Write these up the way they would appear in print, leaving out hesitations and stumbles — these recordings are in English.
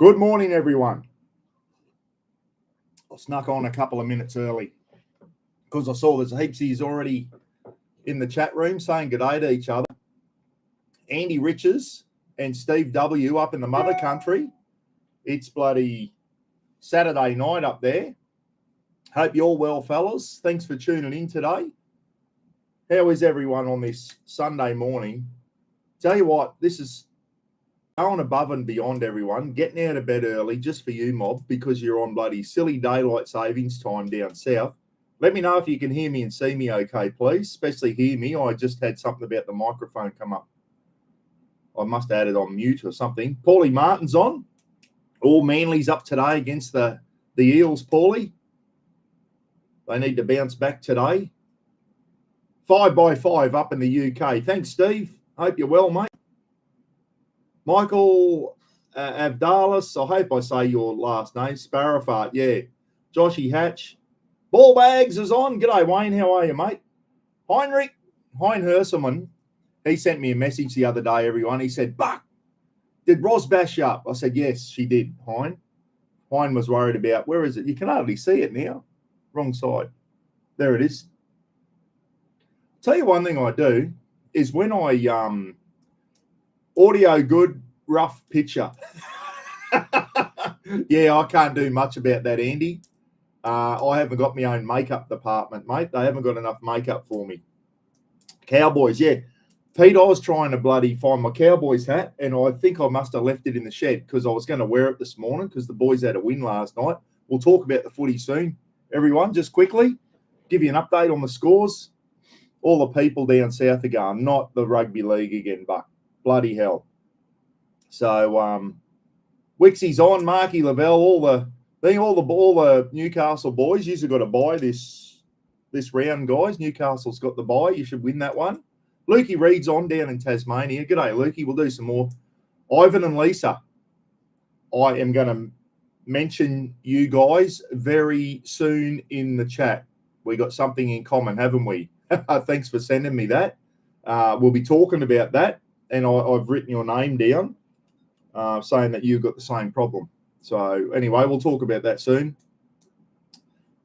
Good morning, everyone. I snuck on a couple of minutes early because I saw there's heapsies already in the chat room saying good day to each other. Andy Riches and Steve W up in the mother country. It's bloody Saturday night up there. Hope you're all well, fellas. Thanks for tuning in today. How is everyone on this Sunday morning? Tell you what, this is going above and beyond, everyone. Getting out of bed early just for you, mob, because you're on bloody silly daylight savings time down south. Let me know if you can hear me and see me okay, please. Especially hear me. I just had something about the microphone come up. I must have had it on mute or something. Paulie Martin's on. All Manly's up today against the Eels, Paulie. They need to bounce back today. 5-5 up in the UK. Thanks, Steve. Hope you're well, mate. Michael Avdalis, I hope I say your last name. Sparrowfart, yeah. Joshy Hatch. Ball Bags is on. G'day, Wayne. How are you, mate? Hein Herselman, he sent me a message the other day, everyone. He said, Buck, did Ros bash you up? I said, yes, she did, Hein. Hein was worried about, where is it? You can hardly see it now. Wrong side. There it is. Tell you one thing I do is when I audio good, rough picture. Yeah, I can't do much about that, Andy. I haven't got my own makeup department, mate. They haven't got enough makeup for me. Cowboys, yeah. Pete, I was trying to bloody find my Cowboys hat, and I think I must have left it in the shed because I was going to wear it this morning because the boys had a win last night. We'll talk about the footy soon, everyone. Just quickly, give you an update on the scores. All the people down south are going, not the rugby league again, but bloody hell. So Wixie's on, Marky Lavelle, all the Newcastle boys. You've got to buy this round, guys. Newcastle's got the buy. You should win that one. Lukey Reed's on down in Tasmania. G'day, Lukey. We'll do some more. Ivan and Lisa, I am going to mention you guys very soon in the chat. We got something in common, haven't we? Thanks for sending me that. We'll be talking about that, and I've written your name down, saying that you've got the same problem. So anyway, we'll talk about that soon.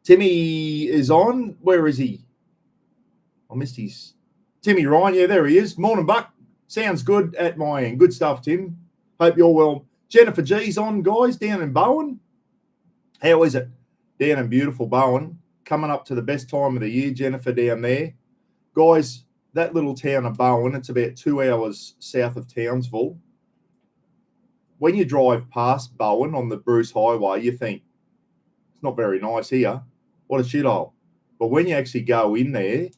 Timmy is on. Where is he? I missed his... Timmy Ryan, yeah, there he is. Morning, Buck. Sounds good at my end. Good stuff, Tim. Hope you're well. Jennifer G's on, guys, down in Bowen. How is it? Down in beautiful Bowen. Coming up to the best time of the year, Jennifer, down there. Guys, that little town of Bowen, it's about 2 hours south of Townsville. When you drive past Bowen on the Bruce Highway, you think, it's not very nice here. What a shithole. But when you actually go in there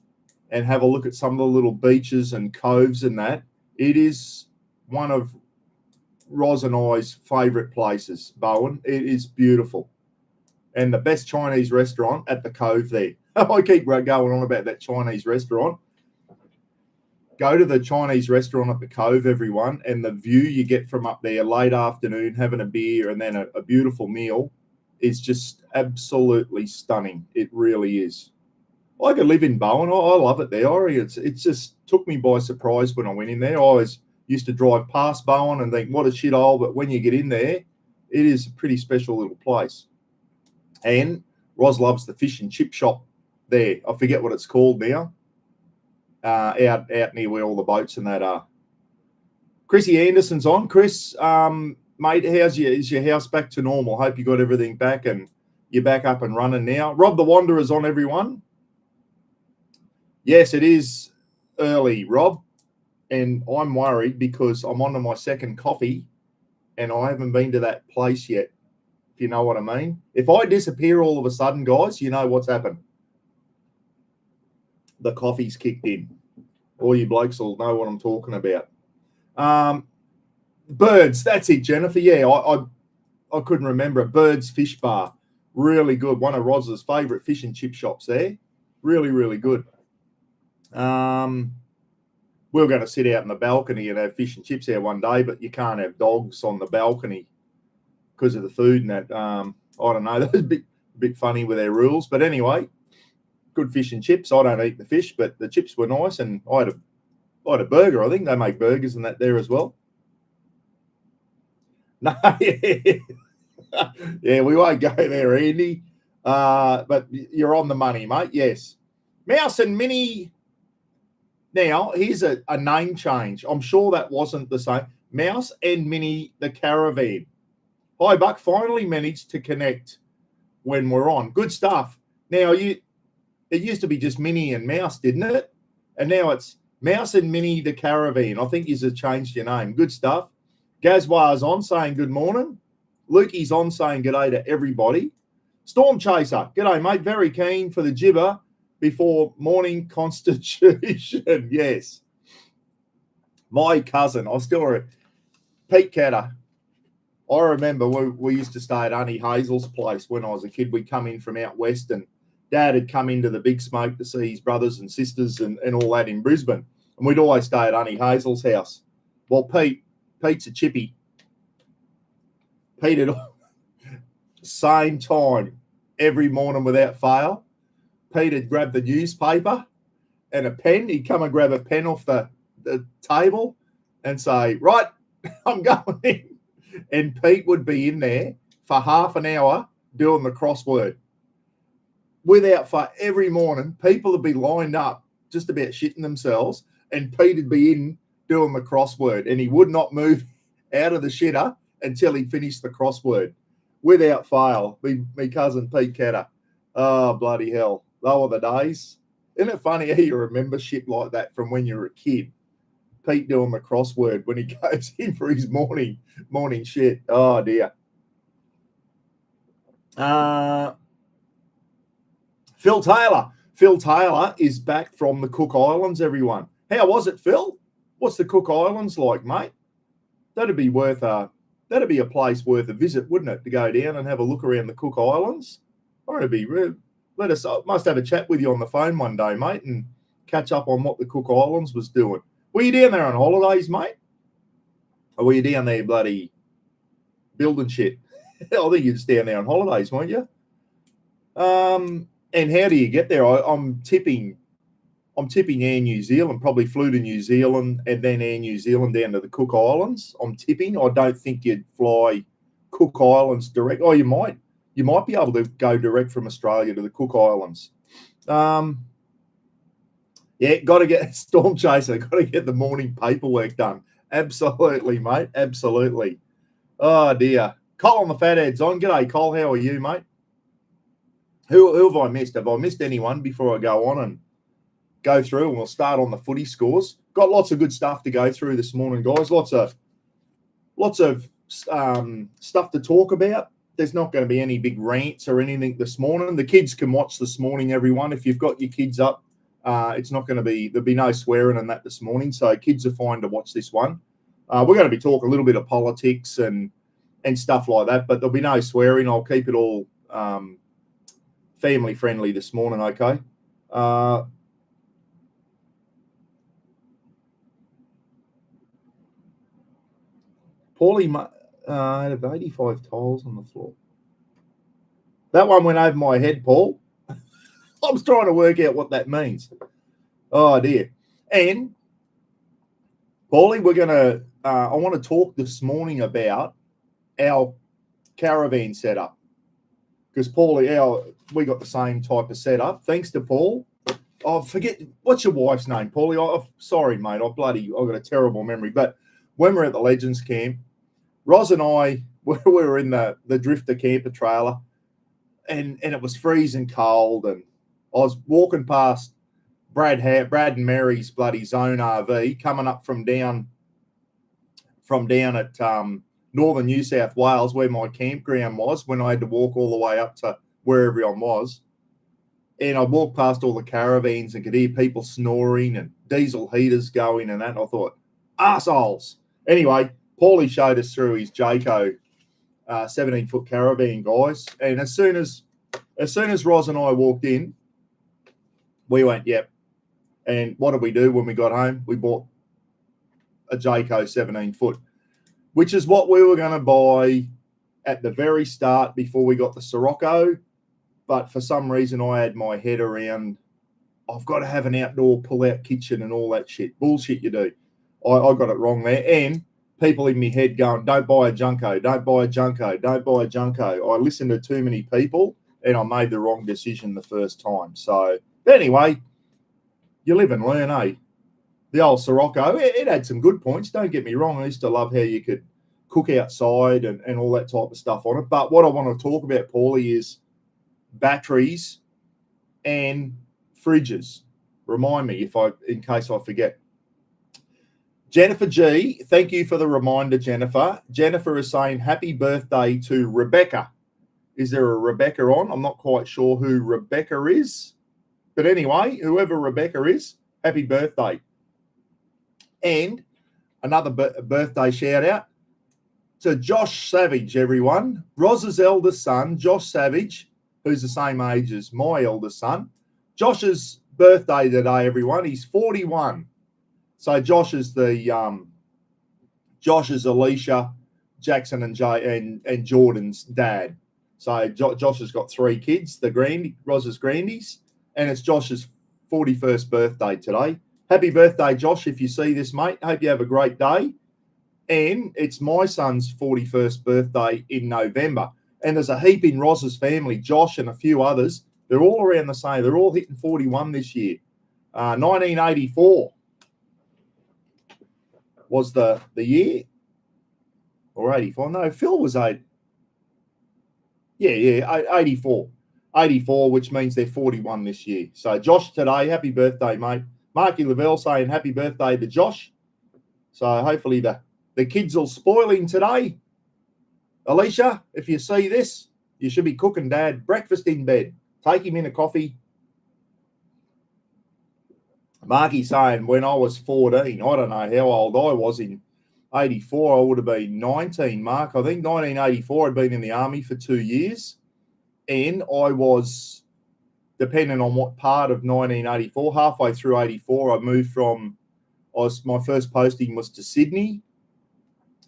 and have a look at some of the little beaches and coves and that, it is one of Ros and I's favourite places, Bowen. It is beautiful. And the best Chinese restaurant at the Cove there. I keep going on about that Chinese restaurant. Go to the Chinese restaurant at the Cove, everyone, and the view you get from up there late afternoon, having a beer and then a beautiful meal is just absolutely stunning. It really is. I could live in Bowen. I love it there. It just took me by surprise when I went in there. I always used to drive past Bowen and think, what a shithole. But when you get in there, it is a pretty special little place. And Ros loves the fish and chip shop there. I forget what it's called now. Out near where all the boats and that are. Chrissy Anderson's on. Chris, mate, is your house back to normal? Hope you got everything back and you're back up and running now. Rob the Wanderer's on, everyone. Yes, it is early, Rob, and I'm worried because I'm on to my second coffee and I haven't been to that place yet, if you know what I mean. If I disappear all of a sudden, guys, you know what's happened. The coffee's kicked in. All you blokes will know what I'm talking about. Birds, that's it, Jennifer. Yeah, I couldn't remember it. Birds Fish Bar, really good. One of Ros's favourite fish and chip shops there. Really, really good. We were going to sit out in the balcony and have fish and chips there one day, but you can't have dogs on the balcony because of the food and that. I don't know. That was a bit funny with their rules. But anyway, good fish and chips. I don't eat the fish, but the chips were nice. And I had a burger. I think they make burgers and that there as well. No, yeah, we won't go there, Andy. But you're on the money, mate. Yes. Mouse and Minnie. Now, here's a name change. I'm sure that wasn't the same. Mouse and Minnie the Caravan. Hi, Buck. Finally managed to connect when we're on. Good stuff. Now, it used to be just Minnie and Mouse, didn't it? And now it's Mouse and Minnie the Caravan. I think you've changed your name. Good stuff. Gazwa's on saying good morning. Lukey's on saying g'day to everybody. Storm Chaser, g'day, mate. Very keen for the Jibber before morning constitution. Yes. My cousin, Pete Catter. I remember we used to stay at Auntie Hazel's place when I was a kid. We'd come in from out west and Dad had come into the Big Smoke to see his brothers and sisters and all that in Brisbane. And we'd always stay at Auntie Hazel's house. Well, Pete's a chippy. Pete at same time every morning without fail. Pete would grab the newspaper and a pen. He'd come and grab a pen off the table and say, right, I'm going in. And Pete would be in there for half an hour doing the crossword. Without fail, every morning, people would be lined up just about shitting themselves, and Pete would be in doing the crossword, and he would not move out of the shitter until he finished the crossword. Without fail, me cousin Pete Catter. Oh, bloody hell. Those were the days. Isn't it funny how you remember shit like that from when you were a kid? Pete doing the crossword when he goes in for his morning shit. Oh, dear. Phil Taylor. Phil Taylor is back from the Cook Islands, everyone. How was it, Phil? What's the Cook Islands like, mate? That'd be a place worth a visit, wouldn't it, to go down and have a look around the Cook Islands? Must have a chat with you on the phone one day, mate, and catch up on what the Cook Islands was doing. Were you down there on holidays, mate? Or were you down there bloody building shit? I think you're just down there on holidays, weren't you? And how do you get there? I'm tipping Air New Zealand, probably flew to New Zealand and then Air New Zealand down to the Cook Islands. I'm tipping. I don't think you'd fly Cook Islands direct. Oh, you might. You might be able to go direct from Australia to the Cook Islands. Yeah, got to get Storm Chaser. Got to get the morning paperwork done. Absolutely, mate. Absolutely. Oh, dear. Cole on the Fatheads on. G'day, Cole. How are you, mate? Who have I missed? Have I missed anyone before I go on and go through? And we'll start on the footy scores. Got lots of good stuff to go through this morning, guys. Lots of stuff to talk about. There's not going to be any big rants or anything this morning. The kids can watch this morning, everyone. If you've got your kids up, it's not going to be, there'll be no swearing and that this morning. So kids are fine to watch this one. We're going to be talking a little bit of politics and stuff like that, but there'll be no swearing. I'll keep it all family friendly this morning, okay? Paulie had 85 tiles on the floor. That one went over my head, Paul. I was trying to work out what that means. Oh, dear. And, Paulie, we're going to I want to talk this morning about our caravan setup. Because, Paulie, we got the same type of setup. Thanks to Paul. I forget, what's your wife's name, Paulie? Sorry, mate. I've got a terrible memory. But when we're at the Legends camp, Roz and I, we were in the Drifter camper trailer, and it was freezing cold, and I was walking past Brad and Mary's bloody Zone RV coming up from down at northern New South Wales, where my campground was, when I had to walk all the way up to where everyone was. And I walked past all the caravans and could hear people snoring and diesel heaters going and that. And I thought, arseholes. Anyway, Paulie showed us through his Jayco 17-foot caravan, guys. And as soon as Roz and I walked in, we went, yep. And what did we do when we got home? We bought a Jayco 17-foot, which is what we were going to buy at the very start before we got the Sirocco. But for some reason, I had my head around, I've got to have an outdoor pull-out kitchen and all that shit. Bullshit you do. I got it wrong there. And people in my head going, don't buy a Junko, don't buy a Junko, don't buy a Junko. I listened to too many people and I made the wrong decision the first time. So anyway, you live and learn, eh? The old Sirocco, it had some good points. Don't get me wrong. I used to love how you could cook outside and all that type of stuff on it. But what I want to talk about, Paulie, is batteries and fridges. Remind me in case I forget. Jennifer G, thank you for the reminder, Jennifer. Jennifer is saying happy birthday to Rebecca. Is there a Rebecca on? I'm not quite sure who Rebecca is. But anyway, whoever Rebecca is, happy birthday. And another birthday shout out to Josh Savage, everyone. Roz's eldest son, Josh Savage, who's the same age as my eldest son. Josh's birthday today, everyone. He's 41. So Josh is Alicia, Jackson, and Jordan's dad. So Josh has got 3 kids, Roz's grandies, and it's Josh's 41st birthday today. Happy birthday, Josh, if you see this, mate. Hope you have a great day. And it's my son's 41st birthday in November. And there's a heap in Roz's family, Josh and a few others. They're all around the same. They're all hitting 41 this year. 1984 was the year. Or 84. No, Phil was 8. Yeah, 84. 84, which means they're 41 this year. So Josh today, happy birthday, mate. Marky Lavelle saying happy birthday to Josh. So hopefully the kids will spoil him today. Alicia, if you see this, you should be cooking Dad breakfast in bed. Take him in a coffee. Marky saying when I was 14, I don't know how old I was in 84. I would have been 19, Mark. I think 1984, I'd been in the army for 2 years. And I was, depending on what part of 1984, halfway through 84, I moved my first posting was to Sydney.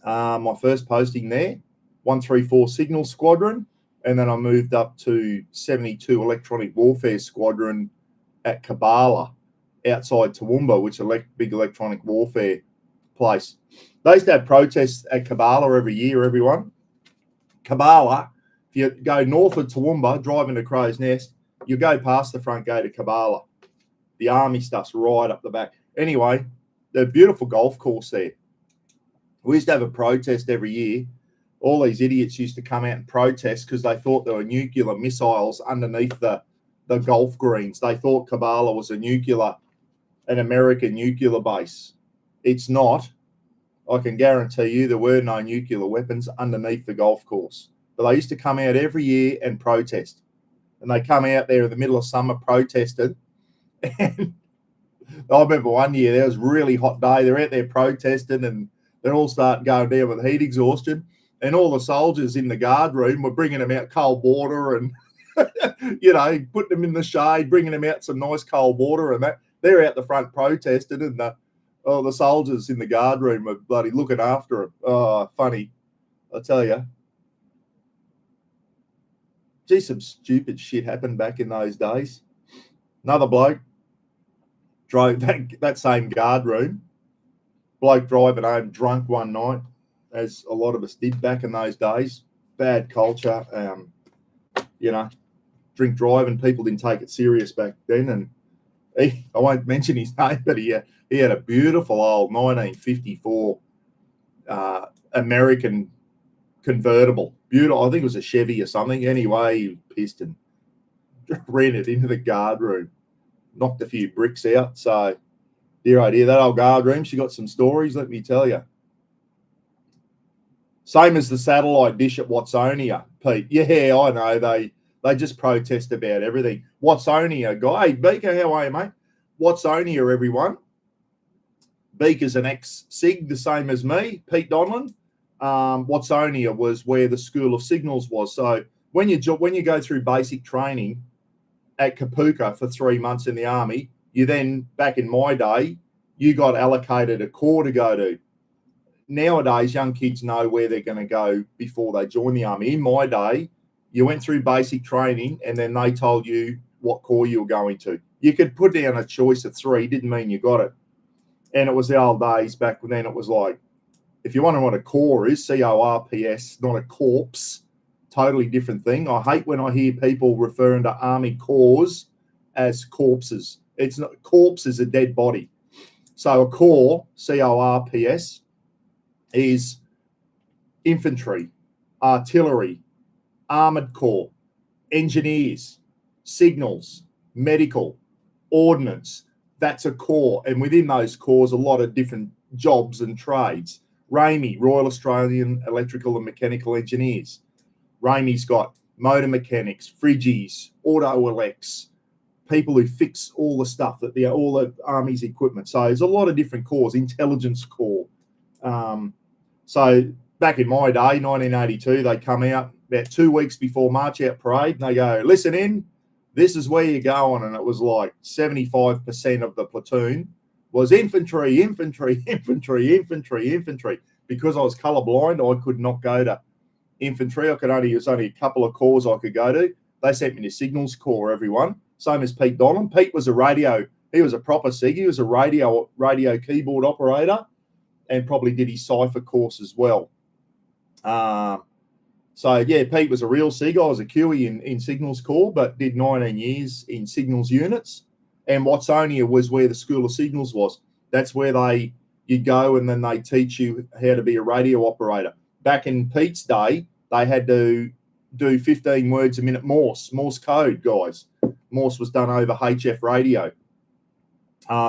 My first posting there, 134 Signal Squadron. And then I moved up to 72 Electronic Warfare Squadron at Kabbalah, outside Toowoomba, which is a big electronic warfare place. They used to have protests at Kabbalah every year, everyone. Kabbalah, if you go north of Toowoomba, drive into Crow's Nest, you go past the front gate of Kabbalah. The army stuff's right up the back. Anyway, the beautiful golf course there. We used to have a protest every year. All these idiots used to come out and protest because they thought there were nuclear missiles underneath the golf greens. They thought Kabbalah was an American nuclear base. It's not. I can guarantee you there were no nuclear weapons underneath the golf course. But they used to come out every year and protest. And they come out there in the middle of summer protested. And I remember one year, there was a really hot day. They're out there protesting and they're all starting going down with heat exhaustion. And all the soldiers in the guard room were bringing them out cold water and, putting them in the shade, bringing them out some nice cold water and that. They're out the front protesting and the soldiers in the guard room were bloody looking after them. Oh, funny. I tell you. Gee, some stupid shit happened back in those days. Another bloke drove that same guard room. Bloke driving home drunk one night, as a lot of us did back in those days. Bad culture. Drink driving. People didn't take it serious back then. And I won't mention his name, but he had a beautiful old 1954 American convertible. Beautiful. I think it was a Chevy or something. Anyway, he pissed and ran it into the guard room. Knocked a few bricks out. So, dear idea, that old guard room, she got some stories, let me tell you. Same as the satellite dish at Watsonia, Pete. Yeah, I know. They just protest about everything. Watsonia guy. Hey, Beaker, how are you, mate? Watsonia, everyone. Beaker's an ex-SIG, the same as me, Pete Donlan. Watsonia was where the School of Signals was. So when you go through basic training at Kapuka for 3 months in the Army, you then, back in my day, you got allocated a corps to go to. Nowadays, young kids know where they're going to go before they join the Army. In my day, you went through basic training and then they told you what corps you were going to. You could put down a choice of 3, didn't mean you got it. And it was the old days back then. It was like if you wonder what a corps is, CORPS, not a corpse, totally different thing. I hate when I hear people referring to army corps as corpses. It's not, corpse is a dead body. So a corps, CORPS, is infantry, artillery, armored corps, engineers, signals, medical, ordnance. That's a corps. And within those corps, a lot of different jobs and trades. RAME, Royal Australian Electrical and Mechanical Engineers. RAME's got motor mechanics, fridgies, auto elects, people who fix all the stuff, all the Army's equipment. So there's a lot of different corps, intelligence corps. So back in my day, 1982, they come out about 2 weeks before March Out Parade, and they go, listen in, this is where you're going. And it was like 75% of the platoon was infantry, infantry, infantry, infantry, infantry. Because I was colourblind, I could not go to infantry. It was only a couple of corps I could go to. They sent me to Signals Corps, everyone. Same as Pete Donlan. Pete was he was a proper SIG. He was a radio keyboard operator and probably did his cipher course as well. So, yeah, Pete was a real SIG. I was a QE in Signals Corps, but did 19 years in Signals units. And Watsonia was where the School of Signals was. That's where you go and then they teach you how to be a radio operator. Back in Pete's day, they had to do 15 words a minute Morse code, guys. Morse was done over HF radio.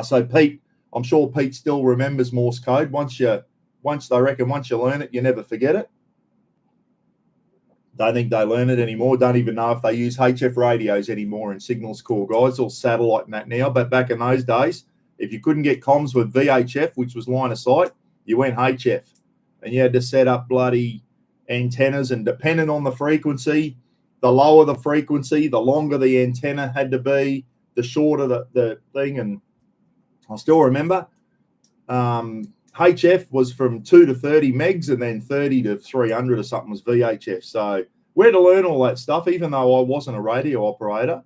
So Pete, I'm sure Pete still remembers Morse code. Once you learn it, you never forget it. Don't think they learn it anymore. Don't even know if they use HF radios anymore in Signals Corps, guys. All satellite and that now. But back in those days, if you couldn't get comms with VHF, which was line of sight, you went HF. And you had to set up bloody antennas. And depending on the frequency, the lower the frequency, the longer the antenna had to be, the shorter the thing. And I still remember HF was from 2 to 30 megs, and then 30 to 300 or something was VHF. So we had to learn all that stuff. Even though I wasn't a radio operator,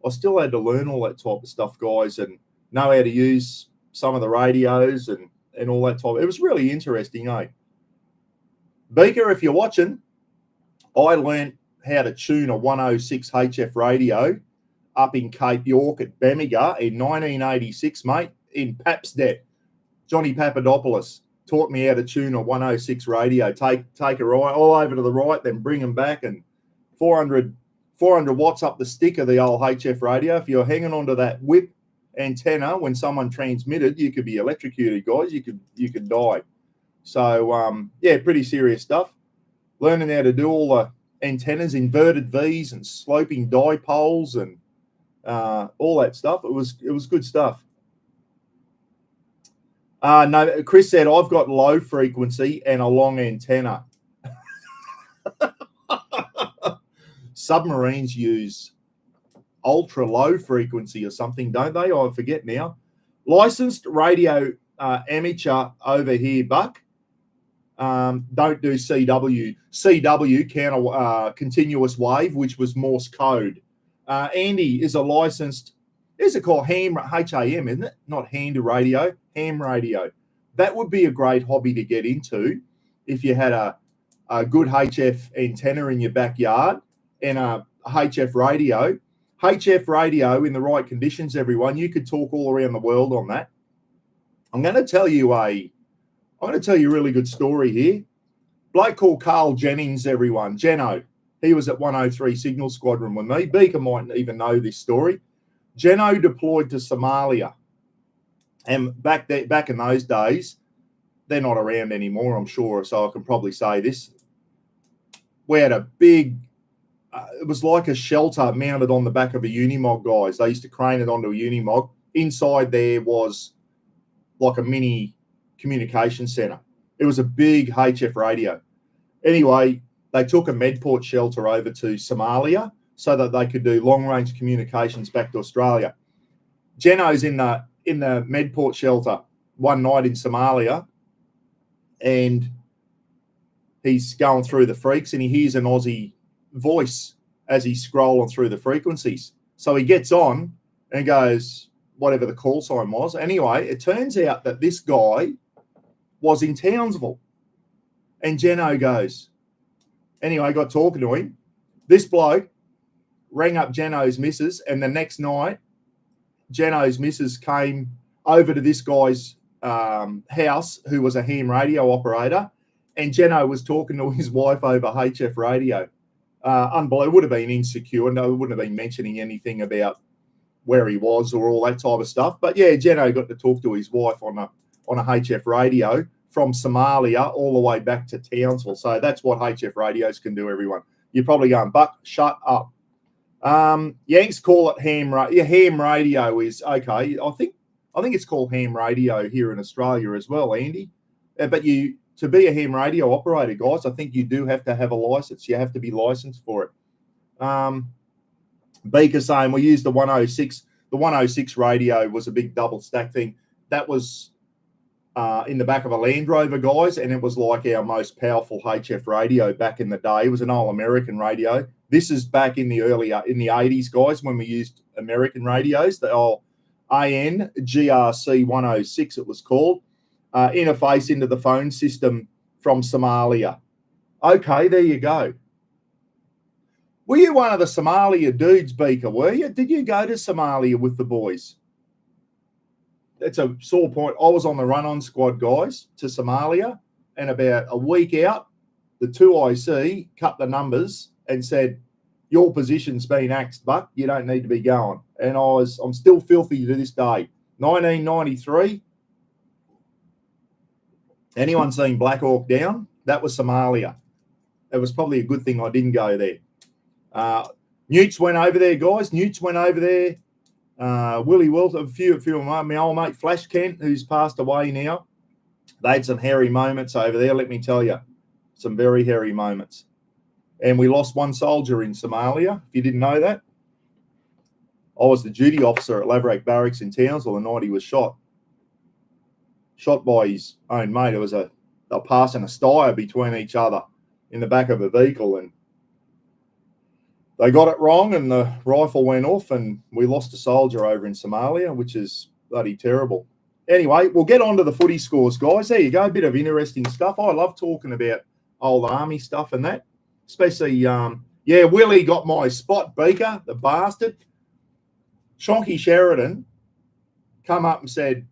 I still had to learn all that type of stuff, guys, and know how to use some of the radios and all that type. It was really interesting, eh? Beaker, if you're watching, I learned how to tune a 106 HF radio up in Cape York at Bemiga in 1986, mate, in Papsdet. Johnny Papadopoulos taught me how to tune a 106 radio. Take a right all over to the right, then bring them back, and 400 watts up the stick of the old HF radio. If you're hanging onto that whip antenna when someone transmitted, you could be electrocuted, guys. You could die. So yeah, pretty serious stuff. Learning how to do all the antennas, inverted V's and sloping dipoles and all that stuff. It was good stuff. No, Chris said, I've got low frequency and a long antenna. Submarines use ultra low frequency or something, don't they? I forget now. Licensed radio amateur over here, Buck. Don't do CW. CW, counter continuous wave, which was Morse code. Andy is a licensed, is it called HAM, H-A-M, isn't it? Not hand radio, ham radio. That would be a great hobby to get into if you had a good HF antenna in your backyard and a HF radio. HF radio in the right conditions, everyone. You could talk all around the world on that. I'm going to tell you a really good story here. Bloke called Carl Jennings, everyone. Jeno. He was at 103 Signal Squadron with me. Beaker might even know this story. Jeno deployed to Somalia. And back in those days, they're not around anymore, I'm sure, so I can probably say this. We had a big, it was like a shelter mounted on the back of a Unimog, guys. They used to crane it onto a Unimog. Inside there was like a mini communication center. It was a big HF radio. Anyway, they took a Medport shelter over to Somalia so that they could do long-range communications back to Australia. Geno's in the Medport shelter one night in Somalia, and he's going through the freaks and he hears an Aussie voice as he's scrolling through the frequencies. So he gets on and goes, whatever the call sign was. Anyway, it turns out that this guy was in Townsville. And Jeno goes, anyway, I got talking to him. This bloke rang up Jeno's missus, and the next night, Jeno's missus came over to this guy's house, who was a ham radio operator, and Jeno was talking to his wife over HF radio. Unbelievable. Would have been insecure. No, wouldn't have been mentioning anything about where he was or all that type of stuff. But yeah, Jeno got to talk to his wife on a HF radio from Somalia all the way back to Townsville. So that's what HF radios can do, everyone. You're probably going, Buck, shut up. Yanks call it ham radio. Yeah, ham radio is okay. I think it's called ham radio here in Australia as well, Andy. But to be a ham radio operator, guys, I think you do have to have a license. You have to be licensed for it. Beaker saying we used the 106. The 106 radio was a big double stack thing. That was in the back of a Land Rover, guys, and it was like our most powerful HF radio back in the day. It was an old American radio. This is back in the 80s, guys, when we used American radios, the old AN GRC 106 it was called, interface into the phone system from Somalia. Okay, there you go. Were you one of the Somalia dudes, Beaker, were you? Did you go to Somalia with the boys? That's a sore point. I was on the run-on squad, guys, to Somalia, and about a week out, the 2IC cut the numbers and said, your position's been axed, Buck. You don't need to be going. And I'm still filthy to this day. 1993. Anyone seen Black Hawk Down? That was Somalia. It was probably a good thing I didn't go there. Newts went over there, guys. Newts went over there. Willie Wilt, a few of my old mate Flash Kent, who's passed away now. They had some hairy moments over there, let me tell you. Some very hairy moments. And we lost one soldier in Somalia, if you didn't know that. I was the duty officer at Laverack Barracks in Townsville the night he was shot. Shot by his own mate. It was they were passing a stire between each other in the back of a vehicle, and they got it wrong and the rifle went off and we lost a soldier over in Somalia, which is bloody terrible. Anyway, we'll get on to the footy scores, guys. There you go. A bit of interesting stuff. I love talking about old army stuff and that. Especially, Willie got my spot, Beaker, the bastard. Shonky Sheridan come up and said,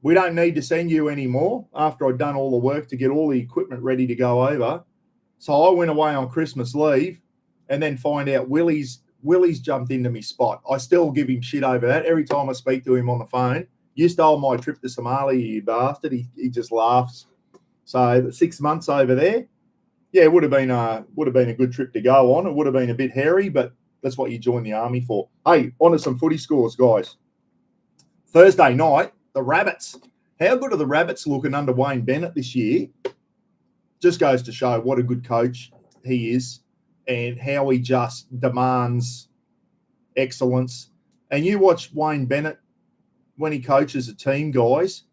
we don't need to send you anymore after I'd done all the work to get all the equipment ready to go over. So I went away on Christmas leave and then find out Willie's jumped into me spot. I still give him shit over that. Every time I speak to him on the phone, you stole my trip to Somalia, you bastard. He just laughs. So 6 months over there, yeah, it would have been a good trip to go on. It would have been a bit hairy, but that's what you join the army for. Hey, on to some footy scores, guys. Thursday night, the Rabbits. How good are the Rabbits looking under Wayne Bennett this year? Just goes to show what a good coach he is and how he just demands excellence. And you watch Wayne Bennett when he coaches a team, guys,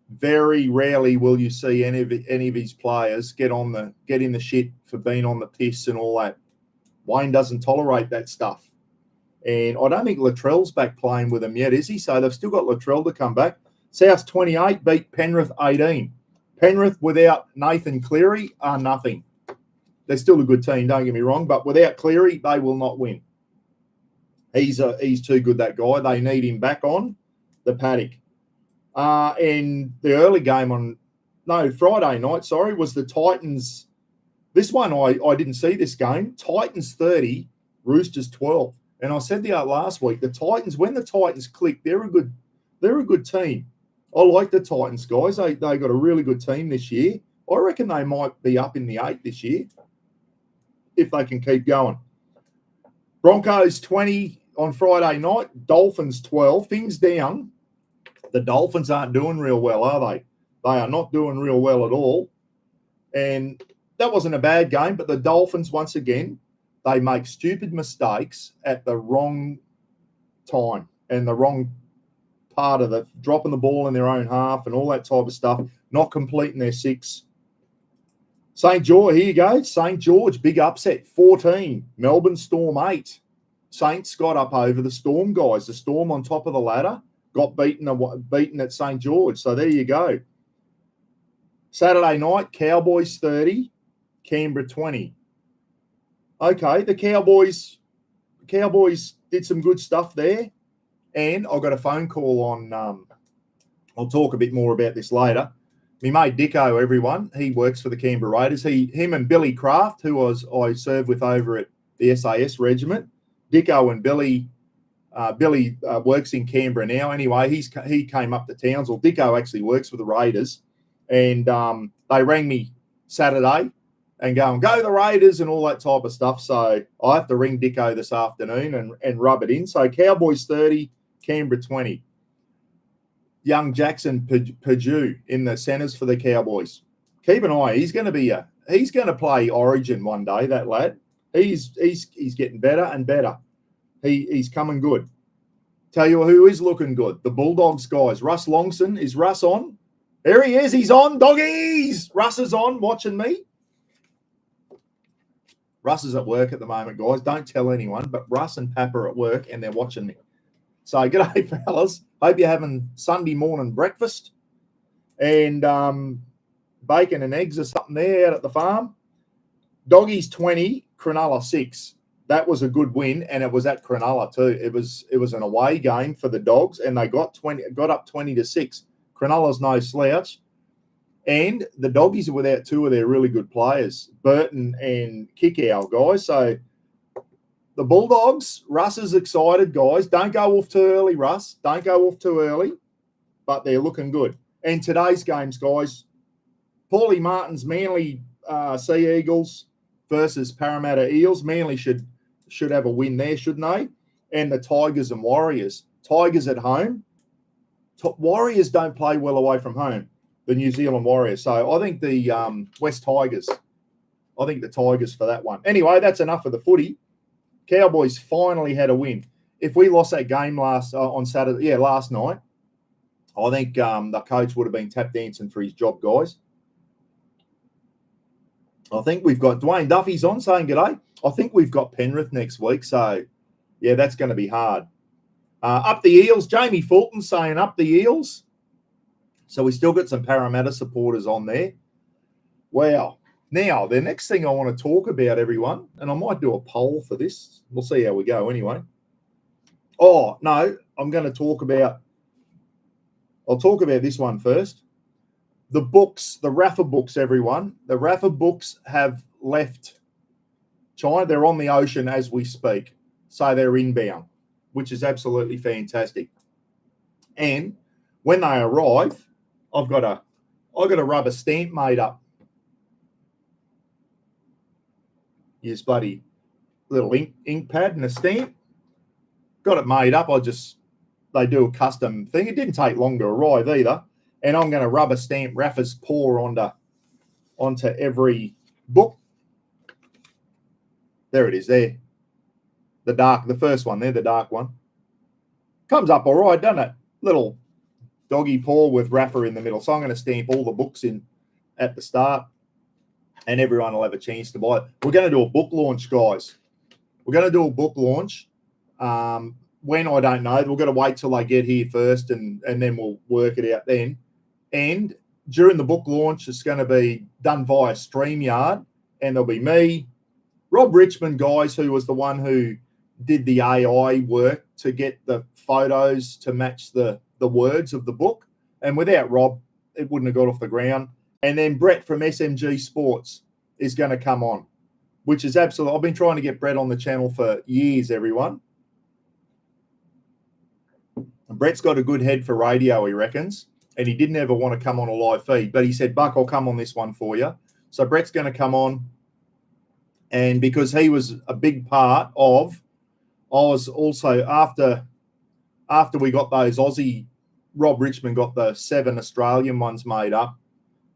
very rarely will you see any of his players get in the shit for being on the piss and all that. Wayne doesn't tolerate that stuff. And I don't think Latrell's back playing with them yet, is he? So they've still got Latrell to come back. South 28 beat Penrith 18. Penrith without Nathan Cleary are nothing. They're still a good team, don't get me wrong, but without Cleary, they will not win. He's too good, that guy. They need him back on the paddock. And the early game Friday night, was the Titans. This one, I didn't see this game. Titans 30, Roosters 12. And I said last week, the Titans, when the Titans click, they're a good team. I like the Titans, guys. They got a really good team this year. I reckon they might be up in the 8 this year if they can keep going. Broncos 20 on Friday night, Dolphins 12. Things down. The Dolphins aren't doing real well, are they? They are not doing real well at all. And that wasn't a bad game, but the Dolphins, once again, they make stupid mistakes at the wrong time and the wrong part of it, dropping the ball in their own half and all that type of stuff, not completing their 6. St. George, here you go. St. George, big upset, 14. Melbourne Storm 8. Saints got up over the Storm, guys. The Storm on top of the ladder got beaten at St. George. So there you go. Saturday night, Cowboys 30, Canberra 20. Okay, the Cowboys did some good stuff there. And I got a phone call on, I'll talk a bit more about this later. My mate Dicko, everyone, he works for the Canberra Raiders. Him and Billy Kraft, who I served with over at the SAS Regiment. Dicko and Billy works in Canberra now. Anyway, he came up to Townsville. Dicko actually works for the Raiders. And they rang me Saturday and go the Raiders and all that type of stuff. So I have to ring Dicko this afternoon and rub it in. So Cowboys 30, Canberra 20. Young Jackson Purdue in the centres for the Cowboys. Keep an eye. He's going to play Origin one day, that lad. He's getting better and better. He's coming good. Tell you who is looking good. The Bulldogs guys. Russ Longson. Is Russ on? There he is. He's on. Doggies. Russ is on, watching me. Russ is at work at the moment, guys. Don't tell anyone, but Russ and Pap are at work and they're watching me. So g'day, fellas. Hope you're having Sunday morning breakfast and bacon and eggs or something there out at the farm. Doggies 20, Cronulla 6. That was a good win, and it was at Cronulla too. It was an away game for the Dogs, and they got up 20-6. Cronulla's no slouch, and the Doggies are without two of their really good players, Burton and Kickow, guys. So the Bulldogs, Russ is excited, guys. Don't go off too early, Russ. Don't go off too early, but they're looking good. And today's games, guys, Paulie Martin's Manly Sea Eagles versus Parramatta Eels. Manly should have a win there, shouldn't they? And the Tigers and Warriors. Tigers at home. Warriors don't play well away from home, the New Zealand Warriors. So I think the West Tigers. I think the Tigers for that one. Anyway, that's enough of the footy. Cowboys finally had a win. If we lost that game last night, I think the coach would have been tap dancing for his job, guys. I think we've got Dwayne Duffy's on saying g'day. I think we've got Penrith next week. So, yeah, that's going to be hard. Up the Eels. Jamie Fulton saying up the Eels. So we still got some Parramatta supporters on there. Wow. Now, the next thing I want to talk about, everyone, and I might do a poll for this. We'll see how we go anyway. Oh, no, I'll talk about this one first. The books, the Rafa books, everyone. The Rafa books have left China. They're on the ocean as we speak. So they're inbound, which is absolutely fantastic. And when they arrive, I've got a rubber stamp made up. Use bloody little ink pad and a stamp. Got it made up. They do a custom thing. It didn't take long to arrive either. And I'm going to rubber stamp Rafa's paw onto every book. There it is there. The first one there, the dark one. Comes up all right, doesn't it? Little doggy paw with Rafa in the middle. So I'm going to stamp all the books in at the start. And everyone will have a chance to buy it. We're going to do a book launch, guys. We're going to do a book launch. When, I don't know. We're going to wait till they get here first, and then we'll work it out then. And during the book launch, it's going to be done via StreamYard, and there'll be me, Rob Richmond, guys, who was the one who did the AI work to get the photos to match the words of the book. And without Rob, it wouldn't have got off the ground. And then Brett from SMG Sports is going to come on, which is absolutely... I've been trying to get Brett on the channel for years, everyone. And Brett's got a good head for radio, he reckons, and he didn't ever want to come on a live feed, but he said, Buck, I'll come on this one for you. So Brett's going to come on, and because he was a big part of... I was also, after we got those Aussie... Rob Richmond got the 7 Australian ones made up.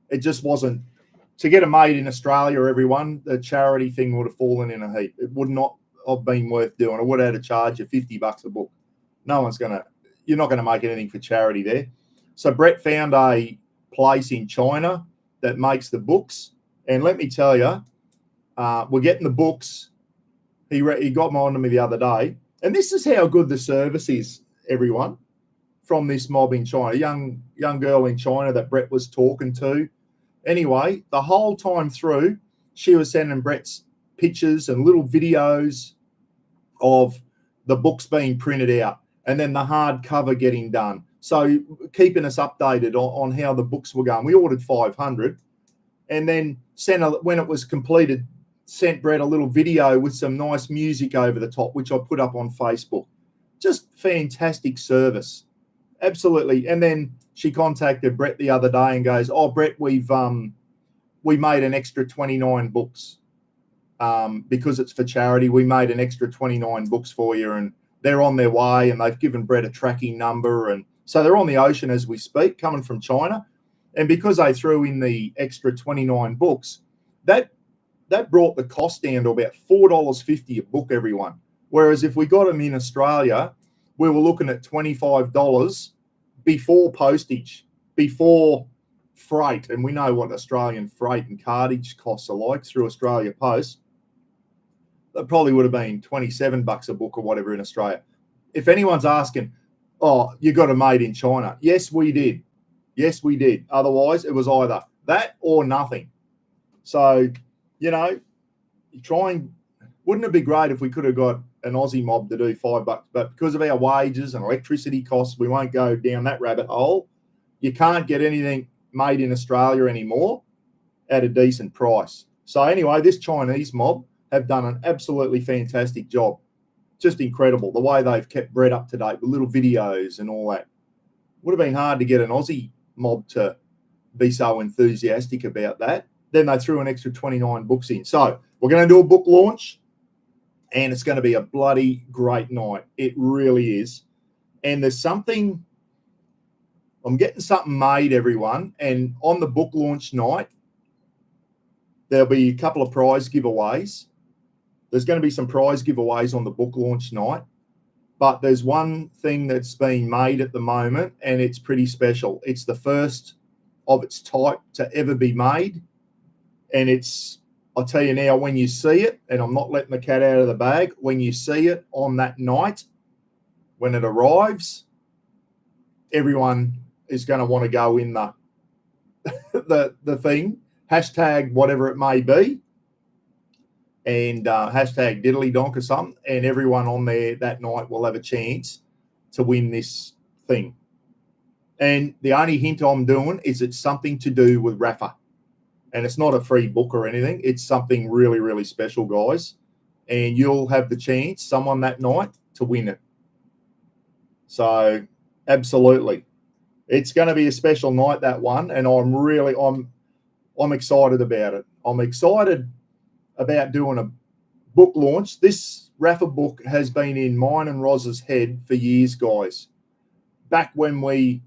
It just wasn't... To get them made in Australia, everyone, the charity thing would have fallen in a heap. It would not have been worth doing. I would have had to charge you $50 a book. No one's going to... You're not going to make anything for charity there. So Brett found a place in China that makes the books. And let me tell you, we're getting the books. He got on to me the other day. And this is how good the service is, everyone, from this mob in China. Young girl in China that Brett was talking to. Anyway, the whole time through, she was sending Brett's pictures and little videos of the books being printed out and then the hardcover getting done. So keeping us updated on how the books were going. We ordered 500 and then when it was completed, sent Brett a little video with some nice music over the top, which I put up on Facebook. Just fantastic service. Absolutely. And then she contacted Brett the other day and goes, "Oh, Brett, we made an extra 29 books. Because it's for charity, we made an extra 29 books for you, and they're on their way, and they've given Brett a tracking number, and so they're on the ocean as we speak, coming from China. And because they threw in the extra 29 books, that brought the cost down to about $4.50 a book, everyone. Whereas if we got them in Australia, we were looking at $25 before postage, before freight, and we know what Australian freight and cartage costs are like through Australia Post. That probably would have been $27 a book or whatever in Australia. If anyone's asking, "Oh, you got it made in China?" Yes, we did. Yes, we did. Otherwise, it was either that or nothing. So, wouldn't it be great if we could have got an Aussie mob to do $5? But because of our wages and electricity costs, we won't go down that rabbit hole. You can't get anything made in Australia anymore at a decent price. So anyway, this Chinese mob have done an absolutely fantastic job. Just incredible the way they've kept Brett up to date with little videos and all that. Would have been hard to get an Aussie mob to be so enthusiastic about that. Then they threw an extra 29 books in. So we're going to do a book launch, and it's going to be a bloody great night. It really is. And there's something, I'm getting something made, everyone. And on the book launch night, there'll be a couple of prize giveaways. There's going to be some prize giveaways on the book launch night. But there's one thing that's being made at the moment, and it's pretty special. It's the first of its type to ever be made. And I'll tell you now, when you see it, and I'm not letting the cat out of the bag, when you see it on that night, when it arrives, everyone is going to want to go in the thing, hashtag whatever it may be, and hashtag diddly donk or something, and everyone on there that night will have a chance to win this thing. And the only hint I'm doing is it's something to do with Rafa. And it's not a free book or anything. It's something really, really special, guys. And you'll have the chance, someone that night, to win it. So, absolutely. It's going to be a special night, that one. And I'm excited about it. I'm excited about doing a book launch. This Rafa book has been in mine and Roz's head for years, guys. Back when we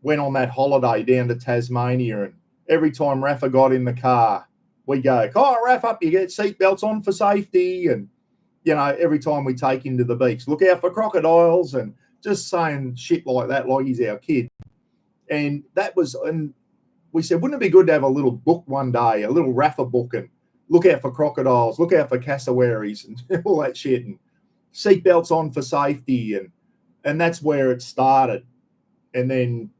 went on that holiday down to Tasmania, and every time Rafa got in the car, we go, "Oh, Rafa, you get seatbelts on for safety." And, every time we take him to the beach, look out for crocodiles, and just saying shit like that, like he's our kid. And we said, wouldn't it be good to have a little book one day, a little Rafa book, and look out for crocodiles, look out for cassowaries and all that shit, and seatbelts on for safety. And that's where it started. And then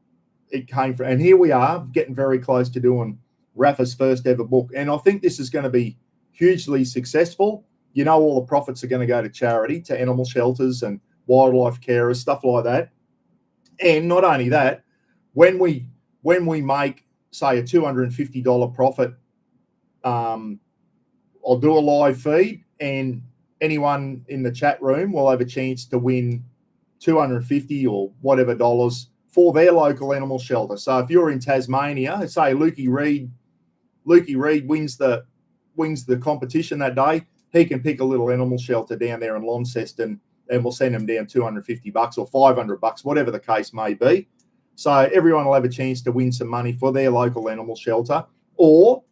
it came from, and here we are getting very close to doing Rafa's first ever book. And I think this is going to be hugely successful. All the profits are going to go to charity, to animal shelters and wildlife carers, stuff like that. And not only that, when we make, say, a $250 profit, I'll do a live feed, and anyone in the chat room will have a chance to win $250 or whatever dollars for their local animal shelter. So if you're in Tasmania, say Lukey Reed wins the competition that day, he can pick a little animal shelter down there in Launceston, and we'll send him down $250 or $500, whatever the case may be. So everyone will have a chance to win some money for their local animal shelter. Or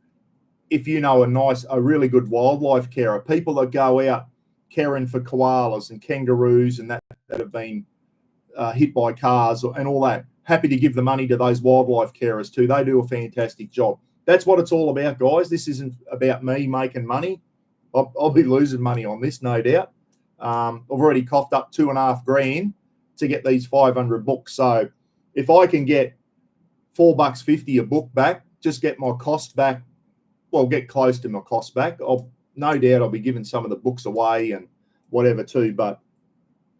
if you know a really good wildlife carer, people that go out caring for koalas and kangaroos and that have been hit by cars and all that, happy to give the money to those wildlife carers too. They do a fantastic job. That's what it's all about, guys. This isn't about me making money. I'll be losing money on this, no doubt. I've already coughed up $2,500 to get these 500 books. So if I can get $4.50 a book back just get my cost back. Well, get close to my cost back. No doubt I'll be giving some of the books away and whatever too. But,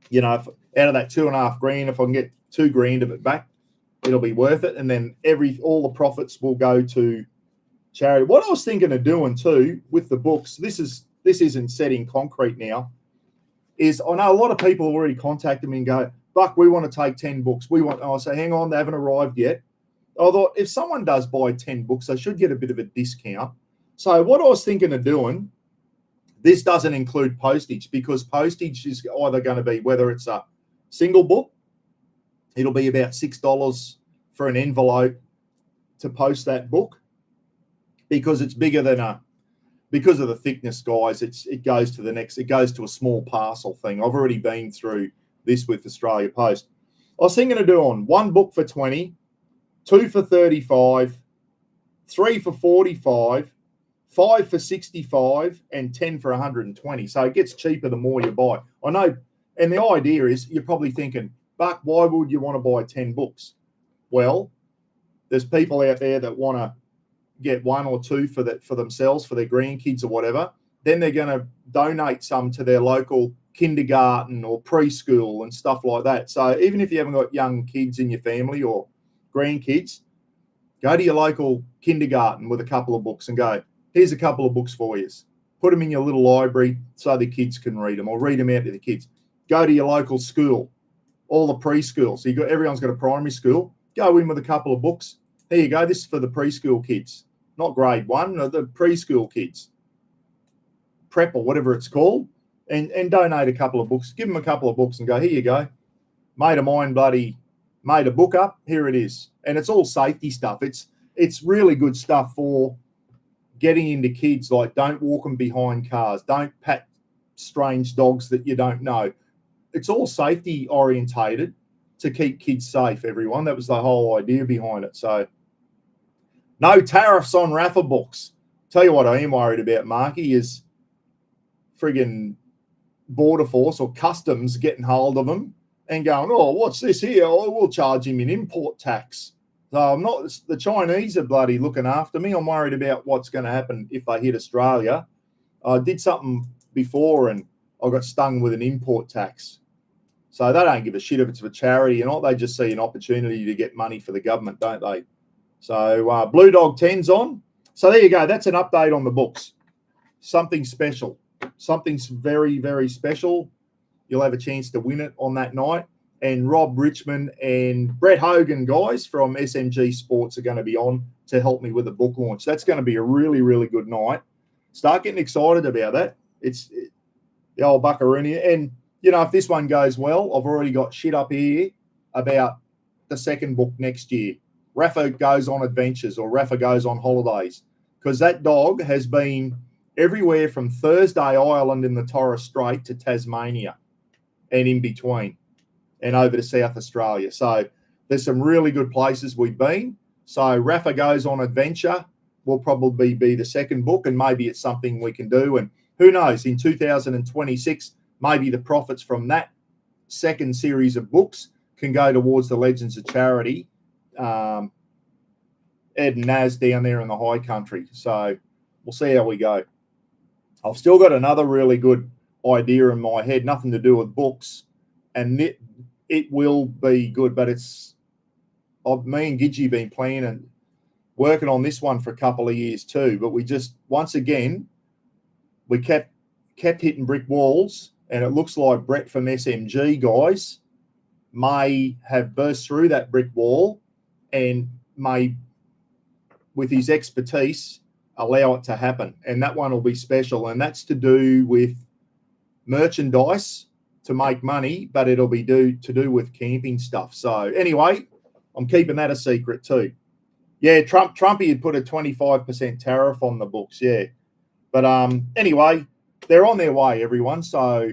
if, out of that $2,500, if I can get $2,000 of it back, it'll be worth it. And then all the profits will go to charity. What I was thinking of doing too with the books, this isn't set in concrete now, is I know a lot of people already contacted me and go, Buck, we want to take 10 books. I'll say, hang on, they haven't arrived yet. I thought if someone does buy 10 books, they should get a bit of a discount. So what I was thinking of doing, this doesn't include postage, because postage is either going to be, whether it's a single book, it'll be about $6 for an envelope to post that book, because it's bigger than because of the thickness, guys. It goes to a small parcel thing. I've already been through this with Australia Post. I was thinking of doing one book for 20, 2 for 35, 3 for 45, 5 for 65, and 10 for 120. So it gets cheaper the more you buy. I know, and the idea is, you're probably thinking, Buck, why would you want to buy 10 books? Well, there's people out there that want to get 1 or 2 for themselves, for their grandkids or whatever. Then they're going to donate some to their local kindergarten or preschool and stuff like that. So even if you haven't got young kids in your family or grandkids, go to your local kindergarten with a couple of books and go, here's a couple of books for you. Put them in your little library so the kids can read them, or read them out to the kids. Go to your local school, all the preschools. So everyone's got a primary school. Go in with a couple of books. Here you go. This is for the preschool kids, not grade 1, the preschool kids, prep or whatever it's called, and donate a couple of books. Give them a couple of books and go, here you go. Mate of mine made a book up. Here it is. And it's all safety stuff. It's really good stuff for getting into kids, like don't walk them behind cars. Don't pat strange dogs that you don't know. It's all safety orientated to keep kids safe, everyone. That was the whole idea behind it. So no tariffs on Rafa books. Tell you what I am worried about, Marky, is friggin' Border Force or Customs getting hold of them and going, oh, what's this here? Oh, we'll charge him an import tax. So I'm not, the Chinese are bloody looking after me. I'm worried about what's going to happen if they hit Australia. I did something before and I got stung with an import tax. So they don't give a shit if it's for charity or not. They just see an opportunity to get money for the government, don't they? So Blue Dog 10's on. So there you go. That's an update on the books. Something special. Something's very, very special. You'll have a chance to win it on that night. And Rob Richmond and Brett Hogan, guys, from SMG Sports are going to be on to help me with the book launch. That's going to be a really, really good night. Start getting excited about that. It's the old buckaroonie. And, if this one goes well, I've already got shit up here about the second book next year. Rafa goes on adventures, or Rafa goes on holidays, because that dog has been everywhere from Thursday Island in the Torres Strait to Tasmania and in between, and over to South Australia. So there's some really good places we've been. So Rafa goes on adventure will probably be the second book, and maybe it's something we can do. And who knows, in 2026, maybe the profits from that second series of books can go towards the Legends of Charity, Ed and Naz down there in the high country. So we'll see how we go. I've still got another really good idea in my head, nothing to do with books, and it will be good, but me and Gidgey been planning and working on this one for a couple of years too, but we just, once again, we kept hitting brick walls, and it looks like Brett from SMG, guys, may have burst through that brick wall and may, with his expertise, allow it to happen. And that one will be special, and that's to do with merchandise to make money, but it'll be to do with camping stuff. So anyway, I'm keeping that a secret too. Yeah, Trumpy had put a 25% tariff on the books, yeah. But anyway, they're on their way, everyone. So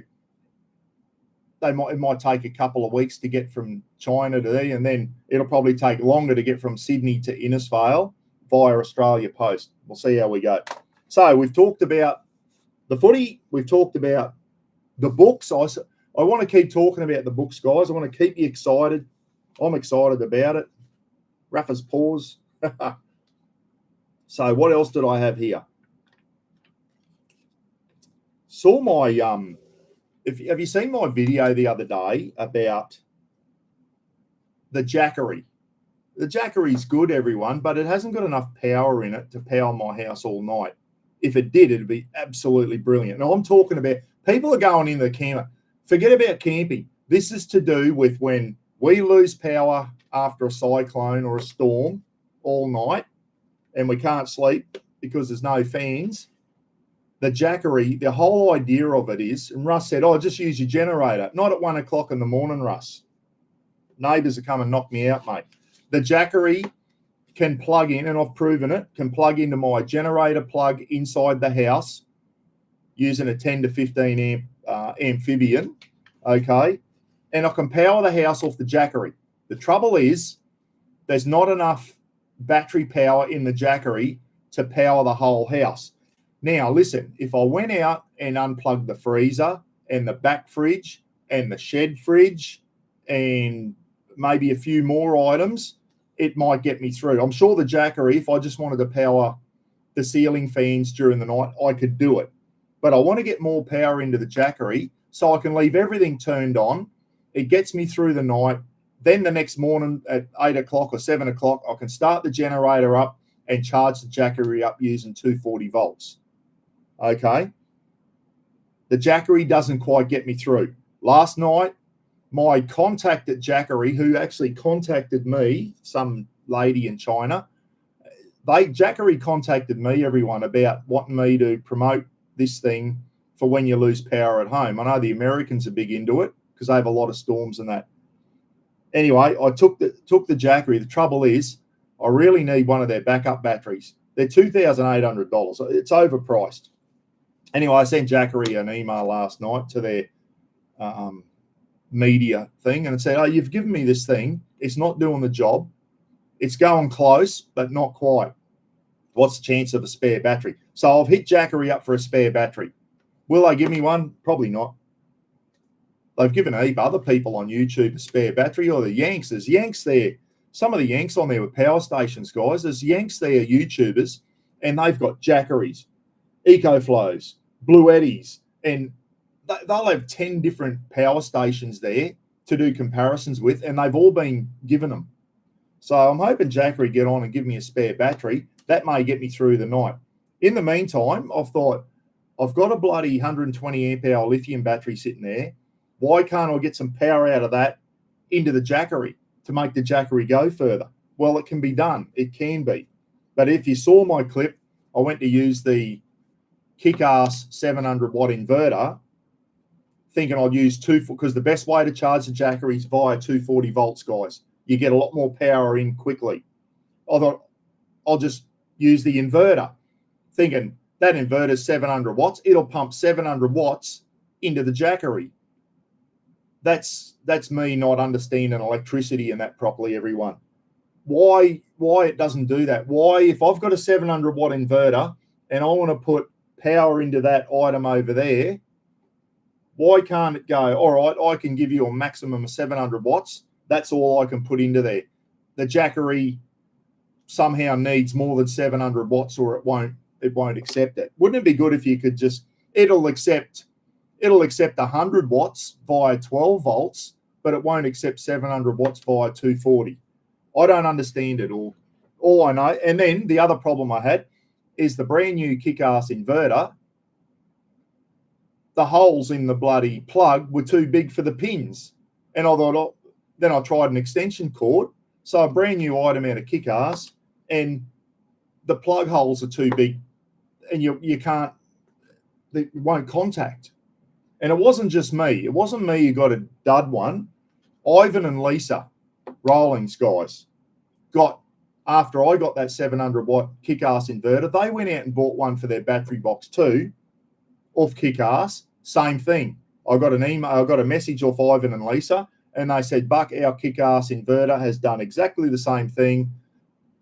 it might take a couple of weeks to get from China to there, and then it'll probably take longer to get from Sydney to Innisfail via Australia Post. We'll see how we go. So we've talked about the footy. We've talked about the books. I want to keep talking about the books, guys. I want to keep you excited. I'm excited about it. Rafa's pause. So what else did I have here? Saw my have you seen my video the other day about the Jackery? The Jackery's good, everyone, but it hasn't got enough power in it to power my house all night. If it did, it'd be absolutely brilliant. Now, I'm talking about people are going in the camper. Forget about camping. This is to do with when we lose power after a cyclone or a storm all night and we can't sleep because there's no fans. The Jackery, the whole idea of it is, and Russ said, oh, just use your generator. Not at 1 o'clock in the morning, Russ. Neighbours are come and knock me out, mate. The Jackery can plug in, and I've proven it, can plug into my generator plug inside the house using a 10 to 15 amp amphibian, okay? And I can power the house off the Jackery. The trouble is there's not enough battery power in the Jackery to power the whole house. Now, listen, if I went out and unplugged the freezer and the back fridge and the shed fridge and maybe a few more items, it might get me through. I'm sure the Jackery, if I just wanted to power the ceiling fans during the night, I could do it. But I want to get more power into the Jackery so I can leave everything turned on. It gets me through the night. Then the next morning at 8 o'clock or 7 o'clock, I can start the generator up and charge the Jackery up using 240 volts. Okay? The Jackery doesn't quite get me through. Last night, my contact at Jackery, who actually contacted me, some lady in China, Jackery contacted me, everyone, about wanting me to promote this thing for when you lose power at home. I know the Americans are big into it because they have a lot of storms and that. Anyway, I took the Jackery. The trouble is, I really need one of their backup batteries. They're $2,800. It's overpriced. Anyway, I sent Jackery an email last night to their media thing, and it said, oh, you've given me this thing. It's not doing the job. It's going close, but not quite. What's the chance of a spare battery? So I've hit Jackery up for a spare battery. Will they give me one? Probably not. They've given a heap other people on YouTube a spare battery, or the Yanks. There's Yanks there. Some of the Yanks on there with power stations, guys. There's Yanks there, YouTubers, and they've got Jackeries, EcoFlows, Blue Eddies, and they'll have 10 different power stations there to do comparisons with, and they've all been given them. So I'm hoping Jackery get on and give me a spare battery. That may get me through the night. In the meantime, I've thought, I've got a bloody 120 amp hour lithium battery sitting there. Why can't I get some power out of that into the Jackery to make the Jackery go further? Well, it can be done. It can be. But if you saw my clip, I went to use the kick-ass 700-watt inverter, thinking I'd use because the best way to charge the Jackery is via 240 volts, guys. You get a lot more power in quickly. I thought I'll just use the inverter, thinking that inverter's 700 watts. It'll pump 700 watts into the Jackery. That's me not understanding electricity and that properly, everyone. Why it doesn't do that? Why, if I've got a 700-watt inverter and I want to put power into that item over there, why can't it go, all right, I can give you a maximum of 700 watts. That's all I can put into there. The Jackery somehow needs more than 700 watts or it won't accept it. Wouldn't it be good if you could just, it'll accept 100 watts via 12 volts, but it won't accept 700 watts via 240. I don't understand it all. All I know, and then the other problem I had is the brand new kick-ass inverter. The holes in the bloody plug were too big for the pins. And I thought, oh, then I tried an extension cord. So a brand new item out of kick-ass, and the plug holes are too big and you can't, they won't contact. And it wasn't just me. It wasn't me who got a dud one. Ivan and Lisa, Rollings guys, after I got that 700-watt kick-ass inverter, they went out and bought one for their battery box too, off kick-ass. Same thing. I got an email, I got a message off Ivan and Lisa, and they said, Buck, our kick-ass inverter has done exactly the same thing.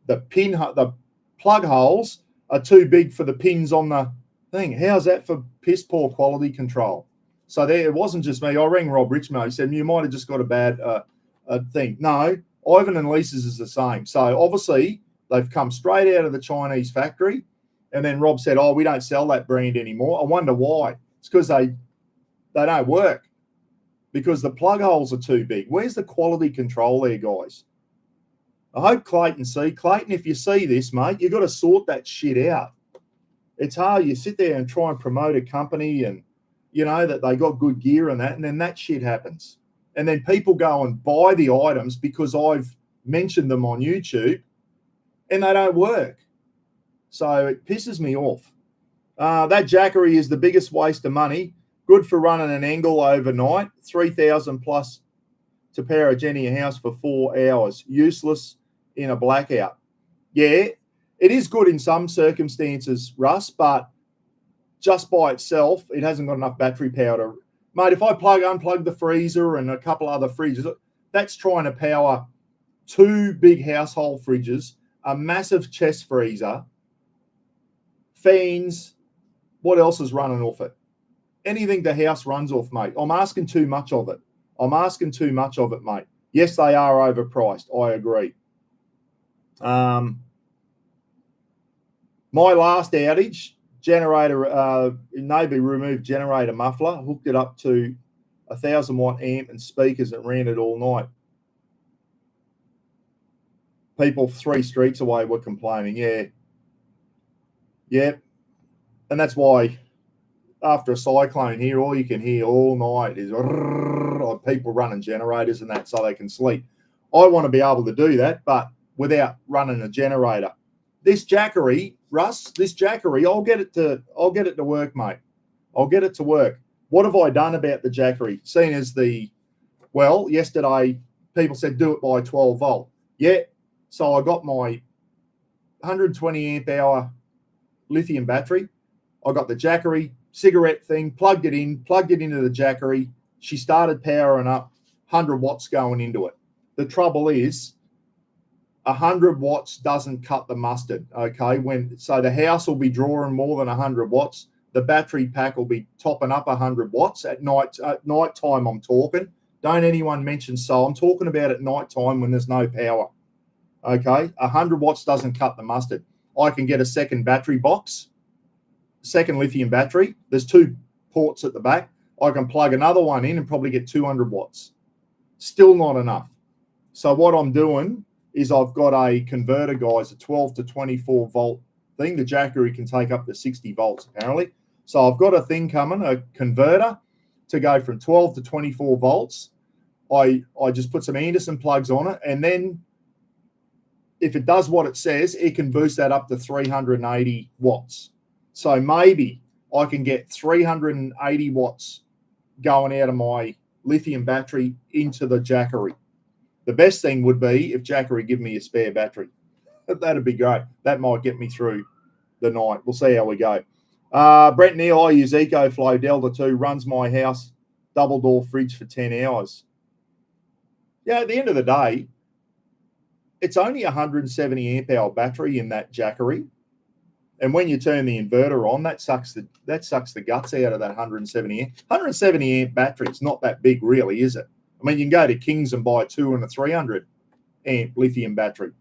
The plug holes are too big for the pins on the thing. How's that for piss poor quality control? So there, it wasn't just me. I rang Rob Richmo. He said, you might have just got a bad thing. No, Ivan and Lisa's is the same. So obviously They've come straight out of the Chinese factory. And then Rob said, oh, we don't sell that brand anymore. I wonder why. It's because they don't work, because the plug holes are too big. Where's the quality control there, guys? I hope Clayton, if you see this, mate, you've got to sort that shit out. It's hard. You sit there and try and promote a company and, you know, that they got good gear and that, and then that shit happens. And then people go and buy the items because I've mentioned them on YouTube and they don't work. So it pisses me off. That Jackery is the biggest waste of money. Good for running an angle overnight. 3,000 plus to power a Jenny a house for 4 hours. Useless in a blackout. Yeah, it is good in some circumstances, Russ, but just by itself, it hasn't got enough battery power to... Mate, if I unplug the freezer and a couple other fridges, that's trying to power 2 big household fridges, a massive chest freezer, fans. What else is running off it? Anything the house runs off, mate. I'm asking too much of it. Mate. Yes, they are overpriced. I agree. My last outage, generator, Navy removed generator muffler, hooked it up to 1,000 watt amp and speakers and ran it all night. People 3 streets away were complaining. Yeah. And that's why after a cyclone here, all you can hear all night is people running generators and that so they can sleep. I want to be able to do that, but without running a generator. This Jackery, Russ, I'll get it to work, mate. I'll get it to work. What have I done about the Jackery? Seeing as yesterday people said do it by 12 volt. Yeah. So I got my 120 amp hour lithium battery. I got the Jackery cigarette thing, plugged it into the Jackery. She started powering up, 100 watts going into it. The trouble is 100 watts doesn't cut the mustard, okay? So the house will be drawing more than 100 watts. The battery pack will be topping up 100 watts at night time. I'm talking. Don't anyone mention so. I'm talking about at night time when there's no power, okay? 100 watts doesn't cut the mustard. I can get a second battery box, second lithium battery. There's 2 ports at the back. I can plug another one in and probably get 200 watts. Still not enough. So what I'm doing is I've got a converter, guys, a 12 to 24 volt thing. The Jackery can take up to 60 volts, apparently. So I've got a thing coming, a converter to go from 12 to 24 volts. I just put some Anderson plugs on it, and then if it does what it says, it can boost that up to 380 watts. So maybe I can get 380 watts going out of my lithium battery into the Jackery. The best thing would be if Jackery give me a spare battery. That'd be great. That might get me through the night. We'll see how we go. Brent Neal, I use EcoFlow Delta 2, runs my house double door fridge for 10 hours. Yeah, at the end of the day, it's only 170 amp hour battery in that Jackery. And when you turn the inverter on, that sucks the guts out of that 170 amp. 170 amp battery, it's not that big really, is it? I mean, you can go to Kings and buy a 2 and a 300 amp lithium battery.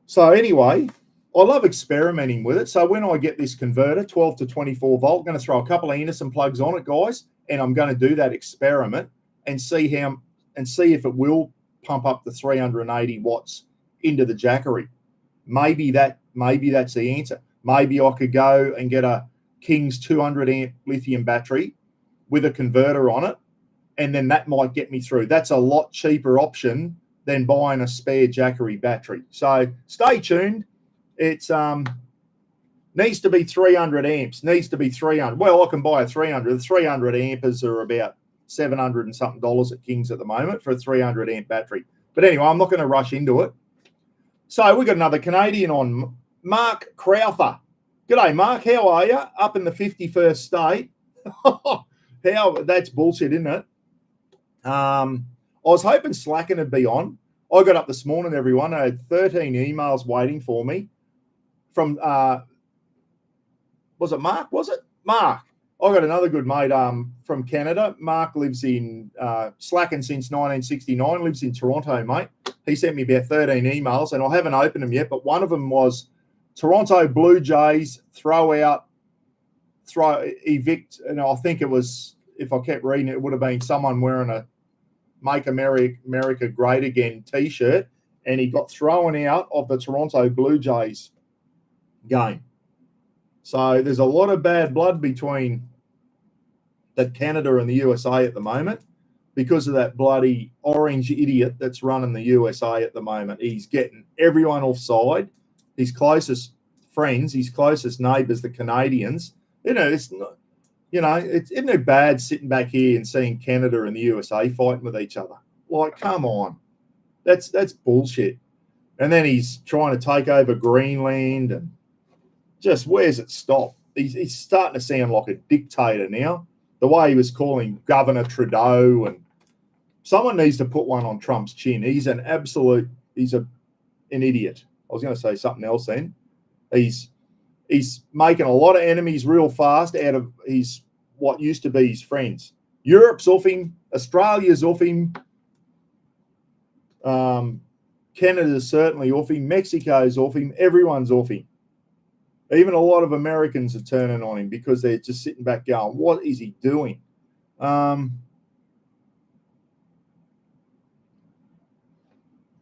So anyway, I love experimenting with it. So when I get this converter, 12 to 24 volt, I'm going to throw a couple of Anderson plugs on it, guys, and I'm going to do that experiment and see if it will pump up the 380 watts into the Jackery. Maybe that's the answer. Maybe I could go and get a King's 200 amp lithium battery with a converter on it, and then that might get me through. That's a lot cheaper option than buying a spare Jackery battery. So stay tuned. It's needs to be 300 amps. Needs to be 300. Well, I can buy a 300. The 300 ampers are about $700 and something at King's at the moment for a 300 amp battery. But anyway, I'm not going to rush into it. So we got another Canadian on, Mark Crowther. G'day, Mark. How are you? Up in the 51st state. That's bullshit, isn't it? I was hoping Slacken would be on. I got up this morning, everyone. I had 13 emails waiting for me from, was it Mark? Mark. I got another good mate from Canada. Mark lives in Slacken since 1969, lives in Toronto, mate. He sent me about 13 emails, and I haven't opened them yet, but one of them was Toronto Blue Jays evict, and I think it was, if I kept reading it would have been someone wearing a Make America Great Again t-shirt, and he got thrown out of the Toronto Blue Jays game. So there's a lot of bad blood between Canada and the USA at the moment because of that bloody orange idiot that's running the USA at the moment. He's getting everyone offside. His closest friends, his closest neighbours, the Canadians. It's not, isn't it bad sitting back here and seeing Canada and the USA fighting with each other? Like, come on. That's bullshit. And then he's trying to take over Greenland, and just where's it stop? He's starting to sound like a dictator now. The way he was calling Governor Trudeau, and someone needs to put one on Trump's chin. He's an idiot. I was going to say something else then. He's making a lot of enemies real fast out of what used to be his friends. Europe's off him. Australia's off him. Canada's certainly off him. Mexico's off him. Everyone's off him. Even a lot of Americans are turning on him because they're just sitting back going, what is he doing?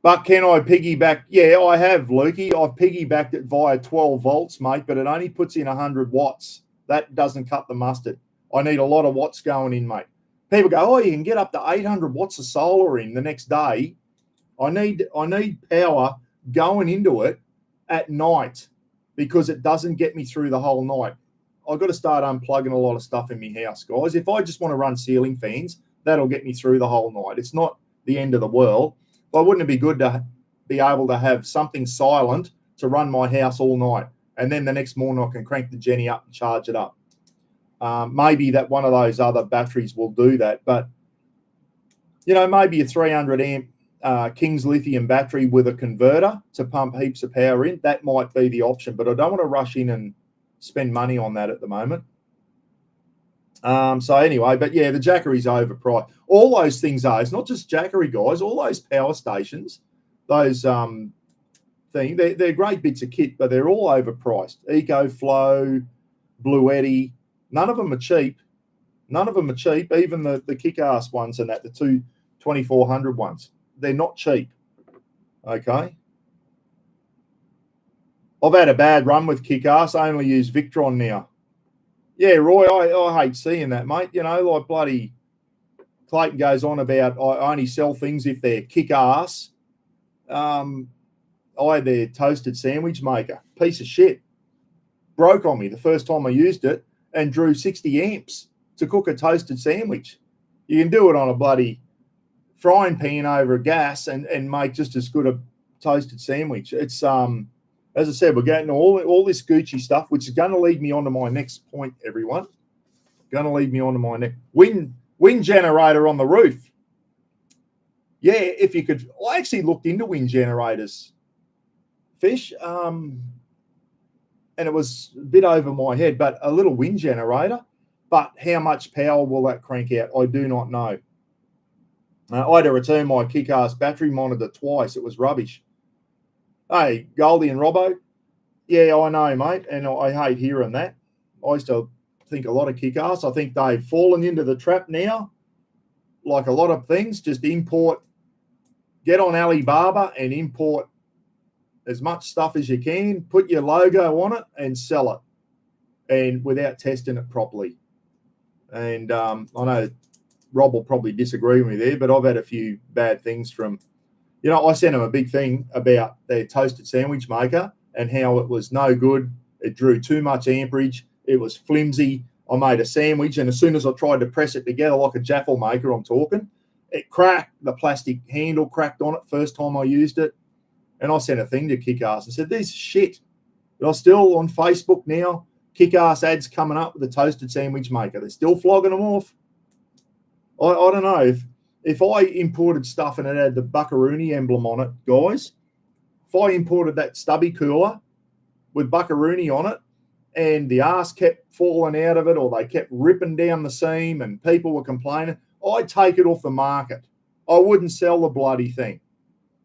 But can I piggyback? Yeah, I have, Lukey. I've piggybacked it via 12 volts, mate, but it only puts in 100 watts. That doesn't cut the mustard. I need a lot of watts going in, mate. People go, you can get up to 800 watts of solar in the next day. I need power going into it at night because it doesn't get me through the whole night. I've got to start unplugging a lot of stuff in my house, guys. If I just want to run ceiling fans, that'll get me through the whole night. It's not the end of the world. But wouldn't it be good to be able to have something silent to run my house all night? And then the next morning I can crank the Jenny up and charge it up. Maybe that one of those other batteries will do that. But, maybe a 300 amp King's lithium battery with a converter to pump heaps of power in, that might be the option. But I don't want to rush in and spend money on that at the moment. So anyway, but yeah, the Jackery's overpriced. All those things are. It's not just Jackery, guys. All those power stations, those things, they're great bits of kit, but they're all overpriced. EcoFlow, Bluetti, none of them are cheap. None of them are cheap. Even the kick-ass ones and the 2400 ones, they're not cheap. Okay. I've had a bad run with kick-ass. I only use Victron now. Yeah, Roy, I hate seeing that, mate. Like bloody Clayton goes on about I only sell things if they're kick-ass. I had their toasted sandwich maker. Piece of shit. Broke on me the first time I used it and drew 60 amps to cook a toasted sandwich. You can do it on a bloody frying pan over a gas and make just as good a toasted sandwich. It's as I said, we're getting all this Gucci stuff, which is going to lead me on to my next point, everyone. Going to lead me on to my next wind generator on the roof. Yeah, if you could, I actually looked into wind generators, Fish, and it was a bit over my head, but a little wind generator. But how much power will that crank out? I do not know. I had to return my kick-ass battery monitor twice. It was rubbish. Hey, Goldie and Robbo. Yeah, I know, mate, and I hate hearing that. I used to think a lot of kick-ass. I think they've fallen into the trap now. Like a lot of things, just get on Alibaba and import as much stuff as you can, put your logo on it and sell it, and without testing it properly. And I know Rob will probably disagree with me there, but I've had a few bad things from, I sent him a big thing about their toasted sandwich maker and how it was no good. It drew too much amperage. It was flimsy. I made a sandwich, and as soon as I tried to press it together like a jaffle maker, I'm talking, it cracked. The plastic handle cracked on it first time I used it. And I sent a thing to Kick-Ass and said, this is shit. But I'm still on Facebook now. Kick-Ass ads coming up with the toasted sandwich maker. They're still flogging them off. I don't know. If I imported stuff and it had the Buckaroony emblem on it, guys, if I imported that stubby cooler with Buckaroony on it and the arse kept falling out of it or they kept ripping down the seam and people were complaining, I'd take it off the market. I wouldn't sell the bloody thing.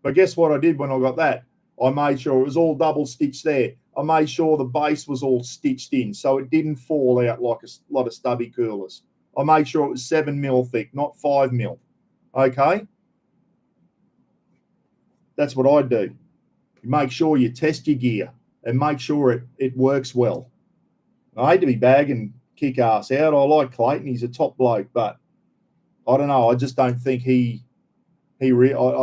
But guess what I did when I got that? I made sure it was all double stitched there. I made sure the base was all stitched in so it didn't fall out like a lot of stubby coolers. I made sure it was 7 mil thick, not 5 mil. Okay? That's what I do. You make sure you test your gear and make sure it works well. I hate to be bagging kick ass out. I like Clayton. He's a top bloke, but I don't know. I just don't think I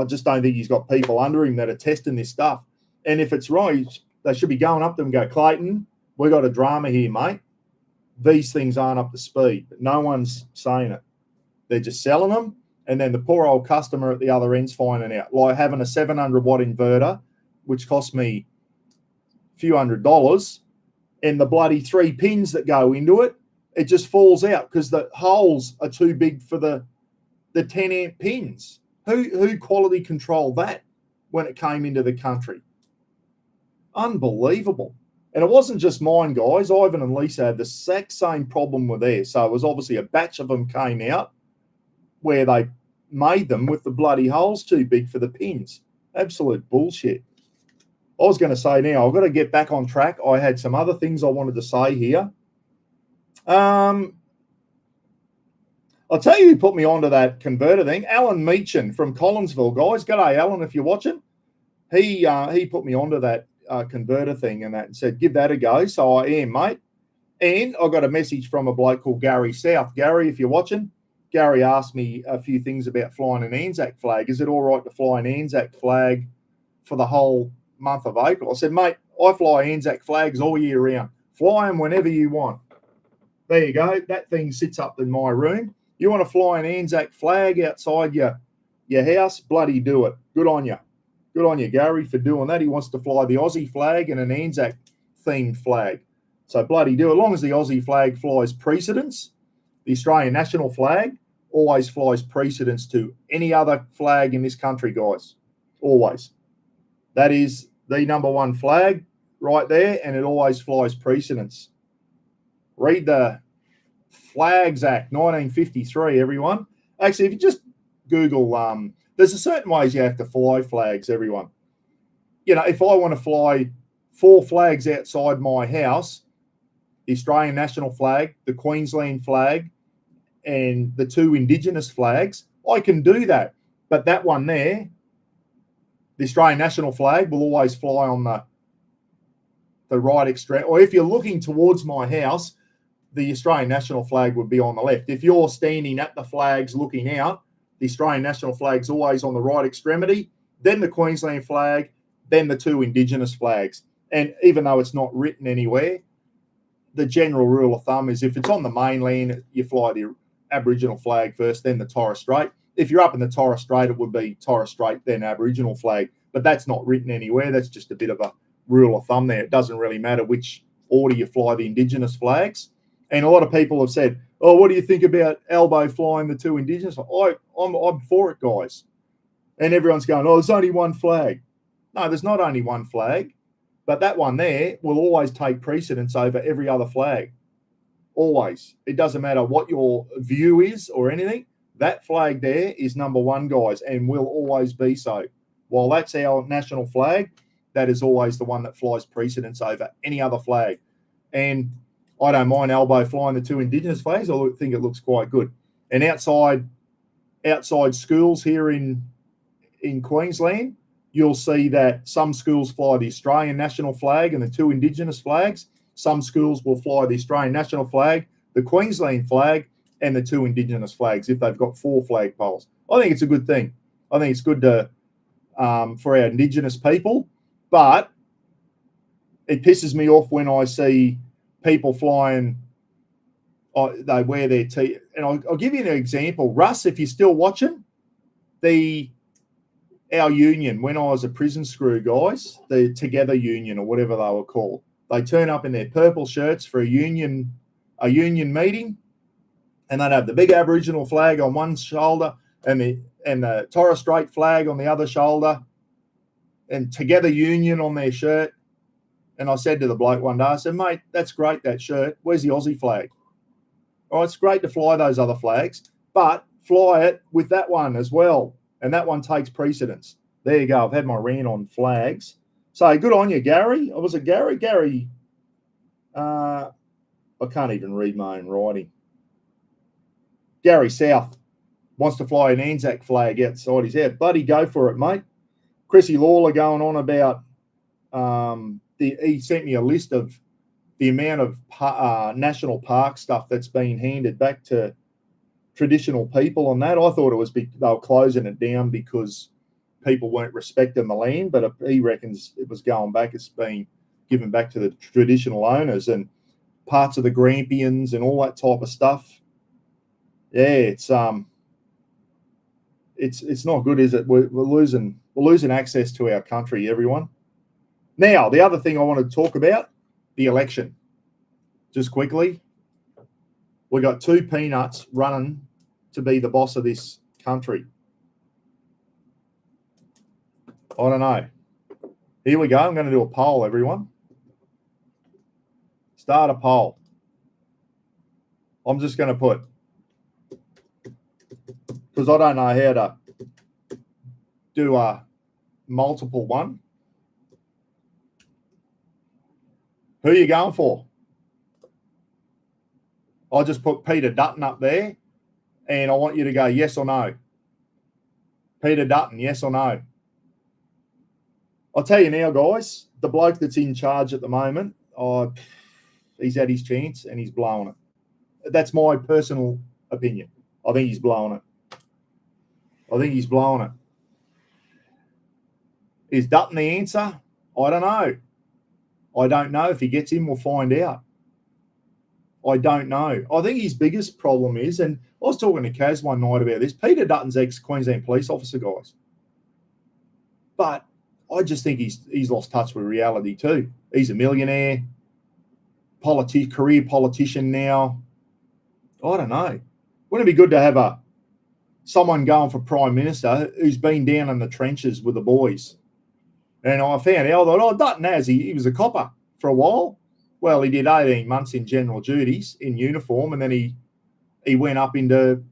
just don't think he's got people under him that are testing this stuff. And if it's right, they should be going up to him and go, Clayton, we got a drama here, mate. These things aren't up to speed. But no one's saying it. They're just selling them. And then the poor old customer at the other end's finding out. Like having a 700 watt inverter, which cost me a few $100s, and the bloody 3 pins that go into it, it just falls out because the holes are too big for the 10 amp pins. Who quality controlled that when it came into the country? Unbelievable. And it wasn't just mine, guys. Ivan and Lisa had the exact same problem with theirs. So it was obviously a batch of them came out where they made them with the bloody holes too big for the pins. Absolute bullshit. I was going to say now, I've got to get back on track. I had some other things I wanted to say here. I'll tell you who put me onto that converter thing. Alan Meechan from Collinsville, guys. G'day, Alan, if you're watching. He put me onto that converter thing and said, give that a go. So I am, mate. And I got a message from a bloke called Gary South. Gary, if you're watching, Gary asked me a few things about flying an Anzac flag. Is it all right to fly an Anzac flag for the whole month of April? I said, mate, I fly Anzac flags all year round. Fly them whenever you want. There you go. That thing sits up in my room. You want to fly an Anzac flag outside your house? Bloody do it. Good on you. Good on you, Gary, for doing that. He wants to fly the Aussie flag and an Anzac-themed flag. So bloody do it. As long as the Aussie flag flies precedence, the Australian national flag always flies precedence to any other flag in this country, guys. Always. That is the number one flag right there, and it always flies precedence. Read the Flags Act, 1953, everyone. Actually, if you just Google, there's a certain ways you have to fly flags, everyone. You know, if I want to fly 4 flags outside my house, the Australian national flag, the Queensland flag, and the 2 Indigenous flags, I can do that. But that one there, the Australian national flag, will always fly on the right extreme. Or if you're looking towards my house, the Australian national flag would be on the left. If you're standing at the flags looking out, the Australian national flag's always on the right extremity, then the Queensland flag, then the 2 Indigenous flags. And even though it's not written anywhere, the general rule of thumb is if it's on the mainland, you fly the Aboriginal flag first, then the Torres Strait. If you're up in the Torres Strait, it would be Torres Strait, then Aboriginal flag. But that's not written anywhere. That's just a bit of a rule of thumb there. It doesn't really matter which order you fly the Indigenous flags. And a lot of people have said, oh, what do you think about Albo flying the 2 Indigenous? I'm for it, guys. And everyone's going, oh, there's only one flag. No, there's not only one flag. But that one there will always take precedence over every other flag. Always. It doesn't matter what your view is or anything. That flag there is number one, guys, and will always be so. While that's our national flag, that is always the one that flies precedence over any other flag. And I don't mind Albo flying the 2 Indigenous flags. I think it looks quite good. And outside schools here in Queensland, you'll see that some schools fly the Australian national flag and the 2 Indigenous flags. Some schools will fly the Australian national flag, the Queensland flag, and the 2 Indigenous flags if they've got 4 flagpoles. I think it's a good thing. I think it's good to for our Indigenous people, but it pisses me off when I see people flying. They wear their T. And I'll give you an example. Russ, if you're still watching, our union, when I was a prison screw, guys, the Together Union or whatever they were called, they turn up in their purple shirts for a union meeting, and they'd have the big Aboriginal flag on one shoulder and the Torres Strait flag on the other shoulder, and Together Union on their shirt. And I said to the bloke one day, I said, mate, that's great, that shirt. Where's the Aussie flag? All right, it's great to fly those other flags, but fly it with that one as well. And that one takes precedence. There you go. I've had my rant on flags. So good on you, Gary. Was it Gary? Gary. I can't even read my own writing. Gary South wants to fly an Anzac flag outside his head. Buddy, go for it, mate. Chrissy Lawler going on about he sent me a list of the amount of national park stuff that's been handed back to traditional people on that. I thought it was they were closing it down because people weren't respecting the land, but he reckons it was going back. It's been given back to the traditional owners and parts of the Grampians and all that type of stuff. Yeah, it's not good, is it? We're losing access to our country, everyone. Now, the other thing I want to talk about, the election. Just quickly, we got two peanuts running to be the boss of this country. I don't know. Here we go. I'm going to do a poll, everyone. Start a poll. I'm just going to put, because I don't know how to do a multiple one. Who are you going for? I'll just put Peter Dutton up there, and I want you to go yes or no. Peter Dutton, yes or no? I'll tell you now, guys, the bloke that's in charge at the moment, he's had his chance and he's blowing it. That's my personal opinion. I think he's blowing it. Is Dutton the answer? I don't know. If he gets in, we'll find out. I don't know. I think his biggest problem is, and I was talking to Kaz one night about this, Peter Dutton's ex-Queensland police officer, guys. But I just think he's lost touch with reality too. He's a millionaire, career politician now. I don't know. Wouldn't it be good to have someone going for Prime Minister who's been down in the trenches with the boys? And I found out that, Dutton he was a copper for a while. Well, he did 18 months in general duties in uniform, and then he went up into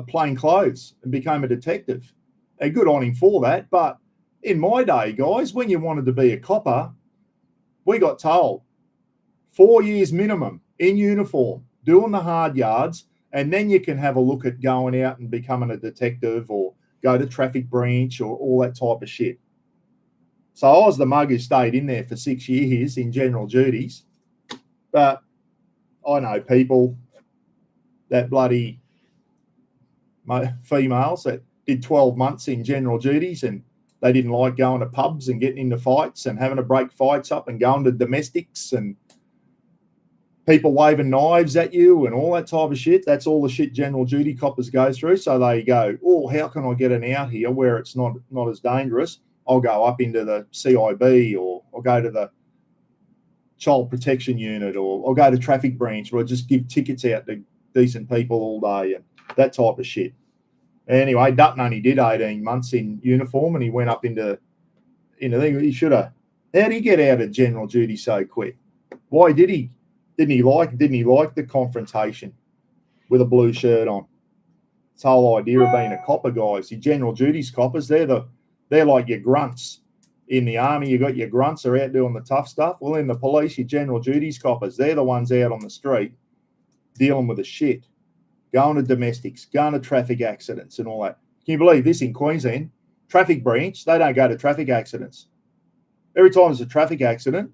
plain clothes and became a detective. And good on him for that. But in my day, guys, when you wanted to be a copper, we got told 4 years minimum in uniform, doing the hard yards, and then you can have a look at going out and becoming a detective or go to traffic branch or all that type of shit. So I was the mug who stayed in there for 6 years in general duties. But I know people that bloody females that did 12 months in general duties and they didn't like going to pubs and getting into fights and having to break fights up and going to domestics and people waving knives at you and all that type of shit. That's all the shit general duty coppers go through. So they go, how can I get an out here where it's not as dangerous? I'll go up into the CIB or I'll go to the child protection unit or I'll go to traffic branch where I just give tickets out to decent people all day and that type of shit. Anyway, Dutton only did 18 months in uniform and he went up into he should have. How did he get out of general duty so quick? Why did he? Didn't he like the confrontation with a blue shirt on? This whole idea of being a copper, guys. Your general duties coppers, they're like your grunts. In the army, you got your grunts are out doing the tough stuff. Well, in the police, your general duties coppers, they're the ones out on the street dealing with the shit, going to domestics, going to traffic accidents and all that. Can you believe this in Queensland? Traffic branch, they don't go to traffic accidents. Every time there's a traffic accident,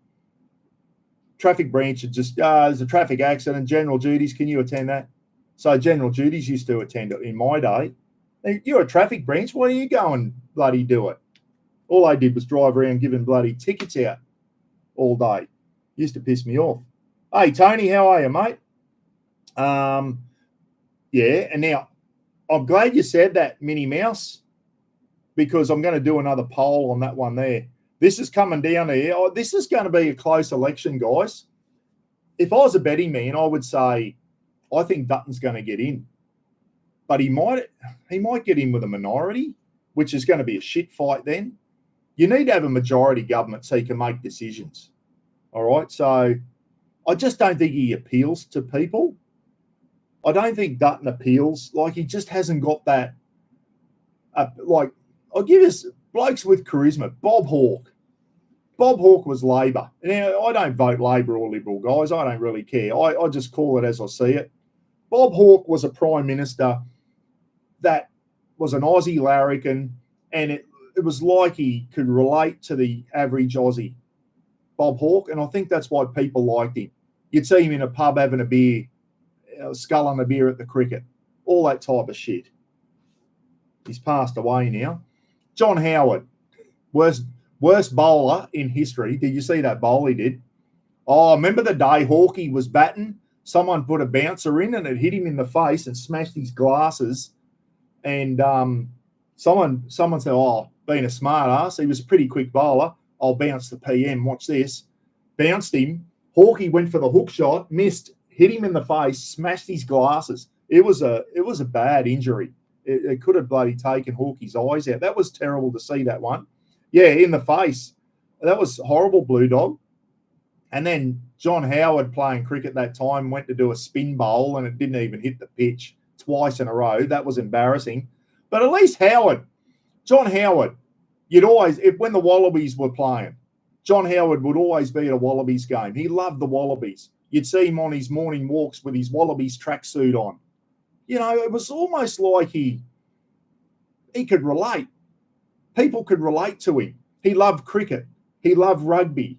traffic branch is just, there's a traffic accident, general duties, can you attend that? So general duties used to attend it in my day. You're a traffic branch, why are you going bloody do it? All I did was drive around giving bloody tickets out all day. Used to piss me off. Hey, Tony, how are you, mate? Yeah, and now I'm glad you said that, Minnie Mouse, because I'm going to do another poll on that one there. This is coming down here. This is going to be a close election, guys. If I was a betting man, I would say I think Dutton's going to get in. But he might get in with a minority, which is going to be a shit fight then. You need to have a majority government so you can make decisions. All right? So I just don't think he appeals to people. I don't think Dutton appeals. Like, he just hasn't got that. I'll give us blokes with charisma. Bob Hawke. Bob Hawke was Labor. Now, I don't vote Labor or Liberal, guys. I don't really care. I just call it as I see it. Bob Hawke was a Prime Minister that was an Aussie larrikin, and it was like he could relate to the average Aussie, Bob Hawke, and I think that's why people liked him. You'd see him in a pub having a beer, sculling a beer at the cricket, all that type of shit. He's passed away now. John Howard, worst bowler in history. Did you see that bowl he did? Oh, remember the day Hawkey was batting? Someone put a bouncer in and it hit him in the face and smashed his glasses. And someone said, oh, being a smart ass, he was a pretty quick bowler. I'll bounce the PM. Watch this. Bounced him. Hawkey went for the hook shot, missed, hit him in the face, smashed his glasses. It was a bad injury. It could have bloody taken Hawkey's eyes out. That was terrible to see, that one. Yeah, in the face. That was horrible, Blue Dog. And then John Howard, playing cricket that time, went to do a spin bowl and it didn't even hit the pitch twice in a row. That was embarrassing. But at least John Howard, when the Wallabies were playing, John Howard would always be at a Wallabies game. He loved the Wallabies. You'd see him on his morning walks with his Wallabies tracksuit on. You know, it was almost like he could relate. People could relate to him. He loved cricket. He loved rugby.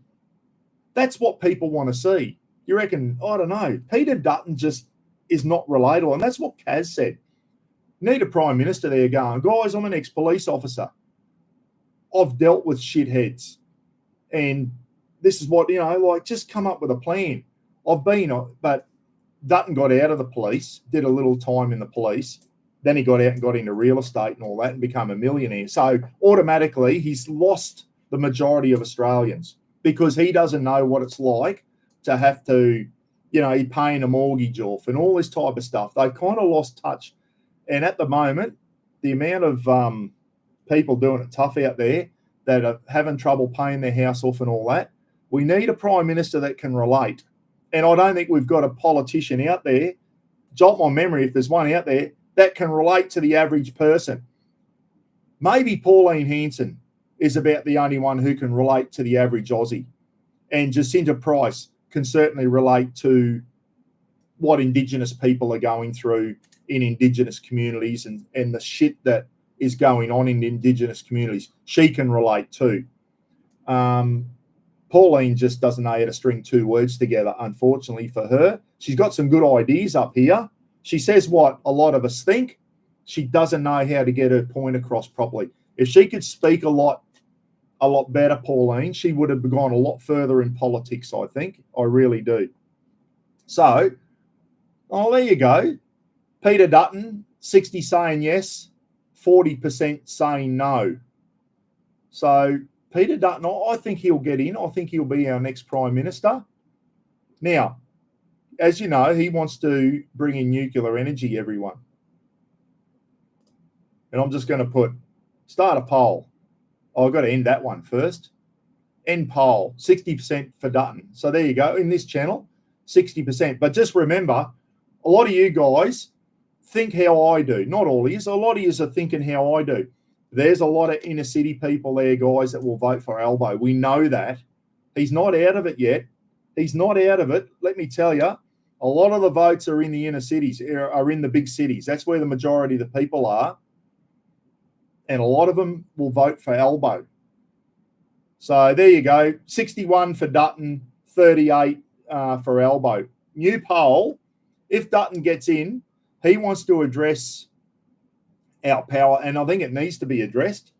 That's what people want to see. You reckon, I don't know, Peter Dutton just is not relatable. And that's what Kaz said. Need a Prime Minister there going, guys, I'm an ex-police officer. I've dealt with shitheads. And this is what, just come up with a plan. But Dutton got out of the police, did a little time in the police. Then he got out and got into real estate and all that and become a millionaire. So automatically he's lost the majority of Australians because he doesn't know what it's like to have to, he's paying a mortgage off and all this type of stuff. They've kind of lost touch. And at the moment, the amount of people doing it tough out there that are having trouble paying their house off and all that, we need a Prime Minister that can relate. And I don't think we've got a politician out there, jot my memory if there's one out there, that can relate to the average person. Maybe Pauline Hanson is about the only one who can relate to the average Aussie. And Jacinta Price can certainly relate to what Indigenous people are going through in Indigenous communities and the shit that is going on in Indigenous communities. She can relate too. Pauline just doesn't know how to string two words together, unfortunately for her. She's got some good ideas up here. She says what a lot of us think. She doesn't know how to get her point across properly. If she could speak a lot better, Pauline, she would have gone a lot further in politics, I think. I really do. So, there you go. Peter Dutton, 60 saying yes, 40% saying no. So, Peter Dutton, I think he'll get in. I think he'll be our next Prime Minister. Now, as you know, he wants to bring in nuclear energy, everyone. And I'm just going to start a poll. I've got to end that one first. End poll, 60% for Dutton. So there you go. In this channel, 60%. But just remember, a lot of you guys think how I do. Not all of you. A lot of you are thinking how I do. There's a lot of inner city people there, guys, that will vote for Albo. We know that. He's not out of it yet. He's not out of it. Let me tell you, a lot of the votes are in the inner cities, are in the big cities. That's where the majority of the people are. And a lot of them will vote for Albo. So there you go. 61 for Dutton, 38 for Albo. New poll. If Dutton gets in, he wants to address our power, and I think it needs to be addressed.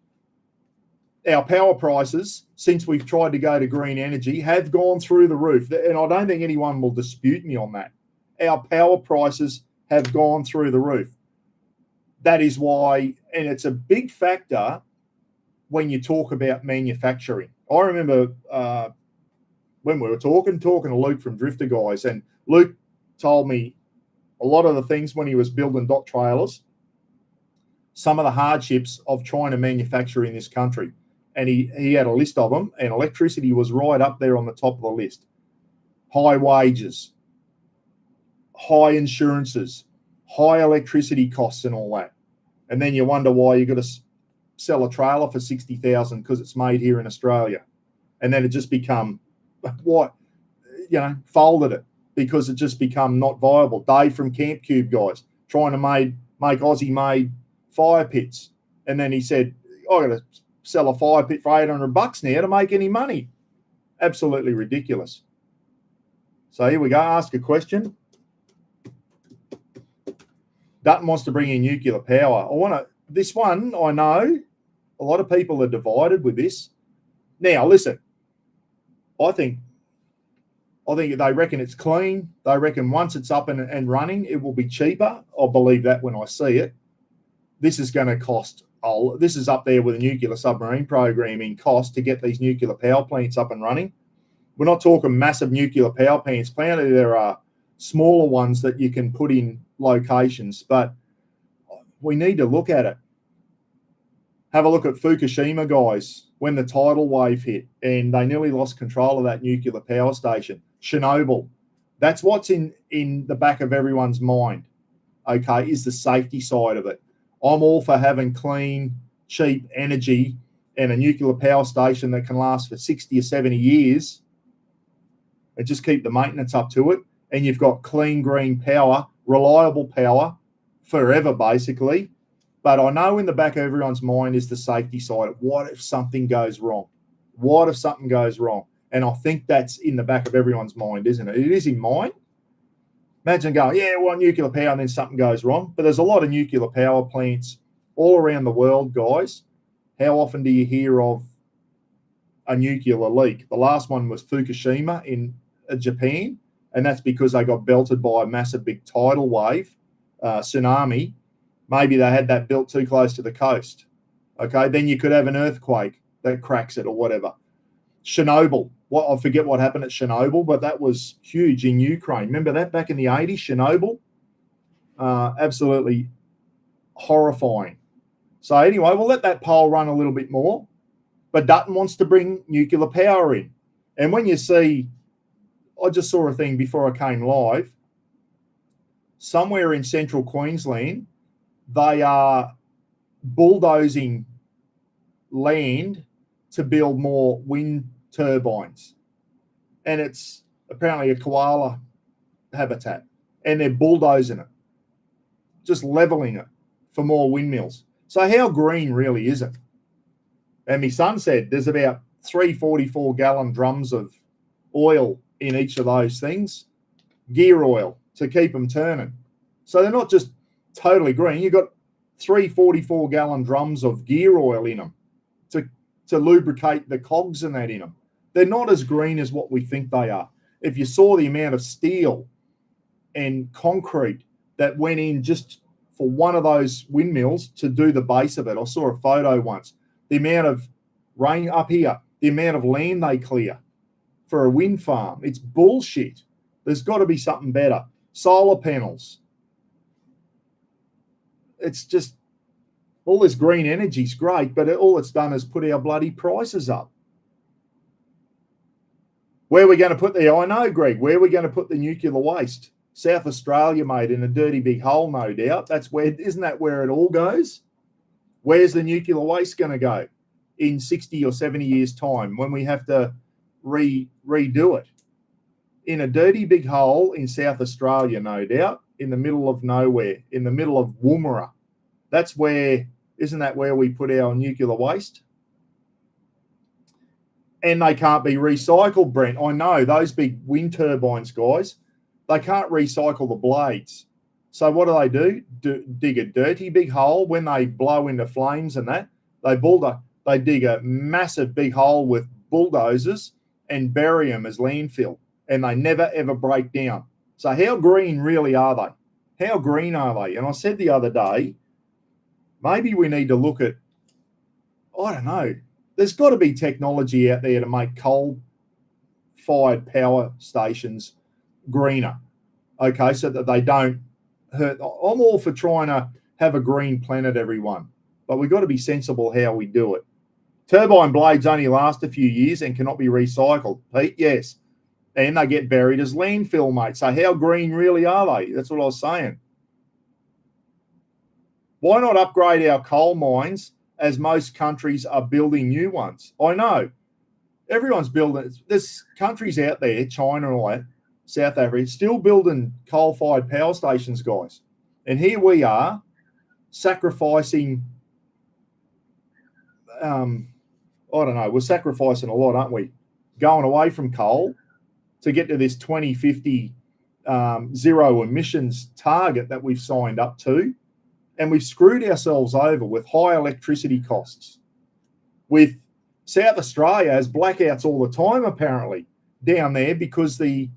Our power prices, since we've tried to go to green energy, have gone through the roof. And I don't think anyone will dispute me on that. Our power prices have gone through the roof. That is why, and it's a big factor when you talk about manufacturing. I remember when we were talking to Luke from Drifter Guys, and Luke told me a lot of the things when he was building dock trailers, some of the hardships of trying to manufacture in this country. And he had a list of them, and electricity was right up there on the top of the list. High wages, high insurances, high electricity costs and all that. And then you wonder why you got to sell a trailer for 60,000 because it's made here in Australia, and then it just become folded it because it just become not viable. Dave from Camp Cube, guys, trying to make Aussie made fire pits, and then he said, "I got to sell a fire pit for $800 now to make any money." Absolutely ridiculous. So here we go. Ask a question. Dutton wants to bring in nuclear power. This one, I know a lot of people are divided with this. Now, listen, I think they reckon it's clean. They reckon once it's up and running, it will be cheaper. I'll believe that when I see it. This is going to cost. This is up there with a nuclear submarine program in cost to get these nuclear power plants up and running. We're not talking massive nuclear power plants. Apparently, there are smaller ones that you can put in locations, but we need to look at it. Have a look at Fukushima, guys, when the tidal wave hit and they nearly lost control of that nuclear power station. Chernobyl. That's what's in the back of everyone's mind, okay, is the safety side of it. I'm all for having clean, cheap energy and a nuclear power station that can last for 60 or 70 years and just keep the maintenance up to it. And you've got clean, green power, reliable power forever, basically. But I know in the back of everyone's mind is the safety side of what if something goes wrong? What if something goes wrong? And I think that's in the back of everyone's mind, isn't it? It is in mine. Imagine going, yeah, well, nuclear power, and then something goes wrong. But there's a lot of nuclear power plants all around the world, guys. How often do you hear of a nuclear leak? The last one was Fukushima in Japan, and that's because they got belted by a massive big tidal wave, tsunami. Maybe they had that built too close to the coast. Okay, then you could have an earthquake that cracks it or whatever. Chernobyl. I forget what happened at Chernobyl, but that was huge in Ukraine. Remember that back in the 80s, Chernobyl? Absolutely horrifying. So anyway, we'll let that poll run a little bit more. But Dutton wants to bring nuclear power in. And when you see, I just saw a thing before I came live, somewhere in central Queensland, they are bulldozing land to build more wind turbines. And it's apparently a koala habitat. And they're bulldozing it, just leveling it for more windmills. So how green really is it? And my son said there's about 344-gallon drums of oil in each of those things, gear oil, to keep them turning. So they're not just totally green. You've got 344-gallon drums of gear oil in them to lubricate the cogs and that in them. They're not as green as what we think they are. If you saw the amount of steel and concrete that went in just for one of those windmills to do the base of it, I saw a photo once. The amount of rain up here, the amount of land they clear for a wind farm, it's bullshit. There's got to be something better. Solar panels. It's just all this green energy is great, but all it's done is put our bloody prices up. Where are we going to put I know, Greg, where are we going to put the nuclear waste? South Australia, mate, in a dirty big hole, no doubt. Isn't that where it all goes? Where's the nuclear waste going to go in 60 or 70 years' time when we have to redo it? In a dirty big hole in South Australia, no doubt, in the middle of nowhere, in the middle of Woomera. Isn't that where we put our nuclear waste? And they can't be recycled, Brent. I know, those big wind turbines, guys, they can't recycle the blades. So what do? Dig a dirty big hole when they blow into flames and that. They dig a massive big hole with bulldozers and bury them as landfill, and they never, ever break down. So how green really are they? How green are they? And I said the other day, maybe we need to look at, I don't know, there's got to be technology out there to make coal-fired power stations greener, okay, so that they don't hurt. I'm all for trying to have a green planet, everyone, but we've got to be sensible how we do it. Turbine blades only last a few years and cannot be recycled, Pete, yes, and they get buried as landfill, mate. So how green really are they? That's what I was saying. Why not upgrade our coal mines as most countries are building new ones. I know everyone's building. There's countries out there, China and all that, South Africa, still building coal-fired power stations, guys. And here we are sacrificing, I don't know, we're sacrificing a lot, aren't we? Going away from coal to get to this 2050 zero emissions target that we've signed up to. And we've screwed ourselves over with high electricity costs. With South Australia has blackouts all the time, apparently, down there because the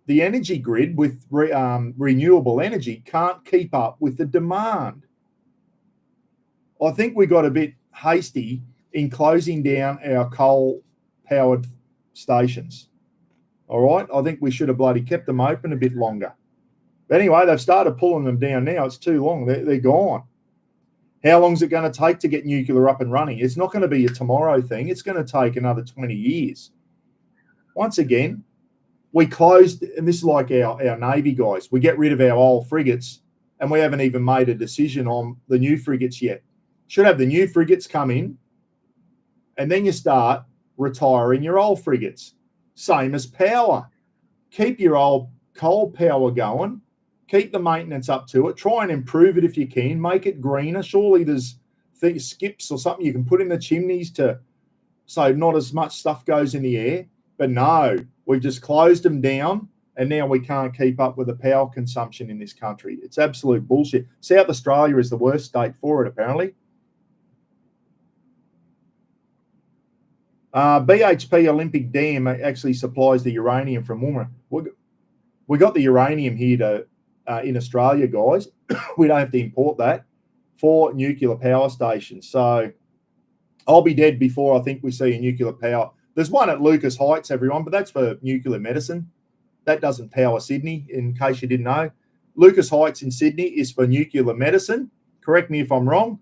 energy grid with renewable energy can't keep up with the demand. I think we got a bit hasty in closing down our coal-powered stations. All right? I think we should have bloody kept them open a bit longer. But anyway, they've started pulling them down now. It's too long. They're gone. How long is it going to take to get nuclear up and running? It's not going to be a tomorrow thing. It's going to take another 20 years. Once again, we closed, and this is like our Navy guys, we get rid of our old frigates, and we haven't even made a decision on the new frigates yet. Should have the new frigates come in, and then you start retiring your old frigates. Same as power. Keep your old coal power going. Keep the maintenance up to it. Try and improve it if you can. Make it greener. Surely there's skips or something you can put in the chimneys so not as much stuff goes in the air. But no, we've just closed them down, and now we can't keep up with the power consumption in this country. It's absolute bullshit. South Australia is the worst state for it, apparently. BHP Olympic Dam actually supplies the uranium from Woomera. We got the uranium here in Australia, guys. We don't have to import that for nuclear power stations. So I'll be dead before I think we see a nuclear power. There's one at Lucas Heights, everyone, but that's for nuclear medicine. That doesn't power Sydney, in case you didn't know. Lucas Heights in Sydney is for nuclear medicine. Correct me if I'm wrong.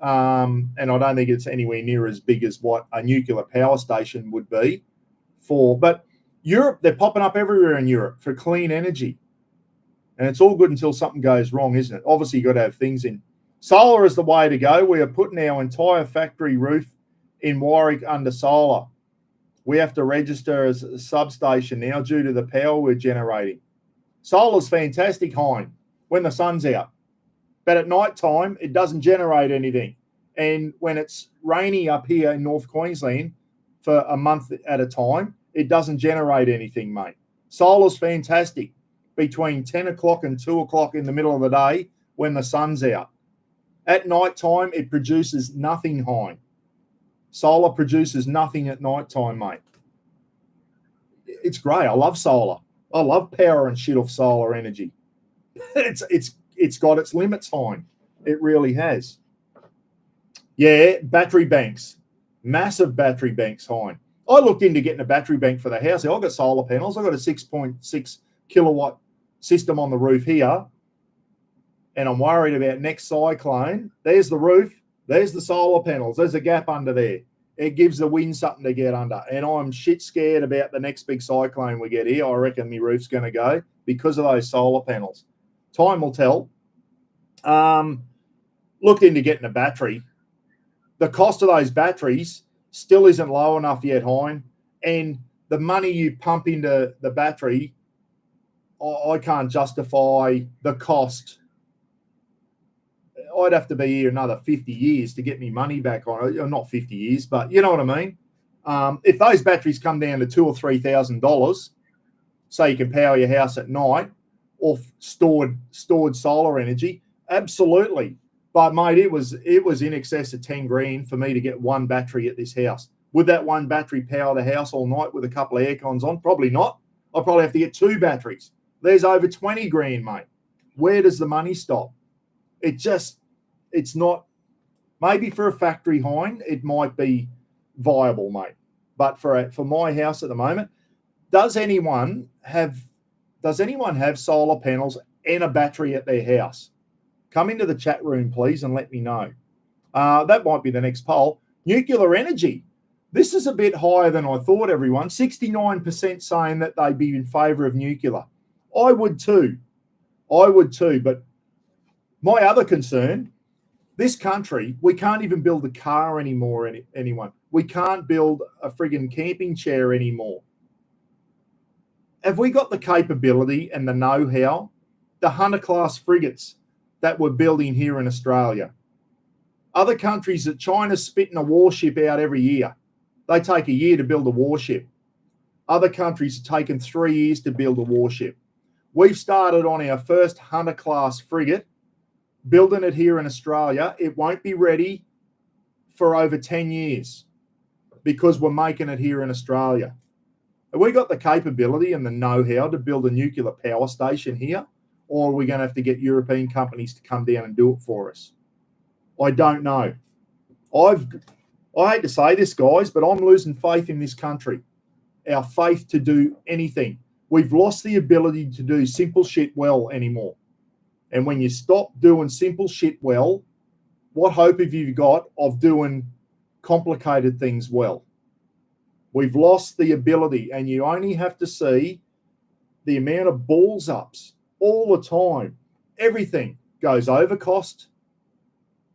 And I don't think it's anywhere near as big as what a nuclear power station would be for. But Europe, they're popping up everywhere in Europe for clean energy. And it's all good until something goes wrong, isn't it? Obviously, you've got to have things in. Solar is the way to go. We are putting our entire factory roof in Warwick under solar. We have to register as a substation now due to the power we're generating. Solar's fantastic, Hein, when the sun's out. But at night time, it doesn't generate anything. And when it's rainy up here in North Queensland for a month at a time, it doesn't generate anything, mate. Solar's fantastic between 10 o'clock and 2 o'clock in the middle of the day when the sun's out. At night time, it produces nothing, Hein. Solar produces nothing at night time, mate. It's great. I love solar. I love power and shit off solar energy. It's got its limits, Hein. It really has. Yeah, battery banks. Massive battery banks, Hein. I looked into getting a battery bank for the house. I've got solar panels. I've got a 6.6 kilowatt system on the roof here. And I'm worried about next cyclone. There's the roof. There's the solar panels. There's a gap under there. It gives the wind something to get under. And I'm shit scared about the next big cyclone we get here. I reckon my roof's going to go because of those solar panels. Time will tell. Looked into getting a battery. The cost of those batteries still isn't low enough yet, Hein. And the money you pump into the battery, I can't justify the cost. I'd have to be here another 50 years to get me money back on it. Not 50 years, but you know what I mean? If those batteries come down to $2,000 or $3,000, so you can power your house at night or stored solar energy, absolutely. But mate, it was in excess of 10 grand for me to get one battery at this house. Would that one battery power the house all night with a couple of air cons on? Probably not. I'll probably have to get two batteries. There's over 20 grand, mate. Where does the money stop? It's not. Maybe for a factory, Hein, it might be viable, mate. But for my house at the moment, does anyone have solar panels and a battery at their house? Come into the chat room, please, and let me know. That might be the next poll. Nuclear energy. This is a bit higher than I thought, everyone. 69% saying that they'd be in favour of nuclear. I would too. But my other concern This country, we can't even build a car anymore, anyone. We can't build a friggin' camping chair anymore. Have we got the capability and the know-how? The Hunter-class frigates that we're building here in Australia. Other countries, that China's spitting a warship out every year. They take a year to build a warship. Other countries have taken 3 years to build a warship. We've started on our first Hunter-class frigate, building it here in Australia. It won't be ready for over 10 years because we're making it here in Australia. Have we got the capability and the know-how to build a nuclear power station here? Or are we going to have to get European companies to come down and do it for us? I don't know. I hate to say this, guys, but I'm losing faith in this country. Our faith to do anything. We've lost the ability to do simple shit well anymore. And when you stop doing simple shit well, what hope have you got of doing complicated things well? We've lost the ability, and you only have to see the amount of balls ups all the time. Everything goes over cost,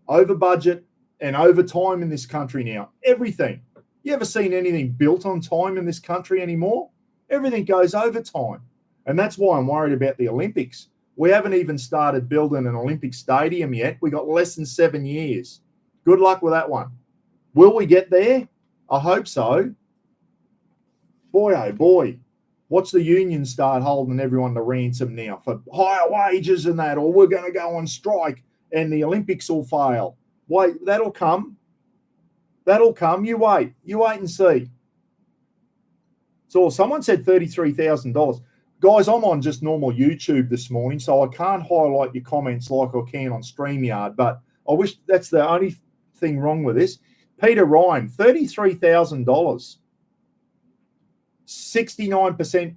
over budget, and over time in this country now. Everything. You ever seen anything built on time in this country anymore? Everything goes over time. And that's why I'm worried about the Olympics. We haven't even started building an Olympic stadium yet. We got less than 7 years. Good luck with that one. Will we get there? I hope so. Boy, oh boy. Watch the unions start holding everyone to ransom now for higher wages and that, or we're going to go on strike and the Olympics will fail. Wait, that'll come. That'll come. You wait. You wait and see. So someone said $33,000. Guys, I'm on just normal YouTube this morning, so I can't highlight your comments like I can on StreamYard, but I wish that's the only thing wrong with this. Peter Ryan, $33,000. 69%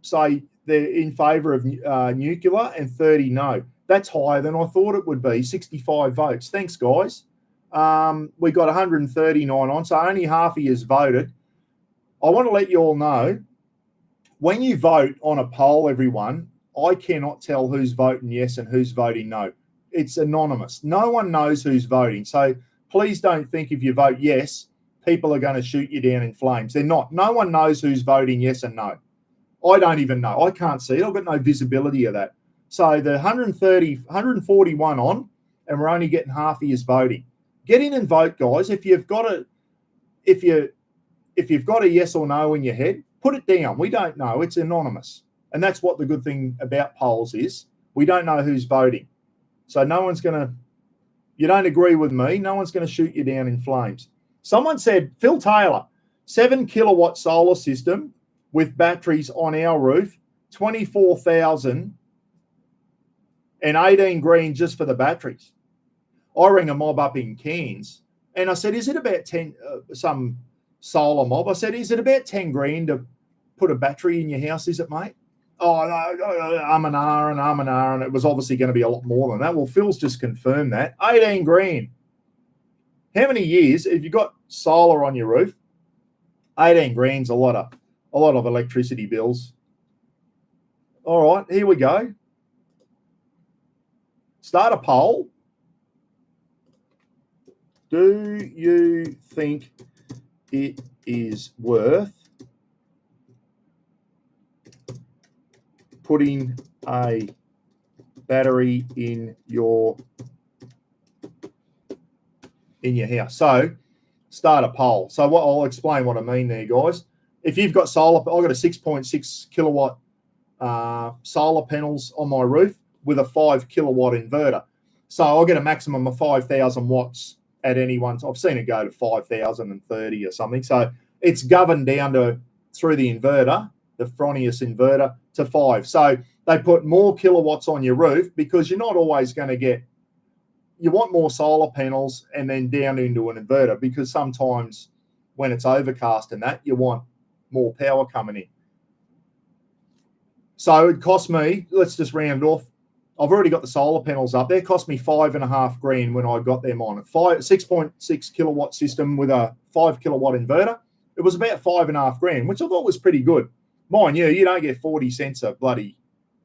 say they're in favour of nuclear and 30 no. That's higher than I thought it would be, 65 votes. Thanks, guys. We got 139 on, so only half of you has voted. I want to let you all know, when you vote on a poll, everyone, I cannot tell who's voting yes and who's voting no. It's anonymous. No one knows who's voting. So please don't think if you vote yes, people are going to shoot you down in flames. They're not. No one knows who's voting yes and no. I don't even know. I can't see it. I've got no visibility of that. So the 141 on, and we're only getting half of you voting. Get in and vote, guys. If you've got a yes or no in your head, put it down. We don't know. It's anonymous. And that's what the good thing about polls is. We don't know who's voting. So no one's going to, you don't agree with me, no one's going to shoot you down in flames. Someone said, Phil Taylor, 7 kilowatt solar system with batteries on our roof, 24,000 and 18 green just for the batteries. I rang a mob up in Cairns and I said, is it about 10, some solar mob? I said, is it about 10 grand to put a battery in your house, is it, mate? Oh, no, and it was obviously going to be a lot more than that. Well, Phil's just confirmed that. 18 grand. How many years have you got solar on your roof? 18 grand's a lot of electricity bills. All right, here we go. Start a poll. Do you think it is worth putting a battery in your house? So start a poll. So what I'll explain what I mean there, guys. If you've got solar, I've got a 6.6 kilowatt solar panels on my roof with a 5 kilowatt inverter. So I'll get a maximum of 5,000 watts at any one time. I've seen it go to 5,030 or something. So it's governed down to, through the inverter, the Fronius inverter, to 5. So they put more kilowatts on your roof because you're not always going to get, you want more solar panels and then down into an inverter because sometimes when it's overcast and that, you want more power coming in. So it cost me, let's just round off, I've already got the solar panels up there. It cost me $5.5 grand when I got them on. 6.6 kilowatt system with a 5 kilowatt inverter. It was about $5.5 grand, which I thought was pretty good. Mind you, you don't get 40 cents a bloody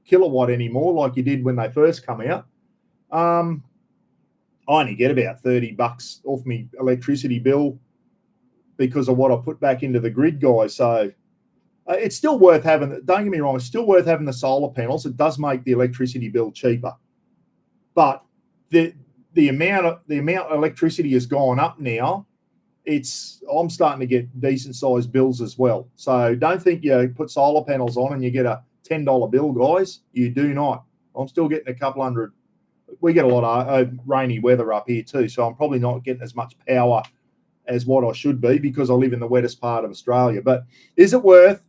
kilowatt anymore like you did when they first come out. I only get about $30 off my electricity bill because of what I put back into the grid, guys. So it's still worth having. Don't get me wrong, it's still worth having the solar panels. It does make the electricity bill cheaper, but the amount of electricity has gone up now. I'm starting to get decent sized bills as well. So don't think you put solar panels on and you get a $10 bill, guys. You do not. I'm still getting a couple hundred. We get a lot of rainy weather up here too, so I'm probably not getting as much power as what I should be because I live in the wettest part of Australia. But is it worth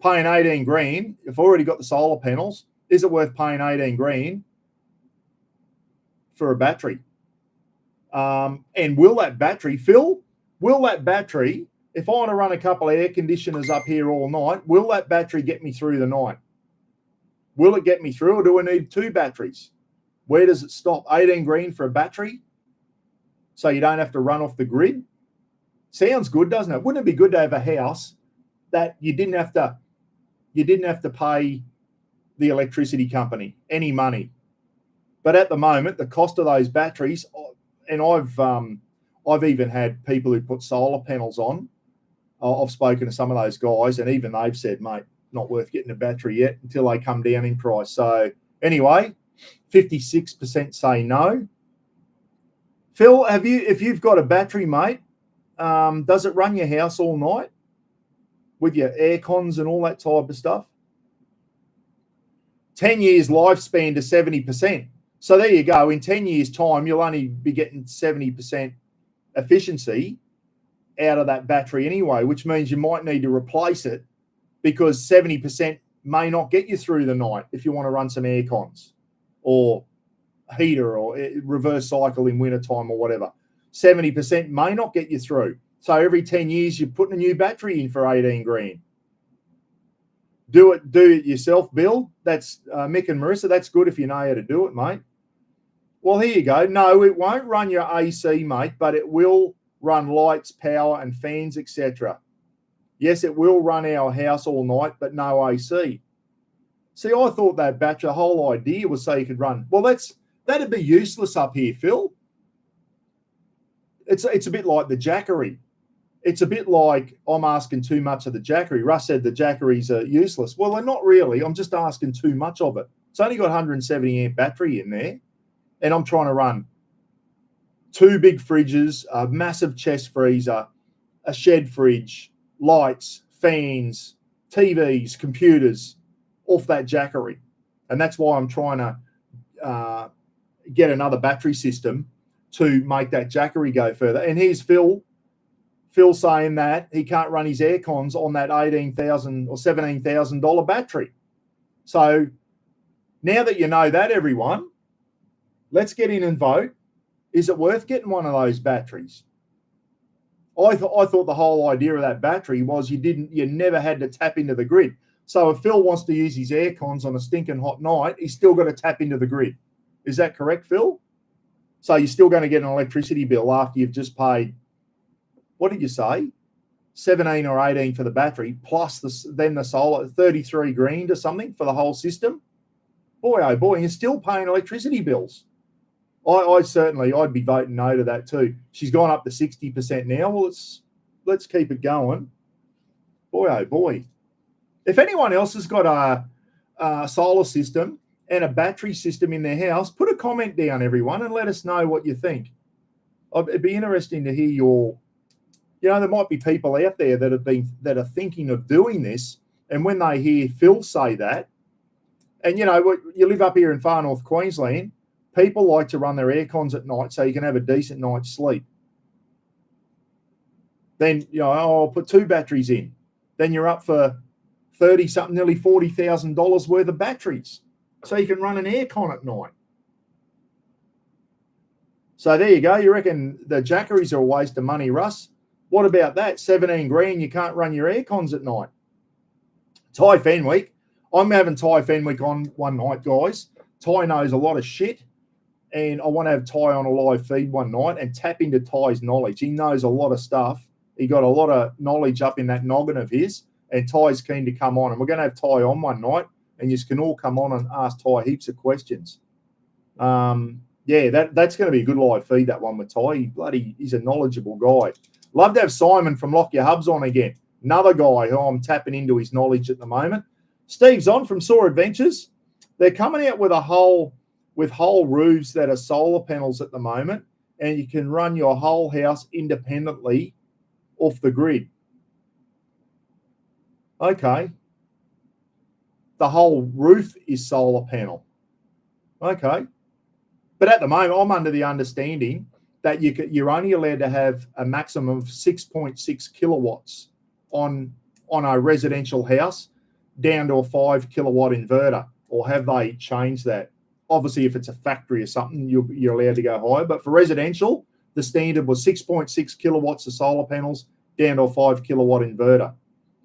paying 18 grand? If I've already got the solar panels, is it worth paying 18 grand for a battery? And will that battery, Phil, if I want to run a couple of air conditioners up here all night, will that battery get me through the night? Will it get me through, or do I need two batteries? Where does it stop? 18 grand for a battery, so you don't have to run off the grid. Sounds good, doesn't it? Wouldn't it be good to have a house that you didn't have to pay the electricity company any money? But at the moment, the cost of those batteries, and I've even had people who put solar panels on. I've spoken to some of those guys, and even they've said, mate, not worth getting a battery yet until they come down in price. So anyway, 56% say no. Phil, if you've got a battery, mate, does it run your house all night with your air cons and all that type of stuff? 10 years lifespan to 70%. So there you go. In 10 years' time, you'll only be getting 70% efficiency out of that battery anyway, which means you might need to replace it because 70% may not get you through the night if you want to run some air cons or heater or reverse cycle in wintertime or whatever. 70% may not get you through. So every 10 years, you're putting a new battery in for 18 grand. Do it yourself, Bill. That's Mick and Marissa. That's good if you know how to do it, mate. Well, here you go. No, it won't run your AC, mate, but it will run lights, power, and fans, etc. Yes, it will run our house all night, but no AC. See, I thought that battery, the whole idea was so you could run. Well, that'd be useless up here, Phil. It's a bit like the Jackery. It's a bit like I'm asking too much of the Jackery. Russ said the Jackeries are useless. Well, they're not really. I'm just asking too much of it. It's only got 170 amp battery in there, and I'm trying to run 2 big fridges, a massive chest freezer, a shed fridge, lights, fans, TVs, computers off that Jackery. And that's why I'm trying to get another battery system to make that Jackery go further. And here's Phil saying that he can't run his air cons on that $18,000 or $17,000 battery. So now that you know that, everyone, let's get in and vote. Is it worth getting one of those batteries? I thought the whole idea of that battery was you never had to tap into the grid. So if Phil wants to use his air cons on a stinking hot night, he's still got to tap into the grid. Is that correct, Phil? So you're still going to get an electricity bill after you've just paid, what did you say? 17 or 18 for the battery, plus then the solar, 33 grand or something for the whole system. Boy, oh boy, you're still paying electricity bills. I'd be voting no to that too. She's gone up to 60% now. Well, let's keep it going. Boy, oh boy. If anyone else has got a solar system and a battery system in their house, put a comment down, everyone, and let us know what you think. It'd be interesting to hear there might be people out there that are thinking of doing this, and when they hear Phil say that, and you live up here in far north Queensland, people like to run their air cons at night so you can have a decent night's sleep. Then I'll put 2 batteries in. Then you're up for $30-something, nearly $40,000 worth of batteries, so you can run an air con at night. So there you go. You reckon the Jackeries are a waste of money, Russ? What about that? 17 grand, you can't run your air cons at night. Ty Fenwick. I'm having Ty Fenwick on one night, guys. Ty knows a lot of shit, and I want to have Ty on a live feed one night and tap into Ty's knowledge. He knows a lot of stuff. He got a lot of knowledge up in that noggin of his, and Ty's keen to come on. And we're going to have Ty on one night, and you can all come on and ask Ty heaps of questions. Yeah, that's going to be a good live feed, that one with Ty. He's a knowledgeable guy. Love to have Simon from Lock Your Hubs on again. Another guy who I'm tapping into his knowledge at the moment. Steve's on from Soar Adventures. They're coming out with whole roofs that are solar panels at the moment, and you can run your whole house independently off the grid. Okay. The whole roof is solar panel. Okay. But at the moment, I'm under the understanding that you're only allowed to have a maximum of 6.6 kilowatts on a residential house down to a 5 kilowatt inverter. Or have they changed that? Obviously, if it's a factory or something, you're allowed to go higher. But for residential, the standard was 6.6 kilowatts of solar panels down to a 5 kilowatt inverter.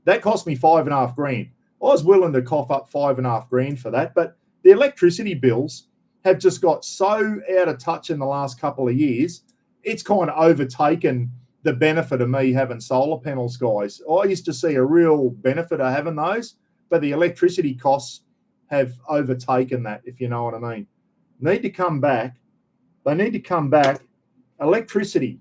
That cost me $5,500. I was willing to cough up $5,500 for that, but the electricity bills have just got so out of touch in the last couple of years. It's kind of overtaken the benefit of me having solar panels, guys. I used to see a real benefit of having those, but the electricity costs have overtaken that, if you know what I mean. Need to come back. They need to come back. Electricity.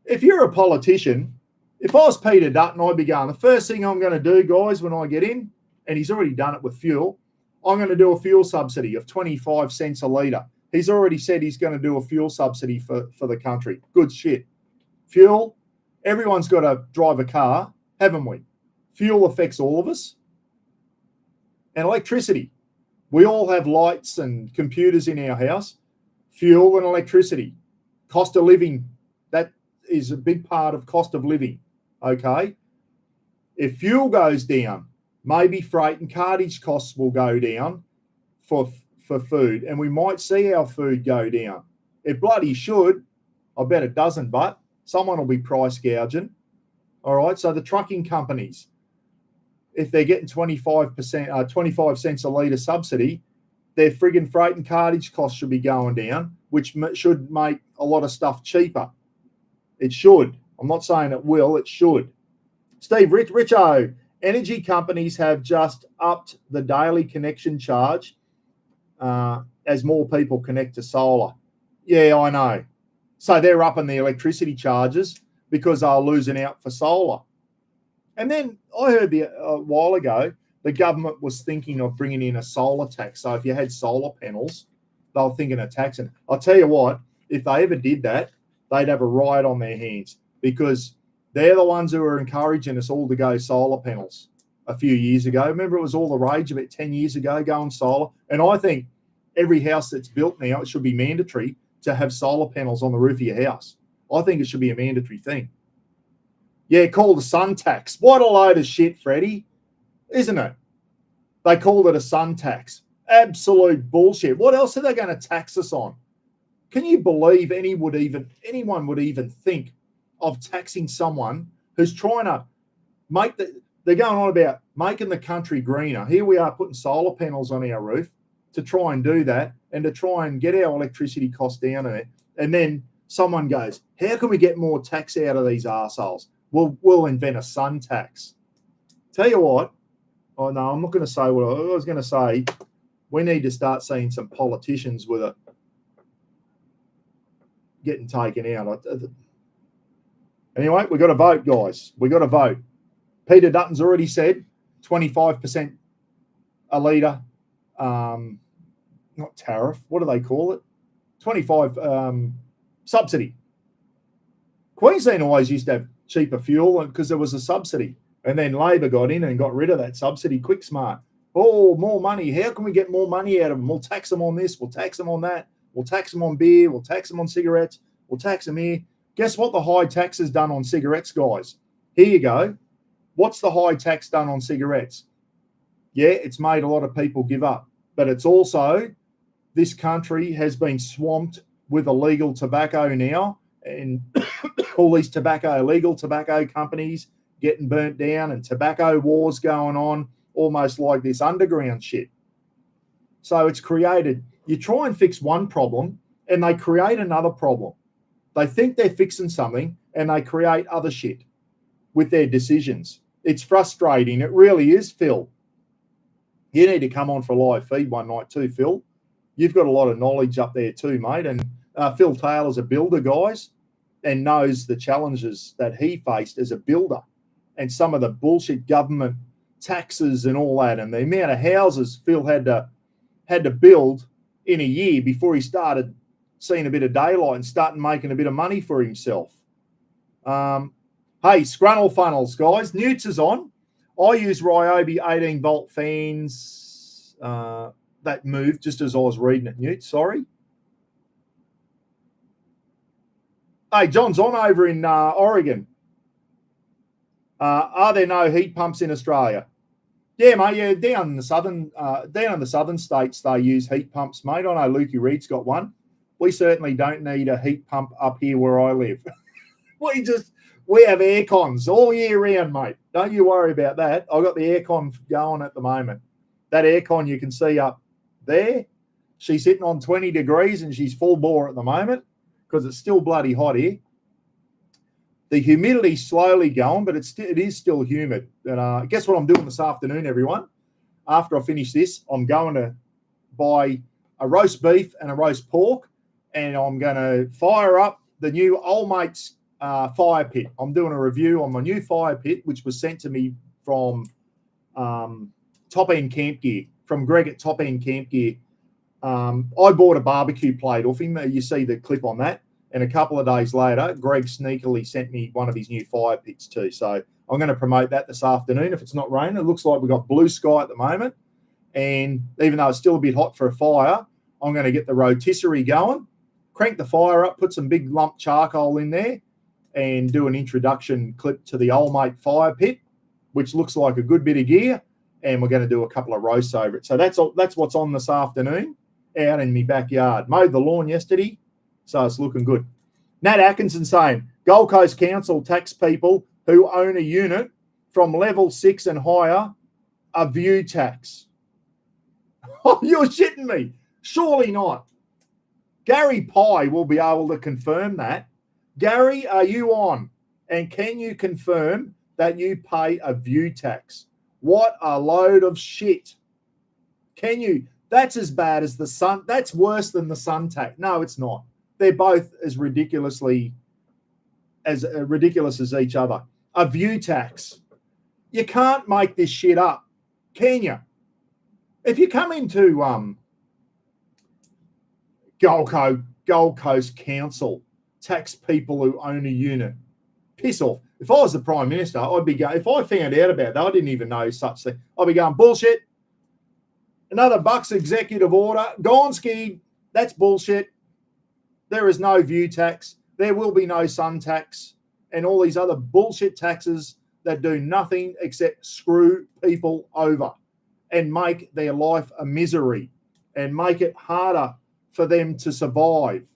If you're a politician, if I was Peter Dutton, I'd be going, the first thing I'm going to do, guys, when I get in, and he's already done it with fuel, I'm going to do a fuel subsidy of 25 cents a litre. He's already said he's going to do a fuel subsidy for the country. Good shit. Fuel, everyone's got to drive a car, haven't we? Fuel affects all of us. And electricity. We all have lights and computers in our house. Fuel and electricity. Cost of living, that is a big part of cost of living. Okay? If fuel goes down, maybe freight and cartage costs will go down for food, and we might see our food go down. It bloody should. I bet it doesn't, but someone will be price gouging. All right, so the trucking companies, if they're getting 25 cents a litre subsidy, their friggin' freight and cartage costs should be going down, which should make a lot of stuff cheaper. It should. I'm not saying it will, it should. Steve, Richo, energy companies have just upped the daily connection charge as more people connect to solar. Yeah, I know. So they're upping the electricity charges because they're losing out for solar. And then I heard a while ago, the government was thinking of bringing in a solar tax. So if you had solar panels, they were thinking of taxing. I'll tell you what, if they ever did that, they'd have a riot on their hands because they're the ones who are encouraging us all to go solar panels a few years ago. Remember, it was all the rage about 10 years ago going solar. And I think every house that's built now, it should be mandatory to have solar panels on the roof of your house. I think it should be a mandatory thing. Yeah, called a sun tax. What a load of shit, Freddie, isn't it? They called it a sun tax. Absolute bullshit. What else are they going to tax us on? Can you believe anyone would even think of taxing someone who's trying to make they're going on about making the country greener. Here we are putting solar panels on our roof to try and do that and to try and get our electricity costs down in it. And then someone goes, how can we get more tax out of these arseholes? We'll invent a sun tax. Tell you what, oh no, I'm not going to say what I was going to say. We need to start seeing some politicians with it getting taken out. Anyway, we got to vote, guys. We got to vote. Peter Dutton's already said 25% a litre, not tariff. What do they call it? 25 subsidy. Queensland always used to have cheaper fuel because there was a subsidy. And then Labor got in and got rid of that subsidy quick smart. Oh, more money. How can we get more money out of them? We'll tax them on this. We'll tax them on that. We'll tax them on beer. We'll tax them on cigarettes. We'll tax them here. Guess what the high tax has done on cigarettes, guys? Here you go. What's the high tax done on cigarettes? Yeah, it's made a lot of people give up. But it's also, this country has been swamped with illegal tobacco now, and all these illegal tobacco companies getting burnt down and tobacco wars going on, almost like this underground shit. So it's created, you try and fix one problem and they create another problem. They think they're fixing something and they create other shit with their decisions. It's frustrating. It really is, Phil. You need to come on for a live feed one night too, Phil. You've got a lot of knowledge up there too, mate. And Phil Taylor's a builder, guys, and knows the challenges that he faced as a builder and some of the bullshit government taxes and all that, and the amount of houses Phil had to build in a year before he started seeing a bit of daylight and starting making a bit of money for himself. Hey, Scrunnel Funnels, guys. Newts is on. I use Ryobi 18-volt fans. That moved just as I was reading it, Newt. Sorry. Hey, John's on over in Oregon. Are there no heat pumps in Australia? Yeah, mate. Yeah, down in the southern states, they use heat pumps, mate. I know Lukey Reed's got one. We certainly don't need a heat pump up here where I live. We have air cons all year round, mate. Don't you worry about that. I've got the aircon going at the moment. That aircon you can see up there, she's sitting on 20 degrees and she's full bore at the moment because it's still bloody hot here. The humidity's slowly going, but it is still humid. And guess what I'm doing this afternoon, everyone? After I finish this, I'm going to buy a roast beef and a roast pork, and I'm going to fire up the new Old Mate's fire pit. I'm doing a review on my new fire pit, which was sent to me from Top End Camp Gear, from Greg at Top End Camp Gear. I bought a barbecue plate off him. You see the clip on that. And a couple of days later, Greg sneakily sent me one of his new fire pits too. So I'm going to promote that this afternoon if it's not raining. It looks like we've got blue sky at the moment. And even though it's still a bit hot for a fire, I'm going to get the rotisserie going, crank the fire up, put some big lump charcoal in there, and do an introduction clip to the Old Mate fire pit, which looks like a good bit of gear. And we're going to do a couple of roasts over it. So that's what's on this afternoon out in my backyard. Mowed the lawn yesterday. So it's looking good. Nat Atkinson saying, Gold Coast Council tax people who own a unit from level 6 and higher a view tax. Oh, you're shitting me. Surely not. Gary Pye will be able to confirm that. Gary, are you on? And can you confirm that you pay a view tax? What a load of shit. Can you? That's as bad as the sun. That's worse than the sun tax. No, it's not. They're both as ridiculous as each other. A view tax. You can't make this shit up, can you? If you come into Gold Coast Council, tax people who own a unit, piss off. If I was the Prime Minister, I'd be going, if I found out about that, I didn't even know such thing. I'd be going, bullshit. Another Bucks executive order. Gonski, that's bullshit. There is no view tax. There will be no sun tax and all these other bullshit taxes that do nothing except screw people over and make their life a misery and make it harder for them to survive,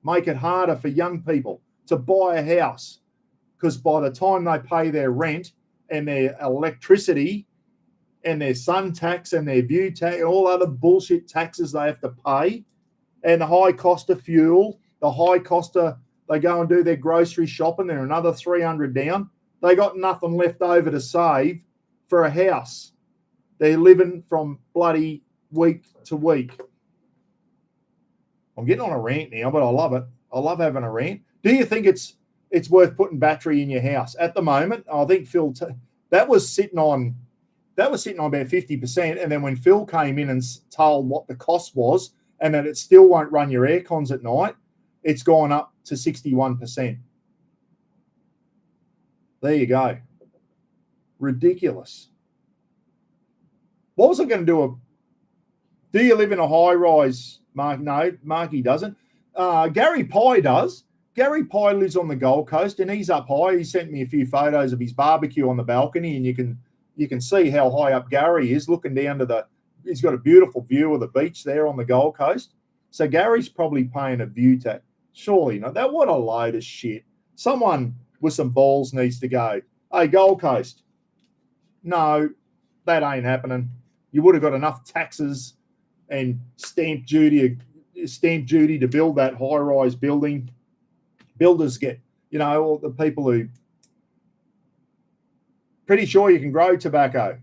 make it harder for young people to buy a house because by the time they pay their rent and their electricity and their sun tax and their view tax and all other bullshit taxes they have to pay, and the high cost of fuel, the high cost of, they go and do their grocery shopping, they're another 300 down. They got nothing left over to save for a house. They're living from bloody week to week. I'm getting on a rant now, but I love it. I love having a rant. Do you think it's worth putting battery in your house? At the moment, I think Phil, that was sitting on about 50%. And then when Phil came in and told what the cost was, and that it still won't run your air cons at night, it's gone up to 61%. There you go. Ridiculous. What was I going to do? Do you live in a high-rise, Mark? No, Marky doesn't. Gary Pye does. Gary Pye lives on the Gold Coast, and he's up high. He sent me a few photos of his barbecue on the balcony, and you can see how high up Gary is, looking down to the. He's got a beautiful view of the beach there on the Gold Coast. So Gary's probably paying a view tax. Surely not. That what a load of shit. Someone with some balls needs to go, hey, Gold Coast. No, that ain't happening. You would have got enough taxes and stamp duty to build that high-rise building. Builders get, all the people who pretty sure you can grow tobacco.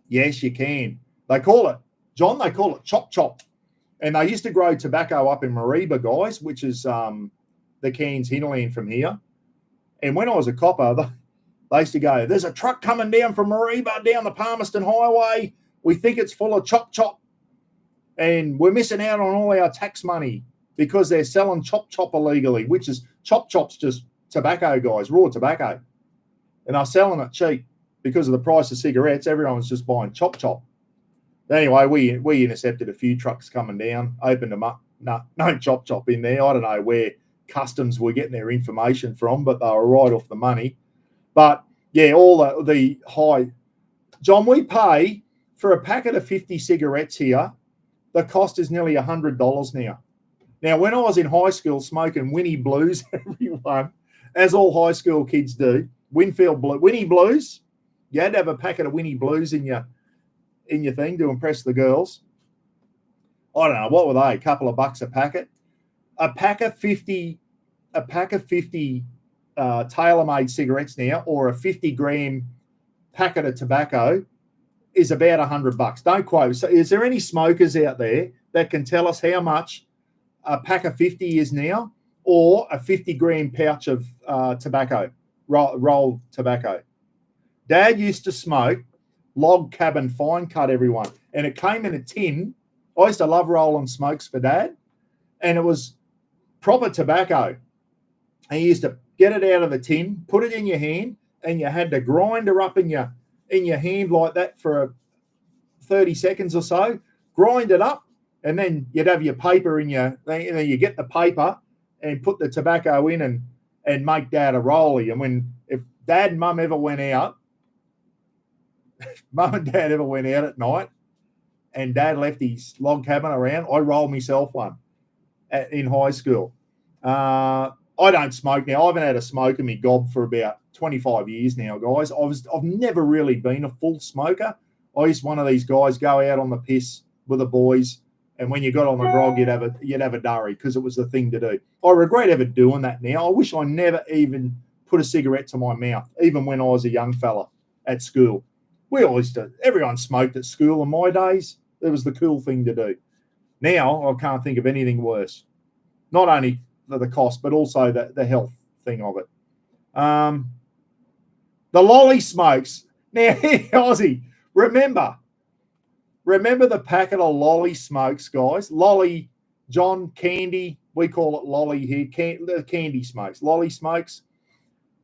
Yes, you can. They call it, John, chop chop. And they used to grow tobacco up in Mareeba, guys, which is the Cairns hinterland from here. And when I was a copper, they used to go, there's a truck coming down from Mareeba down the Palmerston Highway. We think it's full of chop chop. And we're missing out on all our tax money because they're selling chop chop illegally, which is chop chop's just tobacco, guys, raw tobacco. And they're selling it cheap because of the price of cigarettes. Everyone was just buying chop chop. Anyway, we intercepted a few trucks coming down, opened them up. No chop chop in there. I don't know where customs were getting their information from, but they were right off the money. But yeah, all the high. John, we pay for a packet of 50 cigarettes here. The cost is nearly $100 now. Now, when I was in high school smoking Winnie Blues, everyone, as all high school kids do, Winnie Blues, you had to have a packet of Winnie Blues in your thing to impress the girls. I don't know, what were they? A couple of bucks a packet. A pack of 50 tailor-made cigarettes now, or a 50-gram packet of tobacco, is about $100. Don't quote. So is there any smokers out there that can tell us how much a pack of 50 is now, or a 50-gram pouch of tobacco, rolled tobacco? Dad used to smoke log cabin fine cut, everyone, and it came in a tin. I used to love rolling smokes for Dad, and it was proper tobacco. And you used to get it out of the tin, put it in your hand, and you had to grind her up in your hand like that for 30 seconds or so, grind it up, and then you'd have your paper in and then you get the paper and put the tobacco in and make Dad a rollie. And if Dad and Mum ever went out, Mum and Dad ever went out at night and Dad left his log cabin around, I rolled myself one in high school. I don't smoke now. I haven't had a smoke in my gob for about 25 years now, guys. I've never really been a full smoker. I used one of these guys go out on the piss with the boys, and when you got on the grog, you'd have a durry because it was the thing to do. I regret ever doing that now. I wish I never even put a cigarette to my mouth, even when I was a young fella at school. Everyone smoked at school in my days. It was the cool thing to do. Now I can't think of anything worse. Not only for the cost, but also the health thing of it. The lolly smokes. Now, Aussie, remember the packet of lolly smokes, guys. Lolly, John, candy. We call it lolly here. Candy smokes, lolly smokes.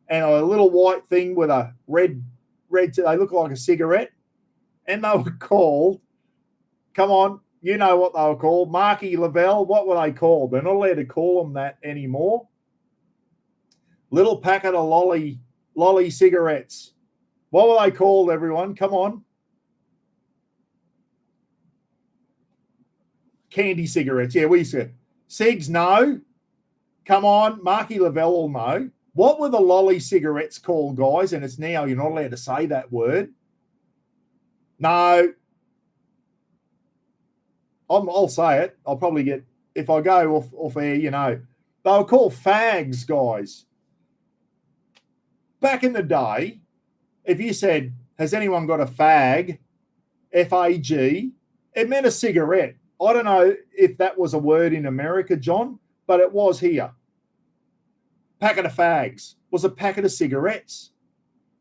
And a little white thing with a red, they look like a cigarette. And they were called, come on, you know what they were called. Marky Lavelle, what were they called? They're not allowed to call them that anymore. Little packet of lolly cigarettes. What were they called, everyone? Come on. Candy cigarettes. Yeah, we said. Cigs, no. Come on. Marky Lavelle will know. What were the lolly cigarettes called, guys? And it's now you're not allowed to say that word. No. I'll say it. I'll probably get, if I go off air, you know. They were called fags, guys. Back in the day, if you said, has anyone got a fag, F-A-G, it meant a cigarette. I don't know if that was a word in America, John, but it was here. Packet of fags was a packet of cigarettes.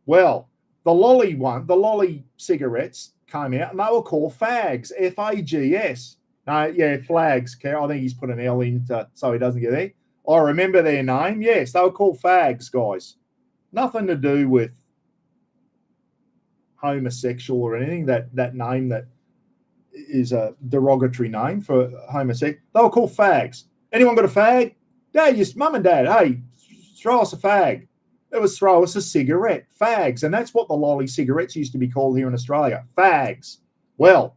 Well, the lolly cigarettes came out and they were called fags, F-A-G-S. No, yeah, flags. I think he's put an L in so he doesn't get there. I remember their name. Yes, they were called fags, guys. Nothing to do with homosexual or anything, that name that is a derogatory name for homosexual. They were called fags. Anyone got a fag? Dad, Mum and Dad, hey, throw us a fag. It was throw us a cigarette. Fags. And that's what the lolly cigarettes used to be called here in Australia. Fags. Well,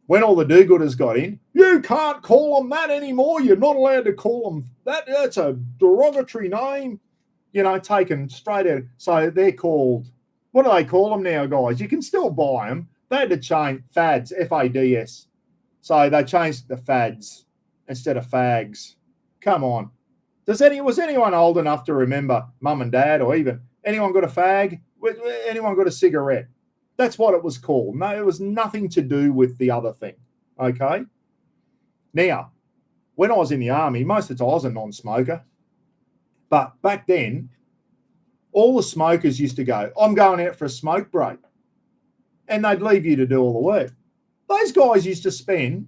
when all the do-gooders got in, you can't call them that anymore. You're not allowed to call them that. That's a derogatory name, you know, taken straight out. So they're called, what do they call them now, guys? You can still buy them. They had to change fads, F-A-D-S. So they changed the fads instead of fags. Come on. Was anyone old enough to remember Mum and Dad, or even anyone got a fag? Anyone got a cigarette? That's what it was called. No, it was nothing to do with the other thing. Okay. Now, when I was in the army, most of the time I was a non-smoker. But back then, all the smokers used to go, I'm going out for a smoke break. And they'd leave you to do all the work. Those guys used to spend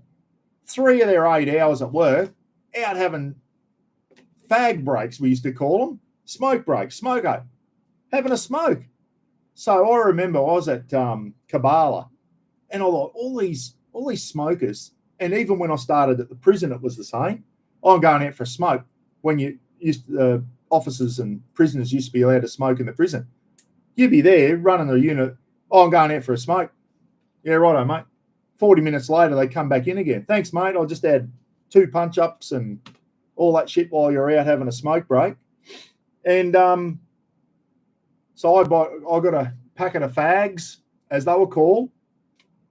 3 of their 8 hours at work out having fag breaks, we used to call them, smoke breaks, smoko, having a smoke. So I remember I was at Kabbalah, and I thought all these smokers, and even when I started at the prison, it was the same. I'm going out for a smoke. When you used to, officers and prisoners used to be allowed to smoke in the prison. You'd be there running the unit. I'm going out for a smoke. Yeah, righto, mate. 40 minutes later, they come back in again. Thanks, mate. I'll just add 2 punch-ups and all that shit while you're out having a smoke break. And so I got a packet of fags, as they were called.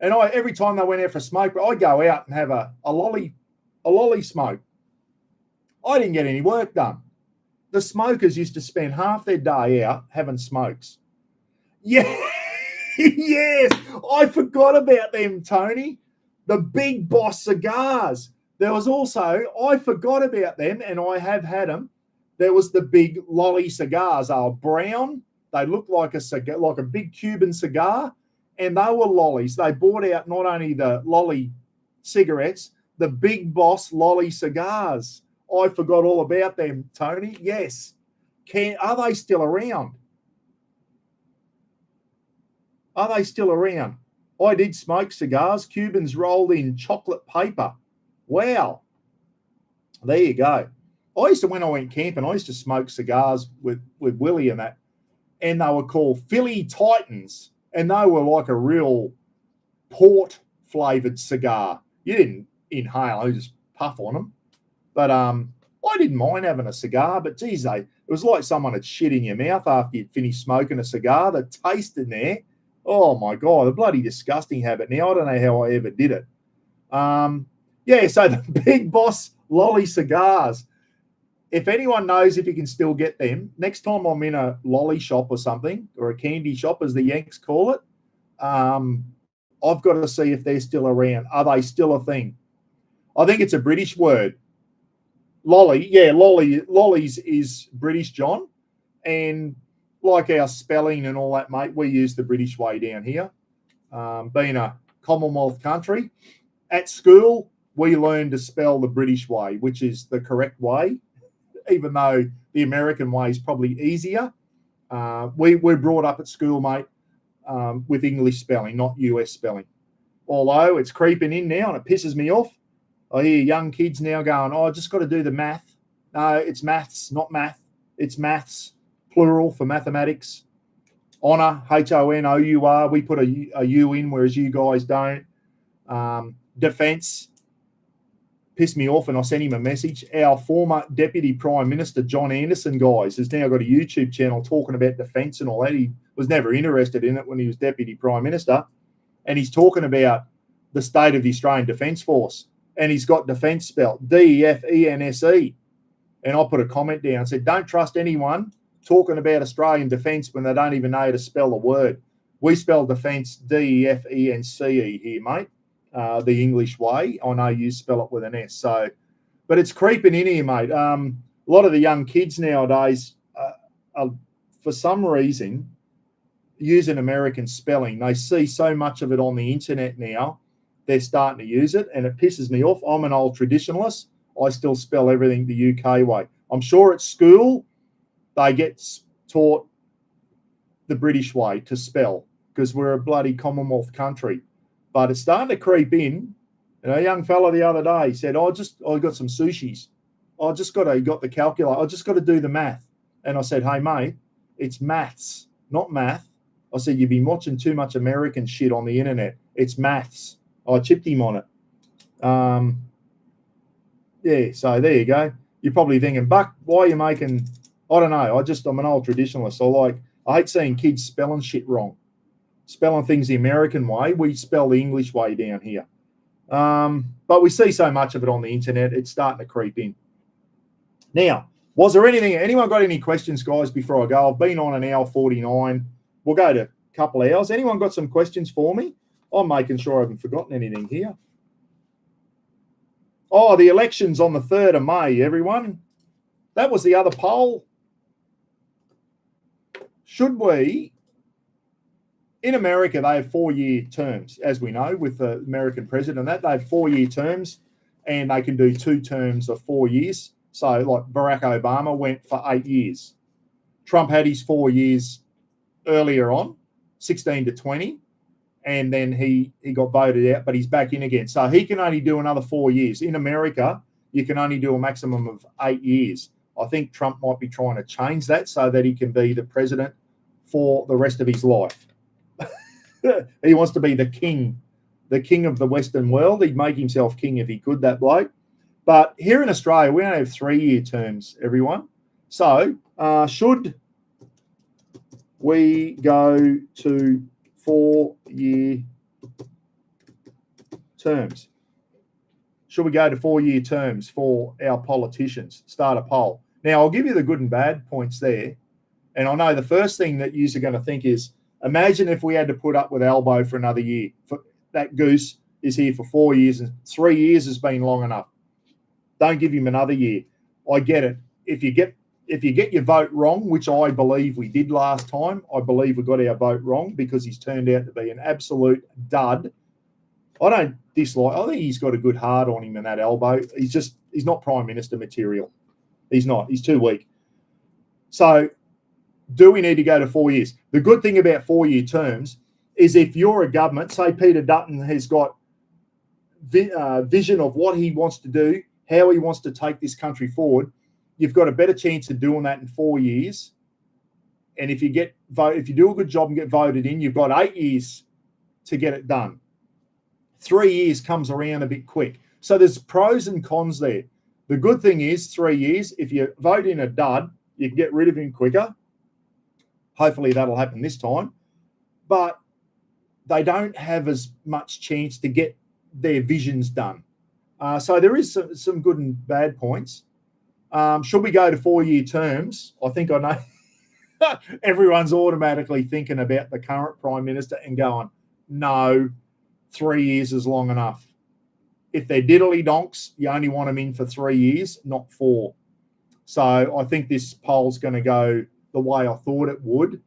And every time they went out for a smoke, I'd go out and have a lolly smoke. I didn't get any work done. The smokers used to spend half their day out having smokes. Yeah, yes, I forgot about them, Tony. The Big Boss cigars. There was also, I forgot about them, and I have had them. There was the big lolly cigars. They were brown. They looked like a cigar, like a big Cuban cigar, and they were lollies. They brought out not only the lolly cigarettes, the Big Boss lolly cigars. I forgot all about them, Tony. Yes. Are they still around? Are they still around? I did smoke cigars. Cubans rolled in chocolate paper. Wow. There you go. I used to, when I went camping, I used to smoke cigars with Willie and that. And they were called Philly Titans. And they were like a real port-flavoured cigar. You didn't inhale, you just puff on them. But I didn't mind having a cigar, but geez, it was like someone had shit in your mouth after you'd finished smoking a cigar. The taste in there, oh my God, a bloody disgusting habit. Now, I don't know how I ever did it. Yeah, so the Big Boss lolly cigars. If anyone knows if you can still get them, next time I'm in a lolly shop or something, or a candy shop, as the Yanks call it, I've got to see if they're still around. Are they still a thing? I think it's a British word. Lolly, yeah, lollies is British, John. And like our spelling and all that, mate, we use the British way down here. Being a Commonwealth country, at school, we learn to spell the British way, which is the correct way, even though the American way is probably easier. We're brought up at school, mate, with English spelling, not US spelling. Although it's creeping in now and it pisses me off. I hear young kids now going, I just got to do the math. No, it's maths, not math. It's maths, plural for mathematics. Honour, Honour. We put a U in, whereas you guys don't. Defence, pissed me off, and I sent him a message. Our former Deputy Prime Minister, John Anderson, guys, has now got a YouTube channel talking about defence and all that. He was never interested in it when he was Deputy Prime Minister. And he's talking about the state of the Australian Defence Force. And he's got defence spelled DEFENSE. And I put a comment down and said, don't trust anyone talking about Australian defence when they don't even know how to spell the word. We spell defence DEFENCE here, mate, the English way. I know you spell it with an S. So, but it's creeping in here, mate. A lot of the young kids nowadays, are, for some reason, using American spelling. They see so much of it on the internet now. They're starting to use it, and it pisses me off. I'm an old traditionalist. I still spell everything the UK way. I'm sure at school they get taught the British way to spell because we're a bloody Commonwealth country. But it's starting to creep in. And a young fella the other day said, I got some sushis. He got the calculator. I just got to do the math. And I said, hey, mate, it's maths, not math. I said, you've been watching too much American shit on the internet. It's maths. I chipped him on it. Yeah, so there you go. You're probably thinking, Buck, why are you making... I don't know. I'm an old traditionalist. I hate seeing kids spelling shit wrong. Spelling things the American way. We spell the English way down here. But we see so much of it on the internet, it's starting to creep in. Now, was there anyone got any questions, guys, before I go? I've been on an hour 49. We'll go to a couple of hours. Anyone got some questions for me? I'm making sure I haven't forgotten anything here. Oh, the election's on the 3rd of May, everyone. That was the other poll. Should we, in America, they have 4-year terms, as we know, with the American president, that they have 4-year terms, and they can do 2 terms of 4 years. So like Barack Obama went for 8 years. Trump had his 4 years earlier on, 16 to 20, and then he got voted out, but he's back in again. So he can only do another 4 years. In America, you can only do a maximum of 8 years. I think Trump might be trying to change that so that he can be the president for the rest of his life. He wants to be the king of the Western world. He'd make himself king if he could, that bloke. But here in Australia, we only have 3-year terms, everyone. So should we go to 4-year terms? Should we go to 4-year terms for our politicians? Start a poll. Now, I'll give you the good and bad points there. And I know the first thing that you're going to think is, imagine if we had to put up with Albo for another year. That goose is here for 4 years, and 3 years has been long enough. Don't give him another year. I get it. If you get your vote wrong, which I believe we did last time, I believe we got our vote wrong because he's turned out to be an absolute dud. I don't dislike. I think he's got a good heart on him in that Albo. He's not Prime Minister material. He's not. He's too weak. So do we need to go to 4 years? The good thing about 4-year terms is if you're a government, say Peter Dutton has got vision of what he wants to do, how he wants to take this country forward, you've got a better chance of doing that in 4 years. And if you do a good job and get voted in, you've got 8 years to get it done. 3 years comes around a bit quick. So there's pros and cons there. The good thing is 3 years, if you vote in a dud, you can get rid of him quicker. Hopefully that'll happen this time. But they don't have as much chance to get their visions done. So there is some good and bad points. Should we go to 4-year terms? I think I know everyone's automatically thinking about the current Prime Minister and going, no, 3 years is long enough. If they're diddly donks, you only want them in for 3 years, not 4. So I think this poll's going to go the way I thought it would.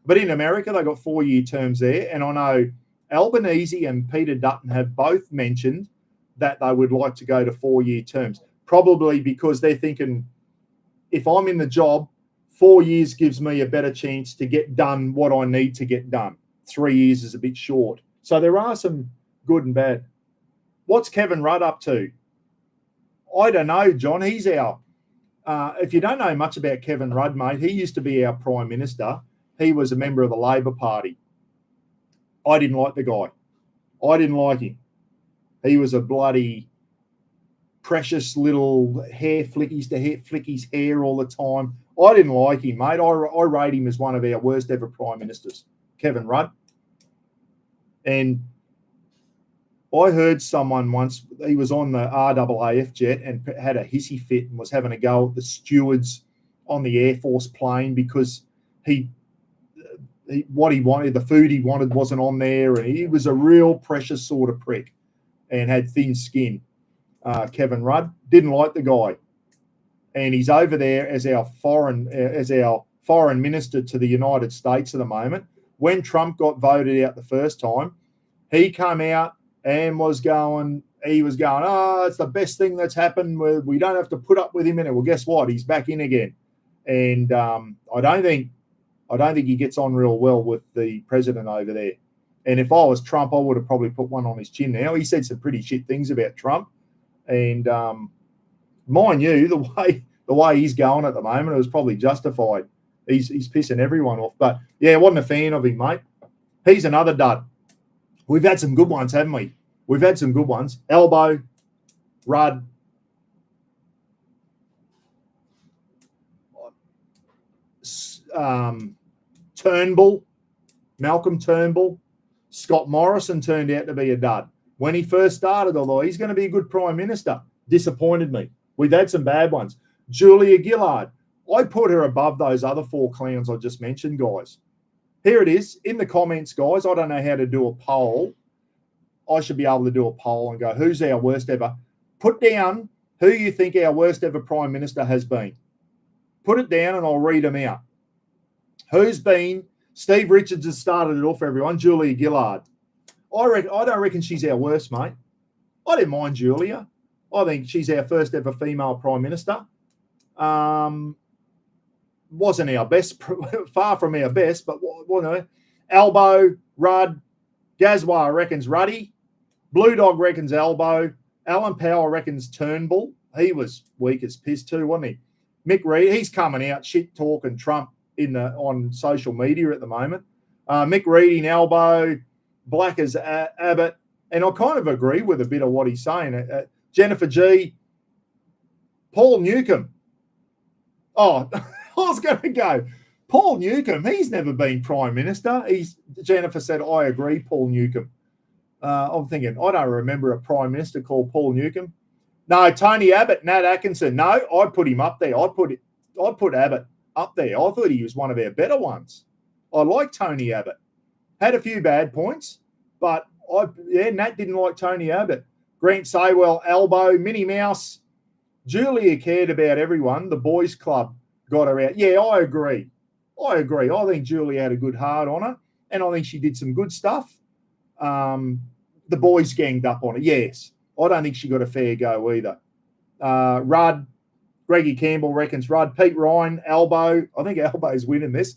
But in America, they got 4-year terms there. And I know Albanese and Peter Dutton have both mentioned that they would like to go to 4-year terms, probably because they're thinking, if I'm in the job, 4 years gives me a better chance to get done what I need to get done. 3 years is a bit short. So there are some good and bad. What's Kevin Rudd up to? I don't know, John. He's our... if you don't know much about Kevin Rudd, mate, he used to be our Prime Minister. He was a member of the Labor Party. I didn't like the guy. I didn't like him. He was a bloody precious little hair flick. He used to flick his hair all the time. I didn't like him, mate. I rate him as one of our worst ever Prime Ministers, Kevin Rudd. And I heard someone once, he was on the RAAF jet and had a hissy fit and was having a go at the stewards on the Air Force plane because what he wanted, the food he wanted wasn't on there. And he was a real precious sort of prick and had thin skin. Kevin Rudd, didn't like the guy. And he's over there as our foreign minister to the United States at the moment. When Trump got voted out the first time, he came out and was going, oh, it's the best thing that's happened. We don't have to put up with him in it. Well, guess what? He's back in again. And I don't think he gets on real well with the president over there. And if I was Trump, I would have probably put one on his chin now. He said some pretty shit things about Trump. And mind you, the way he's going at the moment, it was probably justified. He's pissing everyone off. But, yeah, wasn't a fan of him, mate. He's another dud. We've had some good ones, haven't we? We've had some good ones. Albo, Rudd, Turnbull, Malcolm Turnbull. Scott Morrison turned out to be a dud. When he first started, although he's going to be a good Prime Minister, disappointed me. We've had some bad ones. Julia Gillard. I put her above those other 4 clowns I just mentioned, guys. Here it is. In the comments, guys, I don't know how to do a poll. I should be able to do a poll and go, who's our worst ever? Put down who you think our worst ever Prime Minister has been. Put it down and I'll read them out. Who's been? Steve Richards has started it off, everyone. Julia Gillard. I don't reckon she's our worst, mate. I didn't mind Julia. I think she's our first ever female Prime Minister. Wasn't our best, far from our best, but no. Albo, Rudd, Gazwa reckons Ruddy, Blue Dog reckons Albo, Alan Powell reckons Turnbull. He was weak as piss too, wasn't he? Mick Reed, he's coming out shit talking Trump on social media at the moment. Mick Reed in Albo, Black as Abbott, and I kind of agree with a bit of what he's saying. Jennifer G, Paul Newcomb. Oh, I was going to go. Paul Newcomb, he's never been Prime Minister. Jennifer said, I agree, Paul Newcomb. I'm thinking, I don't remember a Prime Minister called Paul Newcomb. No, Tony Abbott, Nat Atkinson. No, I'd put him up there. I'd put Abbott up there. I thought he was one of our better ones. I like Tony Abbott. Had a few bad points, but Nat didn't like Tony Abbott. Grant Saywell, Albo, Minnie Mouse. Julia cared about everyone. The boys' club got her out. Yeah, I agree. I think Julia had a good heart on her, and I think she did some good stuff. The boys ganged up on her. Yes. I don't think she got a fair go either. Rudd, Greggy Campbell reckons Rudd. Pete Ryan, Albo. I think Albo's winning this.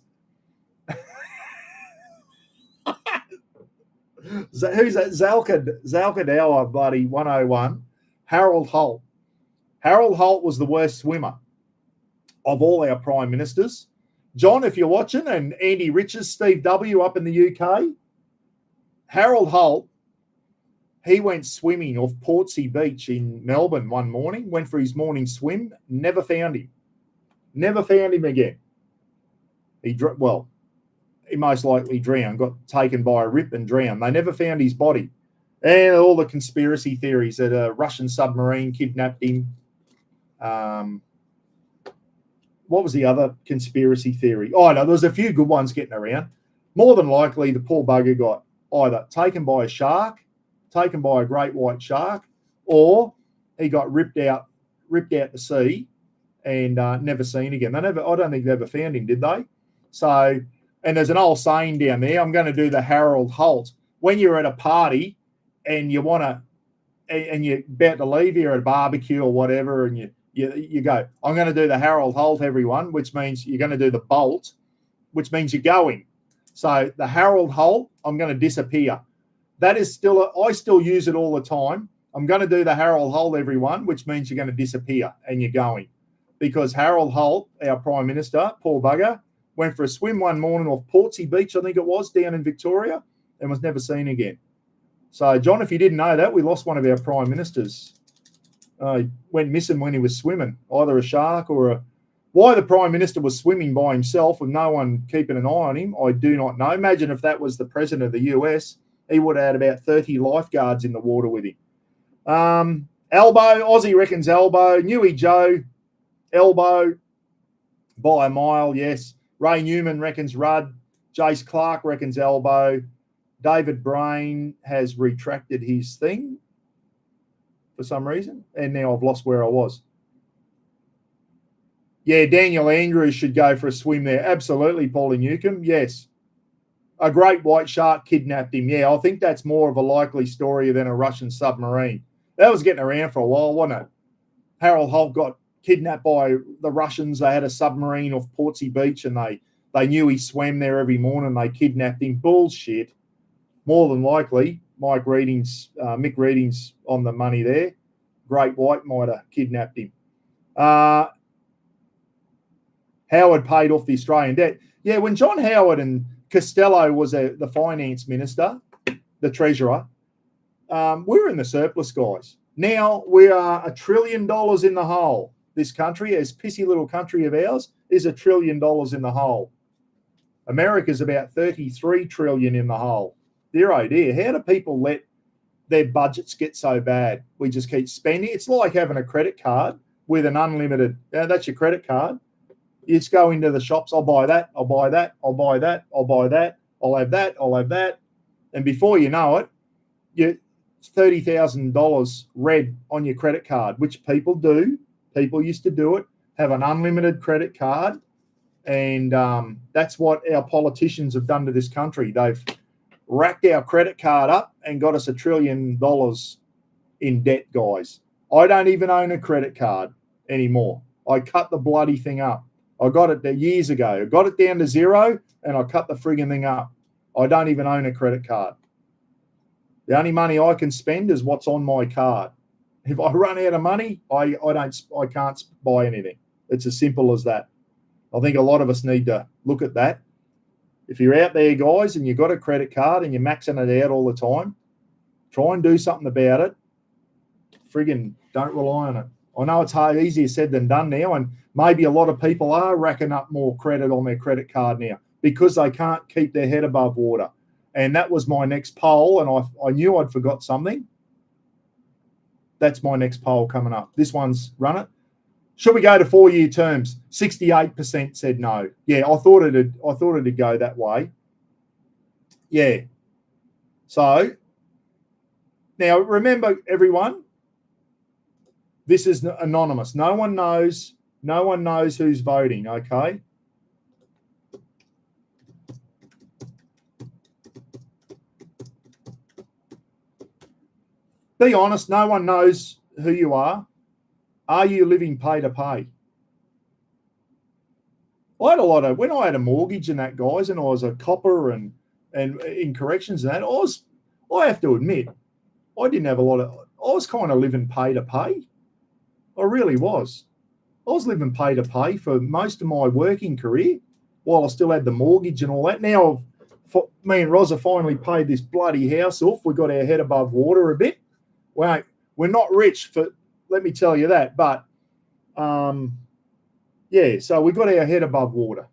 Who's that? Zalka Dower, buddy, 101. Harold Holt. Harold Holt was the worst swimmer of all our Prime Ministers. John, if you're watching, and Andy Riches, Steve W. up in the UK, Harold Holt, he went swimming off Portsea Beach in Melbourne one morning, went for his morning swim, never found him. Never found him again. He most likely drowned, got taken by a rip and drowned. They never found his body. And all the conspiracy theories that a Russian submarine kidnapped him. What was the other conspiracy theory? Oh, no, there was a few good ones getting around. More than likely, the poor bugger got either taken by a shark, taken by a great white shark, or he got ripped out to sea and never seen again. I don't think they ever found him, did they? So, and there's an old saying down there, I'm going to do the Harold Holt. When you're at a party and you want to, and you're about to leave, you're at a barbecue or whatever, and you go, I'm going to do the Harold Holt, everyone, which means you're going to do the bolt, which means you're going. So the Harold Holt, I'm going to disappear. That is I still use it all the time. I'm going to do the Harold Holt, everyone, which means you're going to disappear and you're going. Because Harold Holt, our Prime Minister, poor bugger, went for a swim one morning off Portsea Beach, I think it was, down in Victoria, and was never seen again. So, John, if you didn't know that, we lost one of our Prime Ministers. He went missing when he was swimming, either a shark or Why the Prime Minister was swimming by himself with no one keeping an eye on him, I do not know. Imagine if that was the President of the US, he would have had about 30 lifeguards in the water with him. Elbow, Aussie reckons Elbow. Newey Joe, Elbow, by a mile, yes. Ray Newman reckons Rudd. Jace Clark reckons Elbow. David Brain has retracted his thing for some reason, and now I've lost where I was. Yeah, Daniel Andrews should go for a swim there. Absolutely, Paulie Newcomb. Yes. A great white shark kidnapped him. Yeah, I think that's more of a likely story than a Russian submarine. That was getting around for a while, wasn't it? Harold Holt got kidnapped by the Russians. They had a submarine off Portsea Beach and they knew he swam there every morning. They kidnapped him. Bullshit. More than likely, Mick Reading's on the money there. Great White might have kidnapped him. Howard paid off the Australian debt. Yeah, when John Howard and Costello was the finance minister, the treasurer, we were in the surplus, guys. Now we are $1 trillion in the hole. This country, as pissy little country of ours, is $1 trillion in the hole. America's about 33 trillion in the hole. Dear oh dear, how do people let their budgets get so bad? We just keep spending. It's like having a credit card with an unlimited, that's your credit card. You just go into the shops, I'll buy that, I'll buy that, I'll buy that, I'll buy that, I'll have that, I'll have that. And before you know it, $30,000 red on your credit card, which people do. People used to do it, have an unlimited credit card. And that's what our politicians have done to this country. They've racked our credit card up and got us $1 trillion in debt, guys. I don't even own a credit card anymore. I cut the bloody thing up. I got it there years ago. I got it down to zero and I cut the frigging thing up. I don't even own a credit card. The only money I can spend is what's on my card. If I run out of money, I can't buy anything. It's as simple as that. I think a lot of us need to look at that. If you're out there, guys, and you've got a credit card and you're maxing it out all the time, try and do something about it. Friggin' don't rely on it. I know it's easier said than done now, and maybe a lot of people are racking up more credit on their credit card now because they can't keep their head above water. And that was my next poll, and I knew I'd forgot something. That's my next poll coming up. This one's run it. Should we go to 4-year terms? 68% said no. Yeah, I thought it'd go that way. Yeah. So now remember, everyone, this is anonymous. No one knows who's voting, okay? Be honest, no one knows who you are. Are you living pay to pay? I had when I had a mortgage and that, guys, and I was a copper and in corrections and that, I have to admit, I didn't have I was kind of living pay to pay. I really was. I was living pay to pay for most of my working career while I still had the mortgage and all that. Now, me and Roz have finally paid this bloody house off. We got our head above water a bit. Well, we're not rich, let me tell you that. But, yeah, so we got our head above water.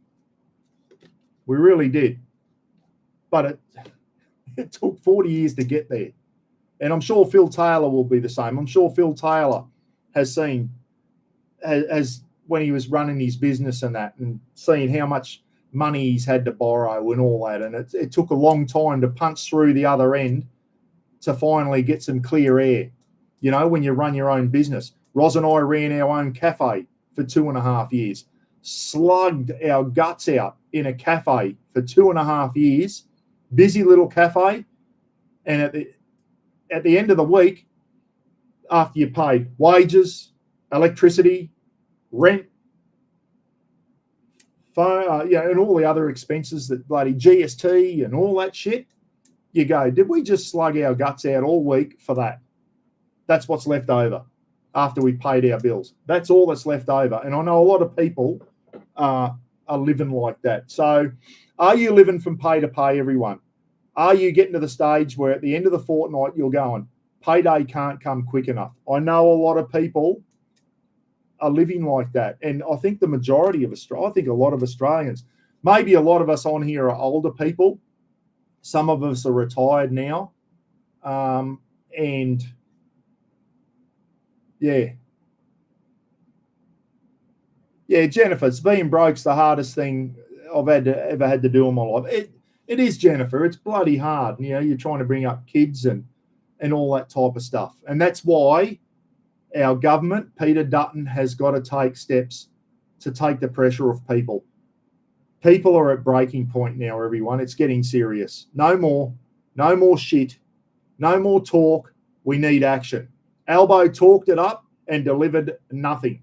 We really did. But it took 40 years to get there. And I'm sure Phil Taylor will be the same. I'm sure Phil Taylor has seen, as when he was running his business and that, and seeing how much money he's had to borrow and all that. And it took a long time to punch through the other end to finally get some clear air. You know, when you run your own business. Roz and I ran our own cafe for 2.5 years, slugged our guts out in a cafe for 2.5 years, busy little cafe. And at the end of the week, after you paid wages, electricity, rent, phone, and all the other expenses, that bloody GST and all that shit, you go, did we just slug our guts out all week for that? That's what's left over after we paid our bills. That's all that's left over. And I know a lot of people are living like that. So are you living from pay to pay, everyone? Are you getting to the stage where at the end of the fortnight you're going, payday can't come quick enough? I know a lot of people are living like that. And I think the majority of Australia, I think a lot of Australians, maybe a lot of us on here are older people. Some of us are retired now. And yeah, Jennifer, being broke's the hardest thing I've ever had to do in my life. It is, Jennifer. It's bloody hard. You know, you're trying to bring up kids and all that type of stuff. And that's why our government, Peter Dutton, has got to take steps to take the pressure off people. People are at breaking point now, everyone. It's getting serious. No more shit. No more talk. We need action. Albo talked it up and delivered nothing.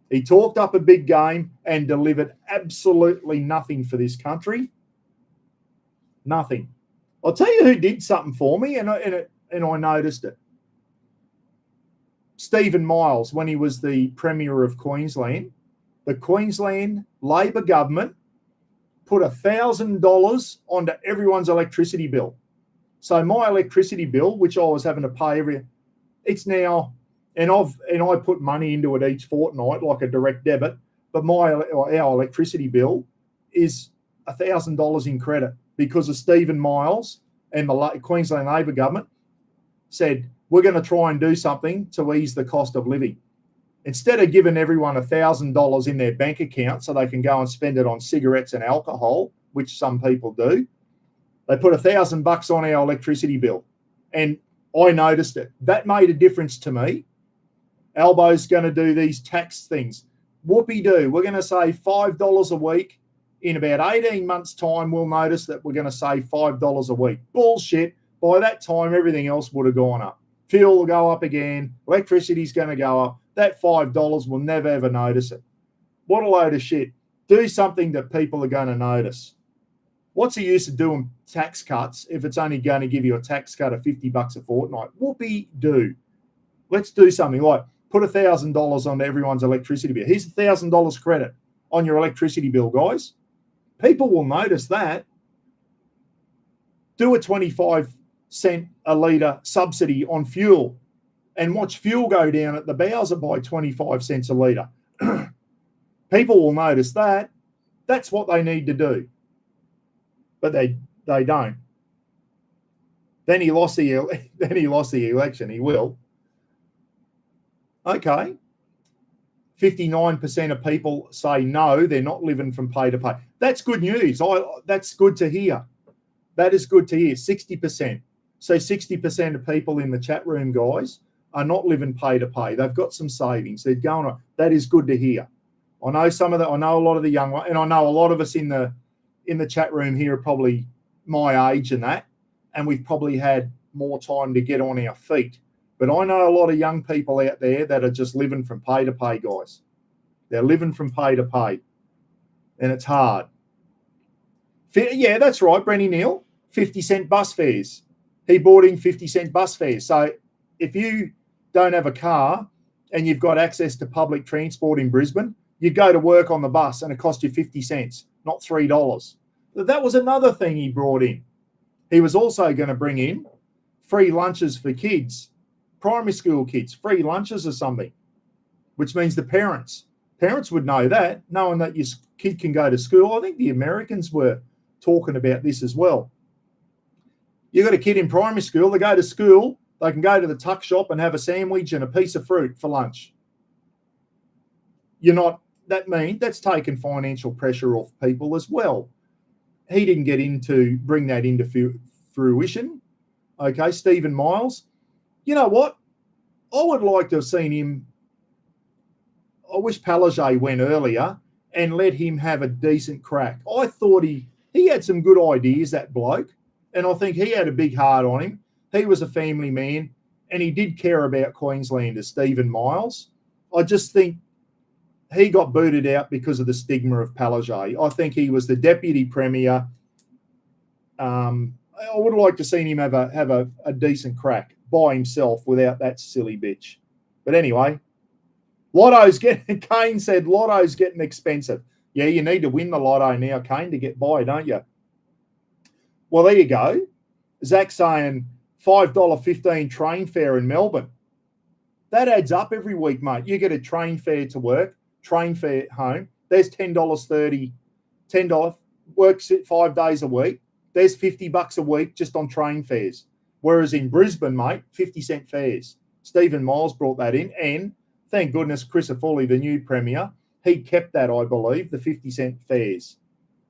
He talked up a big game and delivered absolutely nothing for this country. Nothing. I'll tell you who did something for me, and I noticed it. Stephen Miles, when he was the Premier of Queensland, the Queensland Labor government put $1,000 onto everyone's electricity bill. So my electricity bill, which I was having to pay it's now, and I put money into it each fortnight like a direct debit, but our electricity bill is $1,000 in credit because of Stephen Miles and the Queensland Labor government said, we're going to try and do something to ease the cost of living. Instead of giving everyone $1,000 in their bank account so they can go and spend it on cigarettes and alcohol, which some people do, they put $1,000 on our electricity bill. And I noticed it. That made a difference to me. Albo's going to do these tax things. Whoopie-doo. We're going to save $5 a week. In about 18 months' time, we'll notice that we're going to save $5 a week. Bullshit. By that time, everything else would have gone up. Fuel will go up again. Electricity's going to go up. That $5 will never, ever notice it. What a load of shit. Do something that people are going to notice. What's the use of doing tax cuts if it's only going to give you a tax cut of $50 a fortnight? Whoopie-doo. Let's do something like put $1,000 on everyone's electricity bill. Here's $1,000 credit on your electricity bill, guys. People will notice that. Do a 25-cent a litre subsidy on fuel and watch fuel go down at the Bowser by 25 cents a litre. People will notice that. That's what they need to do. But they don't. Then he lost the election. He will. Okay. 59% of people say no, they're not living from pay to pay. That's good news. That's good to hear. That is good to hear. 60%. So 60% of people in the chat room, guys, are not living pay to pay. They've got some savings. They're going on. That is good to hear. I know I know a lot of the young ones, and I know a lot of us in the chat room here are probably my age and that, and we've probably had more time to get on our feet. But I know a lot of young people out there that are just living from pay to pay, guys. They're living from pay to pay, and it's hard. Yeah, that's right, Brenny Neal. 50-cent bus fares. He bought in 50-cent bus fares. So if you don't have a car and you've got access to public transport in Brisbane, you go to work on the bus and it costs you 50 cents, not $3. That was another thing he brought in. He was also going to bring in free lunches for kids, primary school kids, free lunches or something, which means the parents would know that, knowing that your kid can go to school. I think the Americans were talking about this as well. You got a kid in primary school, they go to school, they can go to the tuck shop and have a sandwich and a piece of fruit for lunch. That's taken financial pressure off people as well. He didn't bring that into fruition. Okay, Stephen Miles. You know what? I would like to have seen him. I wish Palage went earlier and let him have a decent crack. I thought he had some good ideas, that bloke, and I think he had a big heart on him. He was a family man, and he did care about Queenslanders, Stephen Miles. I just think he got booted out because of the stigma of Palage. I think he was the deputy premier. I would like to see him have a decent crack by himself without that silly bitch. But anyway, Kane said Lotto's getting expensive. Yeah, you need to win the Lotto now, Kane, to get by, don't you? Well, there you go. Zach's saying $5.15 train fare in Melbourne. That adds up every week, mate. You get a train fare to work, train fare home. There's $10.30. $10 works it 5 days a week. There's $50 a week just on train fares. Whereas in Brisbane, mate, 50-cent fares. Stephen Miles brought that in, and thank goodness Chris Foley, the new premier, he kept that, I believe, the 50-cent fares.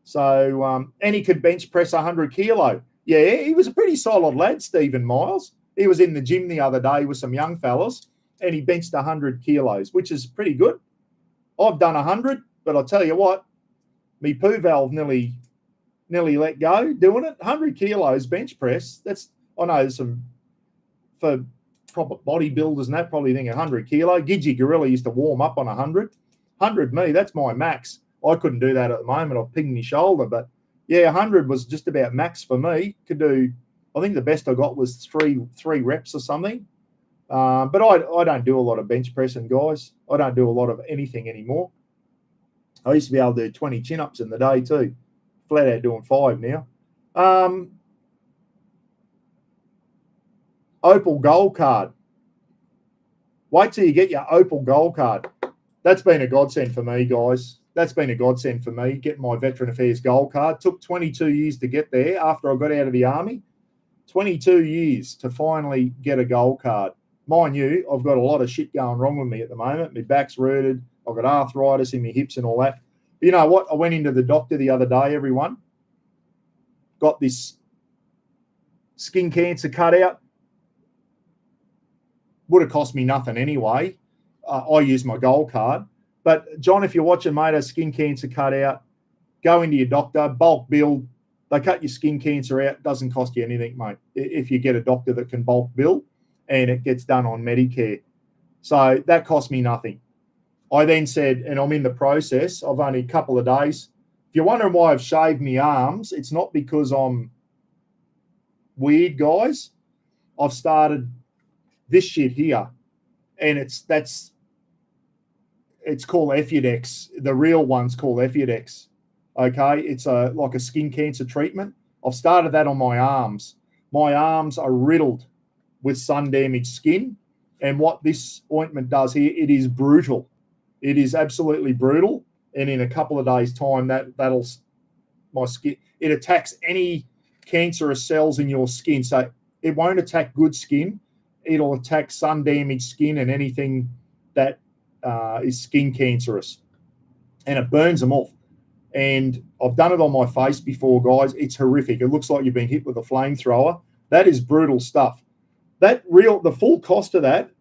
So, and he could bench press 100 kilo. Yeah, he was a pretty solid lad, Stephen Miles. He was in the gym the other day with some young fellas, and he benched 100 kilos, which is pretty good. I've done 100, but I'll tell you what, me poo valve nearly let go doing it. 100 kilos bench press. I know there's some for proper bodybuilders and that probably think 100 kilo. Gidgey Gorilla used to warm up on 100. 100 me, that's my max. I couldn't do that at the moment. I've pinged my shoulder, but yeah, 100 was just about max for me. Could do, I think the best I got was three reps or something. But I don't do a lot of bench pressing, guys. I don't do a lot of anything anymore. I used to be able to do 20 chin-ups in the day too. Flat out doing 5 now. Opal Gold Card. Wait till you get your Opal Gold Card. That's been a godsend for me, guys. That's been a godsend for me, getting my Veteran Affairs Gold Card. Took 22 years to get there after I got out of the Army. 22 years to finally get a gold card. Mind you, I've got a lot of shit going wrong with me at the moment. My back's rooted. I've got arthritis in my hips and all that. But you know what? I went into the doctor the other day, everyone. Got this skin cancer cut out. would have cost me nothing anyway. I use my gold card. But, John, if you're watching, mate, a skin cancer cut out, go into your doctor, bulk bill. They cut your skin cancer out. Doesn't cost you anything, mate, if you get a doctor that can bulk bill and it gets done on Medicare. So that cost me nothing. I then said, and I'm in the process, I've only a couple of days. If you're wondering why I've shaved my arms, it's not because I'm weird, guys. I've started this shit here, and it's called Effudex. The real one's called Effudex. Okay, it's like a skin cancer treatment. I've started that on my arms. My arms are riddled with sun-damaged skin, and what this ointment does here, it is brutal. It is absolutely brutal, and in a couple of days' time, that'll my skin. It attacks any cancerous cells in your skin, so it won't attack good skin. It'll attack sun-damaged skin and anything that is skin cancerous, and it burns them off. And I've done it on my face before, guys. It's horrific. It looks like you've been hit with a flamethrower. That is brutal stuff. The full cost of that,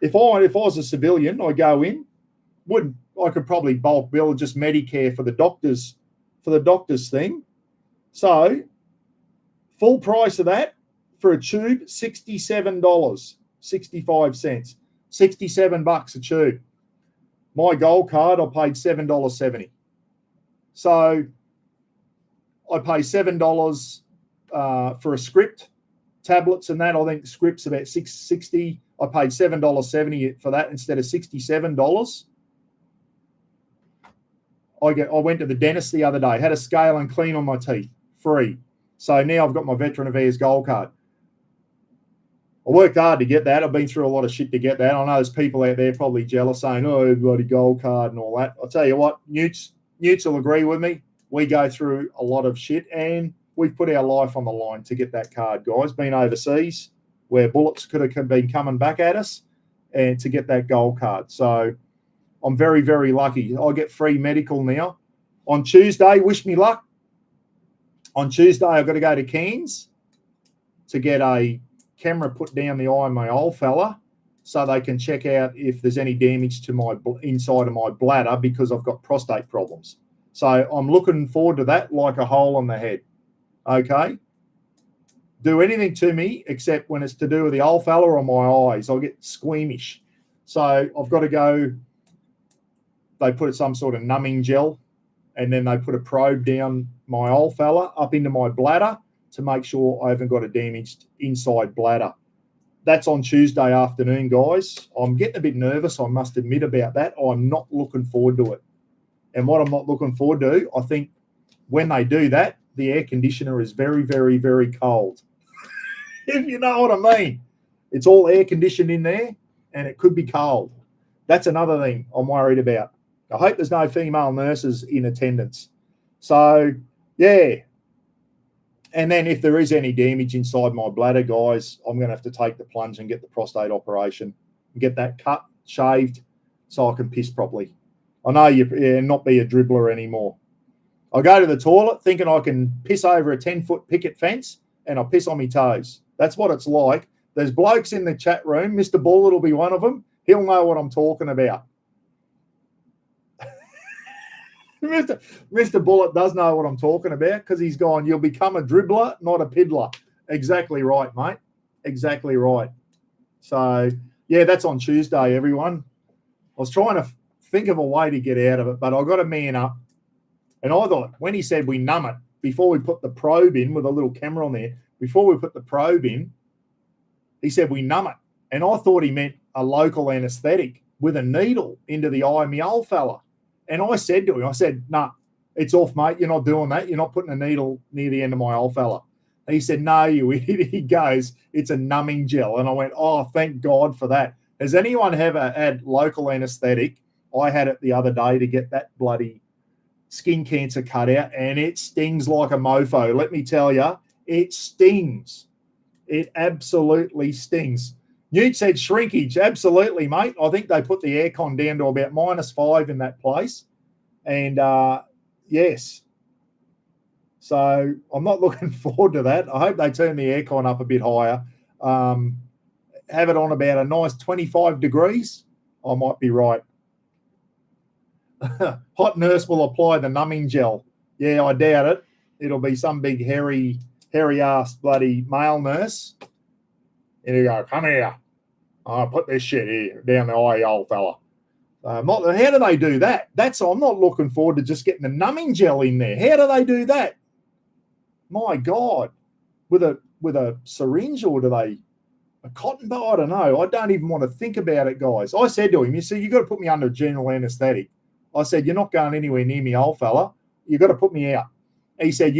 if I was a civilian, I go in, I could probably bulk bill just Medicare for the doctor's thing. So full price of that for a tube, $67.65. $67 a tube. My gold card, I paid $7.70. So I pay $7 for a script, tablets and that. I think the script's about $6.60. I paid $7.70 for that instead of $67. I went to the dentist the other day, had a scale and clean on my teeth, free. So now I've got my Veteran Affairs gold card. I worked hard to get that. I've been through a lot of shit to get that. I know there's people out there probably jealous saying, oh, bloody gold card and all that. I'll tell you what, Newts will agree with me. We go through a lot of shit and we've put our life on the line to get that card, guys. Been overseas where bullets could have been coming back at us and to get that gold card. So I'm very, very lucky. I get free medical now. On Tuesday, wish me luck. On Tuesday, I've got to go to Cairns to get a camera put down the eye of my old fella so they can check out if there's any damage to my inside of my bladder because I've got prostate problems. So I'm looking forward to that like a hole on the head. Okay? Do anything to me except when it's to do with the old fella or my eyes. I'll get squeamish. So I've got to go. They put some sort of numbing gel and then they put a probe down my old fella up into my bladder to make sure I haven't got a damaged inside bladder. That's on Tuesday afternoon, guys. I'm getting a bit nervous, I must admit, about that. I'm not looking forward to it. And what I'm not looking forward to, I think when they do that, the air conditioner is very, very, very cold. If you know what I mean. It's all air conditioned in there and it could be cold. That's another thing I'm worried about. I hope there's no female nurses in attendance. So, yeah. And then if there is any damage inside my bladder, guys, I'm going to have to take the plunge and get the prostate operation and get that cut, shaved, so I can piss properly. I know not be a dribbler anymore. I go to the toilet thinking I can piss over a 10-foot picket fence and I'll piss on my toes. That's what it's like. There's blokes in the chat room. Mr. Bullet will be one of them. He'll know what I'm talking about. Mr. Bullet does know what I'm talking about because he's gone, you'll become a dribbler, not a piddler. Exactly right, mate. Exactly right. So, yeah, that's on Tuesday, everyone. I was trying to think of a way to get out of it, but I got a man up. And I thought when he said we numb it, before we put the probe in with a little camera on there, before we put the probe in, he said we numb it. And I thought he meant a local anaesthetic with a needle into the eye of me old fella. And I said to him, I said, nah, it's off, mate. You're not doing that. You're not putting a needle near the end of my old fella. And he said, no, you idiot. He goes, it's a numbing gel. And I went, oh, thank God for that. Has anyone ever had local anaesthetic? I had it the other day to get that bloody skin cancer cut out, and it stings like a mofo. Let me tell you, it stings. It absolutely stings. Newt said shrinkage. Absolutely, mate. I think they put the aircon down to about -5 in that place. And, yes. So I'm not looking forward to that. I hope they turn the aircon up a bit higher. have it on about a nice 25 degrees, I might be right. Hot nurse will apply the numbing gel. Yeah, I doubt it. It'll be some big hairy-ass bloody male nurse. And he'll go, come here. I'll put this shit here down the eye, old fella. How do they do that? I'm not looking forward to just getting the numbing gel in there. How do they do that? My God. With a syringe, or do they a cotton bud? I don't know. I don't even want to think about it, guys. I said to him, you see, you got to put me under general anaesthetic. I said, you're not going anywhere near me, old fella. You got to put me out. He said,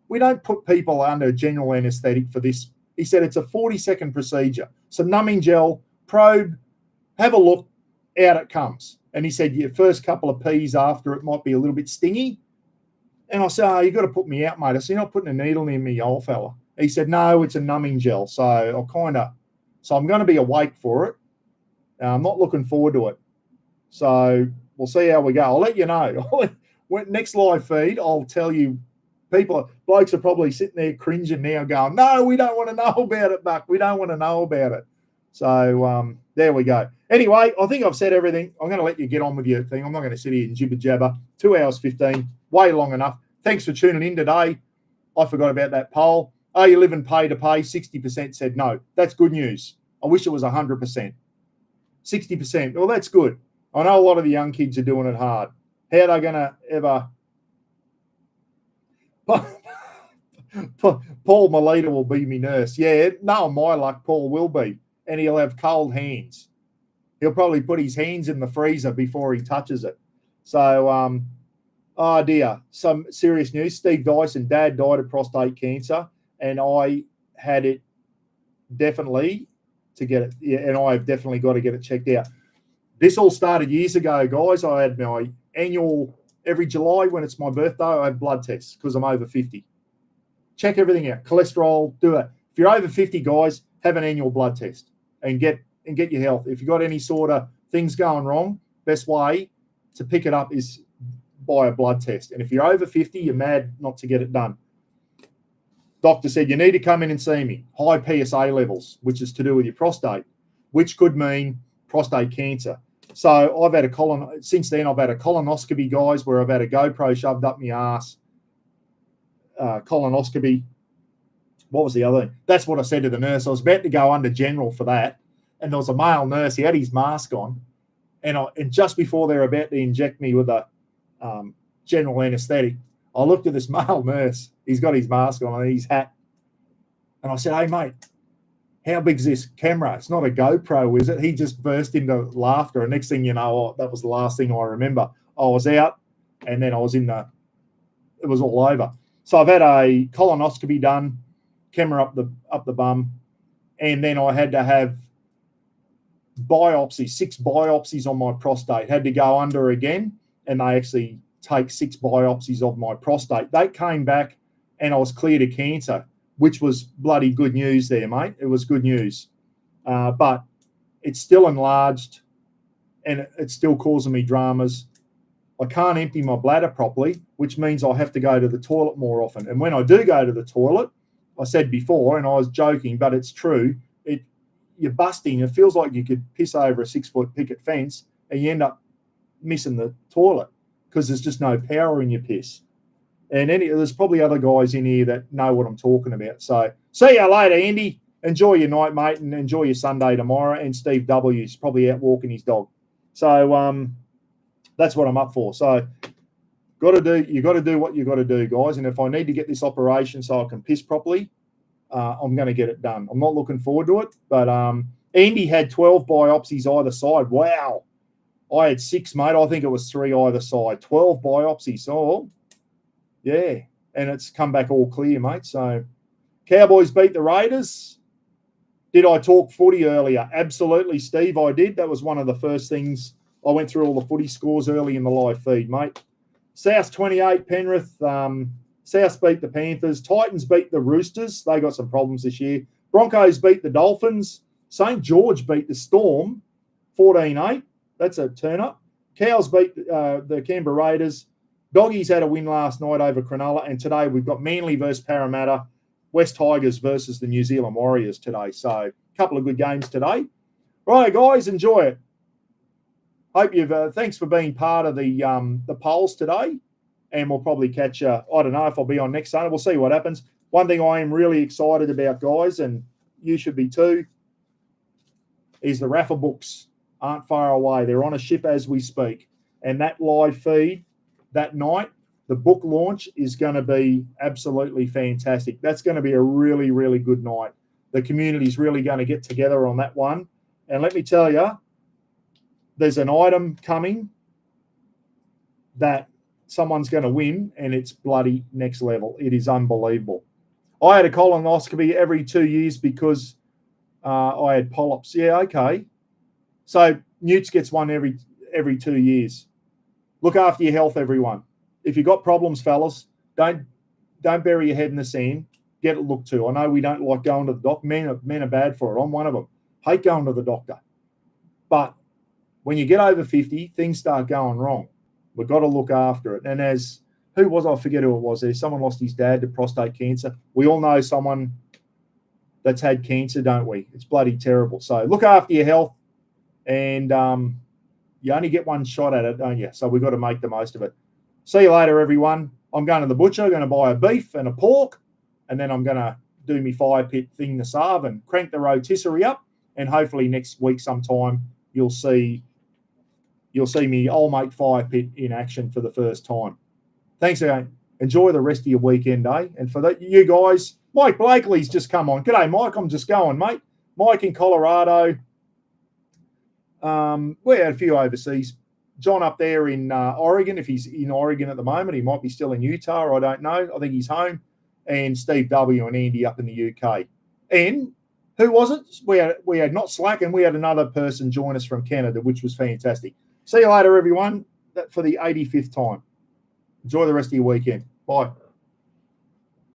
we don't put people under general anaesthetic for this. He said, it's a 40-second procedure. So numbing gel, probe, have a look, out it comes. And he said, your first couple of P's after it might be a little bit stingy. And I said, you got to put me out, mate. I said, you're not putting a needle in me, old fella. He said, no, it's a numbing gel. So I'm going to be awake for it. I'm not looking forward to it. So we'll see how we go. I'll let you know. Next live feed, I'll tell you. Blokes are probably sitting there cringing now going, no, we don't want to know about it, Buck. We don't want to know about it. So there we go. Anyway, I think I've said everything. I'm going to let you get on with your thing. I'm not going to sit here and jibber jabber. 2 hours 15, way long enough. Thanks for tuning in today. I forgot about that poll. Are you living pay to pay? 60% said no. That's good news. I wish it was 100%. 60%. Well, that's good. I know a lot of the young kids are doing it hard. How are they going to ever... Paul Melita will be me nurse. Yeah, no, my luck, Paul will be. And he'll have cold hands. He'll probably put his hands in the freezer before he touches it. So, oh dear, some serious news. Steve Dyson, dad died of prostate cancer, and I had it definitely to get it. Yeah, and I've definitely got to get it checked out. This all started years ago, guys. I had my annual, every July when it's my birthday, I have blood tests because I'm over 50. Check everything out. Cholesterol, do it. If you're over 50, guys, have an annual blood test and get your health. If you've got any sort of things going wrong, best way to pick it up is by a blood test. And if you're over 50, you're mad not to get it done. Doctor said, you need to come in and see me. High PSA levels, which is to do with your prostate, which could mean prostate cancer. So I've had since then I've had a colonoscopy, guys, where I've had a GoPro shoved up my ass. Colonoscopy. What was the other thing? That's what I said to the nurse. I was about to go under general for that. And there was a male nurse. He had his mask on. And just before they were about to inject me with a general anesthetic, I looked at this male nurse. He's got his mask on and his hat. And I said, hey, mate, how big's this camera? It's not a GoPro, is it? He just burst into laughter. And next thing you know, that was the last thing I remember. I was out, and then I was it was all over. So I've had a colonoscopy done, camera up the bum, and then I had to have biopsies, 6 biopsies on my prostate. Had to go under again, and they actually take 6 biopsies of my prostate. They came back, and I was cleared of cancer, which was bloody good news there, mate. It was good news. But it's still enlarged, and it's still causing me dramas. I can't empty my bladder properly, which means I have to go to the toilet more often. And when I do go to the toilet, I said before, and I was joking, but it's true, you're busting. It feels like you could piss over a 6-foot picket fence, and you end up missing the toilet because there's just no power in your piss. And there's probably other guys in here that know what I'm talking about. So see you later, Andy. Enjoy your night, mate, and enjoy your Sunday tomorrow. And Steve W is probably out walking his dog. So that's what I'm up for. So you got to do what you got to do, guys. And if I need to get this operation so I can piss properly, I'm going to get it done. I'm not looking forward to it. But Andy had 12 biopsies either side. Wow. I had 6, mate. I think it was 3 either side. 12 biopsies. Oh, yeah. And it's come back all clear, mate. So Cowboys beat the Raiders. Did I talk footy earlier? Absolutely, Steve, I did. That was one of the first things. I went through all the footy scores early in the live feed, mate. South 28, Penrith. South beat the Panthers. Titans beat the Roosters. They got some problems this year. Broncos beat the Dolphins. St. George beat the Storm 14-8. That's a turn-up. Cows beat the Canberra Raiders. Doggies had a win last night over Cronulla. And today we've got Manly versus Parramatta. West Tigers versus the New Zealand Warriors today. So couple of good games today. Right, guys, enjoy it. Hope you've. Thanks for being part of the polls today, and we'll probably catch you. I don't know if I'll be on next Sunday. We'll see what happens. One thing I am really excited about, guys, and you should be too, is the raffle books aren't far away. They're on a ship as we speak, and that live feed that night, the book launch is going to be absolutely fantastic. That's going to be a really, really good night. The community's really going to get together on that one. And let me tell you, there's an item coming that someone's going to win, and it's bloody next level. It is unbelievable. I had a colonoscopy every 2 years because I had polyps. Yeah, okay. So Newts gets one every 2 years. Look after your health, everyone. If you've got problems, fellas, don't bury your head in the sand. Get it looked to. I know we don't like going to the doctor. Men are bad for it. I'm one of them. Hate going to the doctor. But when you get over 50, things start going wrong. We've got to look after it. And as who was, I forget who it was there, someone lost his dad to prostate cancer. We all know someone that's had cancer, don't we? It's bloody terrible. So look after your health, and you only get one shot at it, don't you? So we've got to make the most of it. See you later, everyone. I'm going to the butcher, going to buy a beef and a pork, and then I'm going to do my fire pit thing this half and crank the rotisserie up, and hopefully next week sometime you'll see me old mate fire pit in action for the first time. Thanks again. Enjoy the rest of your weekend, eh? And for that, you guys, Mike Blakely's just come on. G'day, Mike. I'm just going, mate. Mike in Colorado. We had a few overseas. John up there in Oregon. If he's in Oregon at the moment, he might be still in Utah. I don't know. I think he's home. And Steve W. and Andy up in the UK. And who was it? We had not Slack, and we had another person join us from Canada, which was fantastic. See you later, everyone, for the 85th time. Enjoy the rest of your weekend. Bye.